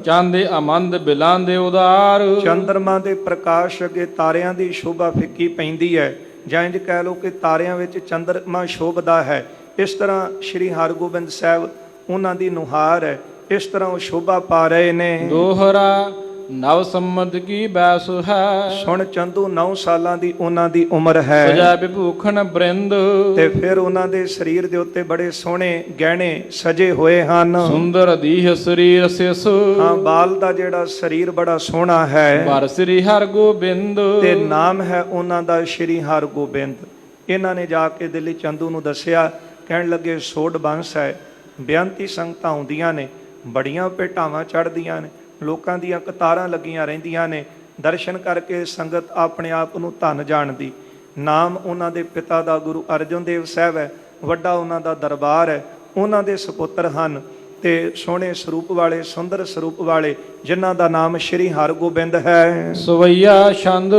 ਚਾਂਦੇ ਅਮੰਦ ਬਿਲਾਂ ਦੇ ਉਦਾਰ, ਚੰਦਰਮਾ ਦੇ ਪ੍ਰਕਾਸ਼ ਅੱਗੇ ਤਾਰਿਆਂ ਦੀ ਸ਼ੋਭਾ ਫਿੱਕੀ ਪੈਂਦੀ ਹੈ, ਜਾਂ ਇੰਜ ਕਹਿ ਲਓ ਕਿ ਤਾਰਿਆਂ ਵਿੱਚ ਚੰਦਰਮਾ ਸ਼ੋਭਦਾ ਹੈ। ਇਸ ਤਰ੍ਹਾਂ ਸ੍ਰੀ ਹਰਗੋਬਿੰਦ ਸਾਹਿਬ ਉਹਨਾਂ ਦੀ ਨੁਹਾਰ ਹੈ, ਇਸ ਤਰ੍ਹਾਂ ਉਹ ਸ਼ੋਭਾ ਪਾ ਰਹੇ ਨੇ। ਦੋਹਰਾ ਨਵ ਸੰਮਤ ਕੀ ਬੈਸ ਹੈ, ਸੁਣ ਚੰਦੂ 9 ਸਾਲਾਂ ਦੀ ਉਹਨਾਂ ਦੀ ਉਮਰ ਹੈ। ਸਜਾ ਵਿਭੂਖਣ ਬ੍ਰਿੰਦ, ਤੇ ਫਿਰ ਉਹਨਾਂ ਦੇ ਸਰੀਰ ਦੇ ਉੱਤੇ ਬੜੇ ਸੋਹਣੇ ਗਹਿਣੇ ਸਜੇ ਹੋਏ ਹਨ। ਸੁੰਦਰ ਦੀਹ ਸਰੀਰ ਸਿਸ, ਹਾਂ, ਬਾਲ ਦਾ ਜਿਹੜਾ ਸਰੀਰ ਬੜਾ ਸੋਹਣਾ ਹੈ। ਪਰ ਸ੍ਰੀ ਹਰਗੋਬਿੰਦ, ਤੇ ਨਾਮ ਹੈ ਉਹਨਾਂ ਦਾ ਸ੍ਰੀ ਹਰਗੋਬਿੰਦ। ਇਹਨਾਂ ਨੇ ਜਾ ਕੇ ਦਿੱਲੀ ਚੰਦੂ ਨੂੰ ਦੱਸਿਆ, ਕਹਿਣ ਲੱਗੇ ਸੋਢ ਬੰਸ ਹੈ, ਬੇਅੰਤੀ ਸੰਗਤਾਂ ਆਉਂਦੀਆਂ ਨੇ, ਬੜੀਆਂ ਭੇਟਾਵਾਂ ਚੜ੍ਹਦੀਆਂ ਨੇ, ਲੋਕਾਂ ਦੀਆਂ ਕਤਾਰਾਂ ਲੱਗੀਆਂ ਰਹਿੰਦੀਆਂ ਨੇ, ਦਰਸ਼ਨ ਕਰਕੇ ਸੰਗਤ ਆਪਣੇ ਆਪ ਨੂੰ ਧਨ ਜਾਣਦੀ। ਨਾਮ ਉਹਨਾਂ ਦੇ ਪਿਤਾ ਦਾ ਗੁਰੂ ਅਰਜਨ ਦੇਵ ਸਾਹਿਬ ਹੈ, ਵੱਡਾ ਉਹਨਾਂ ਦਾ ਦਰਬਾਰ ਹੈ, ਉਹਨਾਂ ਦੇ ਸੁਪੁੱਤਰ ਹਨ ਤੇ ਸੋਹਣੇ ਸਰੂਪ ਵਾਲੇ, ਸੁੰਦਰ ਸਰੂਪ ਵਾਲੇ, ਜਿਨ੍ਹਾਂ ਦਾ ਨਾਮ ਸ੍ਰੀ ਹਰਗੋਬਿੰਦ ਹੈ। ਸਵਈਆ ਛੰਦ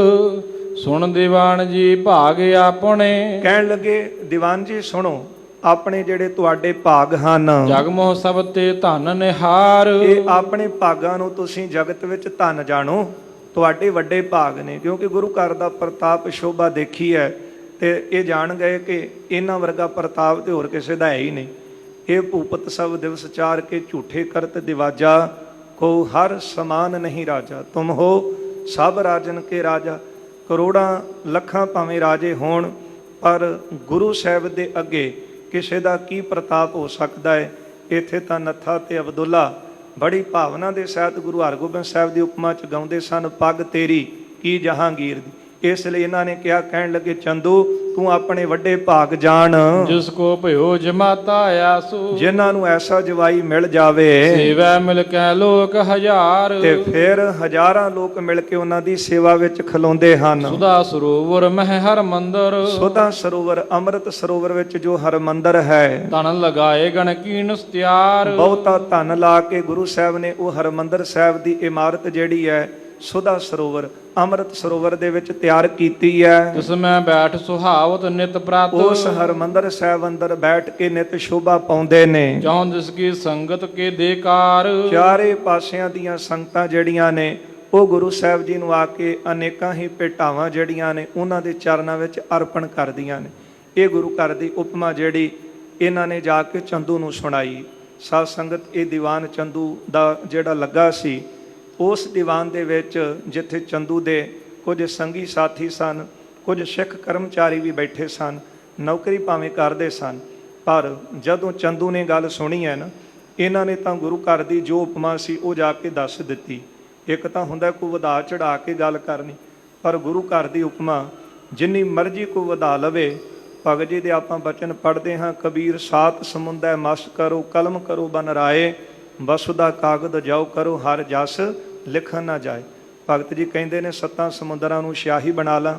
ਸੁਣ ਦੀਵਾਨ ਜੀ ਭਾਗ ਆਪਣੇ, ਕਹਿਣ ਲੱਗੇ ਦੀਵਾਨ ਜੀ ਸੁਣੋ, ਆਪਣੇ ਜਿਹੜੇ ਤੁਹਾਡੇ ਭਾਗ ਹਨ, ਜਗਮੋਹ ਸਭ ਤੇ ਧਨ ਨਿਹਾਰ, ਇਹ ਆਪਣੇ ਭਾਗਾਂ ਨੂੰ ਤੁਸੀਂ ਜਗਤ ਵਿੱਚ ਧਨ ਜਾਣੋ, ਤੁਹਾਡੇ ਵੱਡੇ ਭਾਗ ਨੇ। ਕਿਉਂਕਿ ਗੁਰੂ ਘਰ ਦਾ ਪ੍ਰਤਾਪ ਸ਼ੋਭਾ ਦੇਖੀ ਹੈ ਤੇ ਇਹ ਜਾਣ ਗਏ ਕਿ ਇਹਨਾਂ ਵਰਗਾ ਪ੍ਰਤਾਪ ਤੇ ਹੋਰ ਕਿਸੇ ਦਾ ਹੈ ਹੀ ਨਹੀਂ। ਇਹ ਭੂਪਤ ਸਭ ਦਿਵਸ ਚਾਰ ਕੇ ਝੂਠੇ ਕਰਤ ਦਿਵਾਜਾ, ਕੋ ਹਰ ਸਮਾਨ ਨਹੀਂ ਰਾਜਾ, ਤੁਮ ਹੋ ਸਭ ਰਾਜਨ ਕੇ ਰਾਜਾ। ਕਰੋੜਾਂ ਲੱਖਾਂ ਭਾਵੇਂ ਰਾਜੇ ਹੋਣ, ਪਰ ਗੁਰੂ ਸਾਹਿਬ ਦੇ ਅੱਗੇ ਕਿਸੇ ਦਾ ਕੀ ਪ੍ਰਤਾਪ ਹੋ ਸਕਦਾ ਹੈ। ਇੱਥੇ ਤਾਂ ਨੱਥਾ ਤੇ ਅਬਦੁੱਲਾ ਬੜੀ ਭਾਵਨਾ ਦੇ ਸਹਿਤ ਗੁਰੂ ਹਰਗੋਬਿੰਦ ਸਾਹਿਬ ਦੀ ਉਪਮਾ ਚ ਗਾਉਂਦੇ ਸਨ, ਪੱਗ ਤੇਰੀ ਕੀ ਜਹਾਂਗੀਰ ਦੀ। ਇਸ ਲਈ ਇਹਨਾਂ ਨੇ ਕਿਹਾ, ਕਹਿਣ ਲੱਗੇ ਚੰਦੂ ਤੂੰ ਆਪਣੇ ਵੱਡੇ ਭਾਗ ਜਾਣ, ਜਿਸ ਕੋ ਭਇਓ ਜਮਾਤਾ ਆਸੂ, ਜਿਨ੍ਹਾਂ ਨੂੰ ਐਸਾ ਜਵਾਈ ਮਿਲ ਜਾਵੇ, ਸੇਵਾ ਮਿਲ ਕੇ ਲੋਕ ਹਜ਼ਾਰ, ਤੇ ਫਿਰ ਹਜ਼ਾਰਾਂ ਲੋਕ ਮਿਲ ਕੇ ਉਹਨਾਂ ਦੀ ਸੇਵਾ ਵਿੱਚ ਖਲੋਂਦੇ ਹਨ। ਸੁਦਾ ਸਰੋਵਰ ਮਹਿ ਹਰ ਮੰਦਰ, ਸੁਦਾ ਸਰੋਵਰ ਅੰਮ੍ਰਿਤ ਸਰੋਵਰ ਵਿੱਚ ਜੋ ਹਰਮੰਦਰ ਹੈ, ਧਨ ਲਗਾਏ ਗਣ ਕੀਨ ਸਤਿਆਰ, ਬਹੁਤਾ ਧਨ ਲਾ ਕੇ ਗੁਰੂ ਸਾਹਿਬ ਨੇ ਉਹ ਹਰਮੰਦਰ ਸਾਹਿਬ ਦੀ ਇਮਾਰਤ ਜਿਹੜੀ ਹੈ ਸੁਦਾ ਸਰੋਵਰ ਅੰਮ੍ਰਿਤ ਸਰੋਵਰ ਦੇ ਵਿੱਚ ਤਿਆਰ ਕੀਤੀ ਹੈ। ਜਿਸ ਮੈਂ ਬੈਠ ਸੁਹਾਵਤ ਨਿਤ ਪ੍ਰਤ, ਉਸ ਹਰਮੰਦਰ ਸਾਹਿਬ ਅੰਦਰ ਬੈਠ ਕੇ ਨਿਤ ਸ਼ੋਭਾ ਪਾਉਂਦੇ ਨੇ। ਚਾਹੁੰ ਜਿਸ ਕੀ ਸੰਗਤ ਕੇ ਦੇਕਾਰ, ਚਾਰੇ ਪਾਸਿਆਂ ਦੀਆਂ ਸੰਗਤਾਂ ਜਿਹੜੀਆਂ ਨੇ ਉਹ ਗੁਰੂ ਸਾਹਿਬ ਜੀ ਨੂੰ ਆ ਕੇ ਅਨੇਕਾਂ ਹੀ ਭੇਟਾਵਾਂ ਜਿਹੜੀਆਂ ਨੇ ਉਹਨਾਂ ਦੇ ਚਰਨਾਂ ਵਿੱਚ ਅਰਪਣ ਕਰਦੀਆਂ ਨੇ। ਇਹ ਗੁਰੂ ਘਰ ਦੀ ਉਪਮਾ ਜਿਹੜੀ ਇਹਨਾਂ ਨੇ ਜਾ ਕੇ ਚੰਦੂ ਨੂੰ ਸੁਣਾਈ। ਸਾਧ ਸੰਗਤ, ਇਹ ਦੀਵਾਨ ਚੰਦੂ ਦਾ ਜਿਹੜਾ ਲੱਗਾ ਸੀ, ਉਸ ਦੀਵਾਨ ਦੇ ਵਿੱਚ ਜਿੱਥੇ ਚੰਦੂ ਦੇ ਕੁਝ ਸੰਗੀ ਸਾਥੀ ਸਨ, ਕੁਝ ਸਿੱਖ ਕਰਮਚਾਰੀ ਵੀ ਬੈਠੇ ਸਨ, ਨੌਕਰੀ ਭਾਵੇਂ ਕਰਦੇ ਸਨ, ਪਰ ਜਦੋਂ ਚੰਦੂ ਨੇ ਗੱਲ ਸੁਣੀ ਹੈ ਨਾ, ਇਹਨਾਂ ਨੇ ਤਾਂ ਗੁਰੂ ਘਰ ਦੀ ਜੋ ਉਪਮਾ ਸੀ ਉਹ ਜਾ ਕੇ ਦੱਸ ਦਿੱਤੀ। ਇੱਕ ਤਾਂ ਹੁੰਦਾ ਕੋਈ ਵਧਾ ਚੜਾ ਕੇ ਗੱਲ ਕਰਨੀ, ਪਰ ਗੁਰੂ ਘਰ ਦੀ ਉਪਮਾ ਜਿੰਨੀ ਮਰਜ਼ੀ ਕੋਈ ਵਧਾ ਲਵੇ। ਭਗਤ ਜੀ ਦੇ ਆਪਾਂ ਬਚਨ ਪੜ੍ਹਦੇ ਹਾਂ, ਕਬੀਰ ਸਾਤ ਸਮੁੰਦੈ ਮਸਤ ਕਰੋ, ਕਲਮ ਕਰੋ ਬਨ ਰਾਏ, ਵਸੁਦਾ ਕਾਗਦ ਜਾਓ ਕਰੋ, ਹਰ ਜਸ ਲਿਖਣ ਨਾ ਜਾਏ। ਭਗਤ ਜੀ ਕਹਿੰਦੇ ਨੇ, ਸੱਤਾਂ ਸਮੁੰਦਰਾਂ ਨੂੰ ਸਿਆਹੀ ਬਣਾ ਲਾਂ,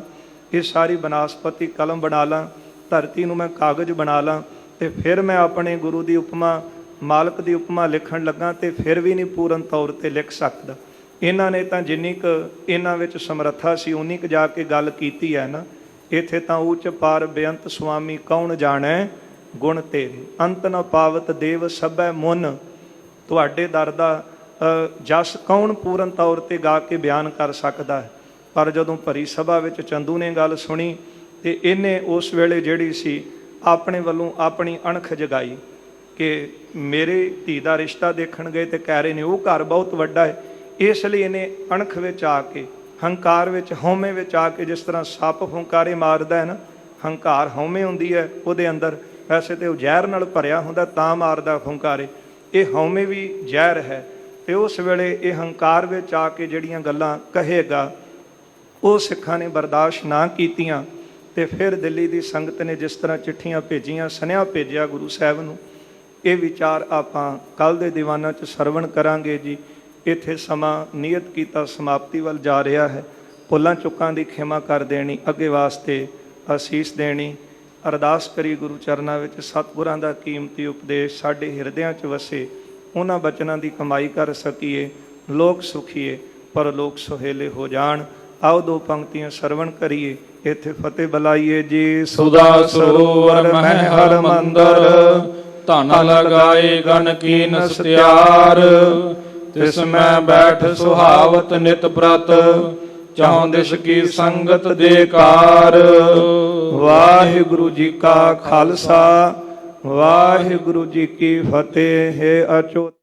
ਇਹ ਸਾਰੀ ਬਨਾਸਪਤੀ ਕਲਮ ਬਣਾ ਲਾਂ, ਧਰਤੀ ਨੂੰ ਮੈਂ ਕਾਗਜ਼ ਬਣਾ ਲਾਂ, ਤੇ ਫਿਰ ਮੈਂ ਆਪਣੇ ਗੁਰੂ ਦੀ ਉਪਮਾ, ਮਾਲਕ ਦੀ ਉਪਮਾ ਲਿਖਣ ਲੱਗਾ, ਤੇ ਫਿਰ ਵੀ ਨਹੀਂ ਪੂਰਨ ਤੌਰ 'ਤੇ ਲਿਖ ਸਕਦਾ। ਇਹਨਾਂ ਨੇ ਤਾਂ ਜਿੰਨੀ ਕੁ ਇਹਨਾਂ ਵਿੱਚ ਸਮਰੱਥਾ ਸੀ ਉਨੀ ਕੁ ਜਾ ਕੇ ਗੱਲ ਕੀਤੀ ਹੈ ਨਾ। ਇੱਥੇ ਤਾਂ ਉੱਚ ਪਾਰ ਬੇਅੰਤ ਸੁਆਮੀ ਕੌਣ ਜਾਣੈ ਗੁਣ ਤੇਰੇ, ਅੰਤ ਨ ਪਾਵਤ ਦੇਵ ਸਭੈ ਮੁਨ, ਤੁਹਾਡੇ ਦਰ ਦਾ ਜਸ ਕੌਣ ਪੂਰਨ ਤੌਰ 'ਤੇ ਗਾ ਕੇ ਬਿਆਨ ਕਰ ਸਕਦਾ ਹੈ। ਪਰ ਜਦੋਂ ਭਰੀ ਸਭਾ ਵਿੱਚ ਚੰਦੂ ਨੇ ਗੱਲ ਸੁਣੀ ਤੇ ਇਹਨੇ ਉਸ ਵੇਲੇ ਜਿਹੜੀ ਸੀ ਆਪਣੇ ਵੱਲੋਂ ਆਪਣੀ ਅਣਖ ਜਗਾਈ ਕਿ ਮੇਰੇ ਧੀ ਦਾ ਰਿਸ਼ਤਾ ਦੇਖਣ ਗਏ ਤੇ ਕਹਿ ਰਹੇ ਨੇ ਉਹ ਘਰ ਬਹੁਤ ਵੱਡਾ ਹੈ। ਇਸ ਲਈ ਇਹਨੇ ਅਣਖ ਵਿੱਚ ਆ ਕੇ, ਹੰਕਾਰ ਵਿੱਚ, ਹਉਮੈ ਵਿੱਚ ਆ ਕੇ, ਜਿਸ ਤਰ੍ਹਾਂ ਸੱਪ ਫੁੰਕਾਰੇ ਮਾਰਦਾ ਹੈ ਨਾ, ਹੰਕਾਰ ਹਉਮੈ ਹੁੰਦੀ ਹੈ ਉਹਦੇ ਅੰਦਰ, ਵੈਸੇ ਤੇ ਉਹ ਜ਼ਹਿਰ ਨਾਲ ਭਰਿਆ ਹੁੰਦਾ ਤਾਂ ਮਾਰਦਾ ਫੁੰਕਾਰੇ, ਇਹ ਹਉਮੈ ਵੀ ਜ਼ਹਿਰ ਹੈ। ਤੇ ਉਸ ਵੇਲੇ ਇਹ ਹੰਕਾਰ ਵਿੱਚ ਆ ਕੇ ਜਿਹੜੀਆਂ ਗੱਲਾਂ ਕਹੇਗਾ ਉਹ ਸਿੱਖਾਂ ਨੇ ਬਰਦਾਸ਼ਤ ਨਾ ਕੀਤੀਆਂ। ਤੇ ਫਿਰ ਦਿੱਲੀ ਦੀ ਸੰਗਤ ਨੇ ਜਿਸ ਤਰ੍ਹਾਂ ਚਿੱਠੀਆਂ ਭੇਜੀਆਂ, ਸੁਨੇਹਾ ਭੇਜਿਆ ਗੁਰੂ ਸਾਹਿਬ ਨੂੰ, ਇਹ ਵਿਚਾਰ ਆਪਾਂ ਕੱਲ੍ਹ ਦੇ ਦੀਵਾਨਾਂ 'ਚ ਸਰਵਣ ਕਰਾਂਗੇ ਜੀ। ਇੱਥੇ ਸਮਾਂ ਨਿਯਤ ਕੀਤਾ ਸਮਾਪਤੀ ਵੱਲ ਜਾ ਰਿਹਾ ਹੈ। ਭੁੱਲਾਂ ਚੁੱਕਾਂ ਦੀ ਖਿਮਾ ਕਰ ਦੇਣੀ, ਅੱਗੇ ਵਾਸਤੇ ਅਸੀਸ ਦੇਣੀ। ਅਰਦਾਸ ਕਰੀ ਗੁਰੂ ਚਰਨਾਂ ਵਿੱਚ ਸਤਿਗੁਰਾਂ ਦਾ ਕੀਮਤੀ ਉਪਦੇਸ਼ ਸਾਡੇ ਹਿਰਦਿਆਂ 'ਚ ਵਸੇ, ਉਹਨਾਂ ਬਚਨਾਂ ਦੀ ਕਮਾਈ ਕਰ ਸਕੀਏ, ਲੋਕ ਸੁਖੀਏ ਪਰ ਲੋਕ ਸੁਹੇਲੇ ਹੋ ਜਾਣ। ਆਓ ਦੋ ਪੰਕਤੀਆਂ ਸਰਵਣ ਕਰੀਏ, ਇੱਥੇ ਫਤਿਹ ਬੁਲਾਈਏ ਜੀ। ਸੁਦਾ ਸਰੋਵਰ ਮਹਿ ਹਰ ਮੰਦਰ, ਧਨ ਲਗਾਏ ਗਨ ਕੀਨ ਸਤਿਆਰ। ਤਿਸ ਮੈਂ ਬੈਠ ਸੁਹਾਵਤ ਨਿਤ ਪ੍ਰਤ, ਚਾਹੁ ਦਿਸ ਕੀ ਸੰਗਤ ਦੇ ਕਾਰ। ਵਾਹਿਗੁਰੂ ਜੀ ਕਾ ਖਾਲਸਾ, ਵਾਹਿਗੁਰੂ ਜੀ ਕੀ ਫਤਿਹ। ਹੈ ਅਚੋਤ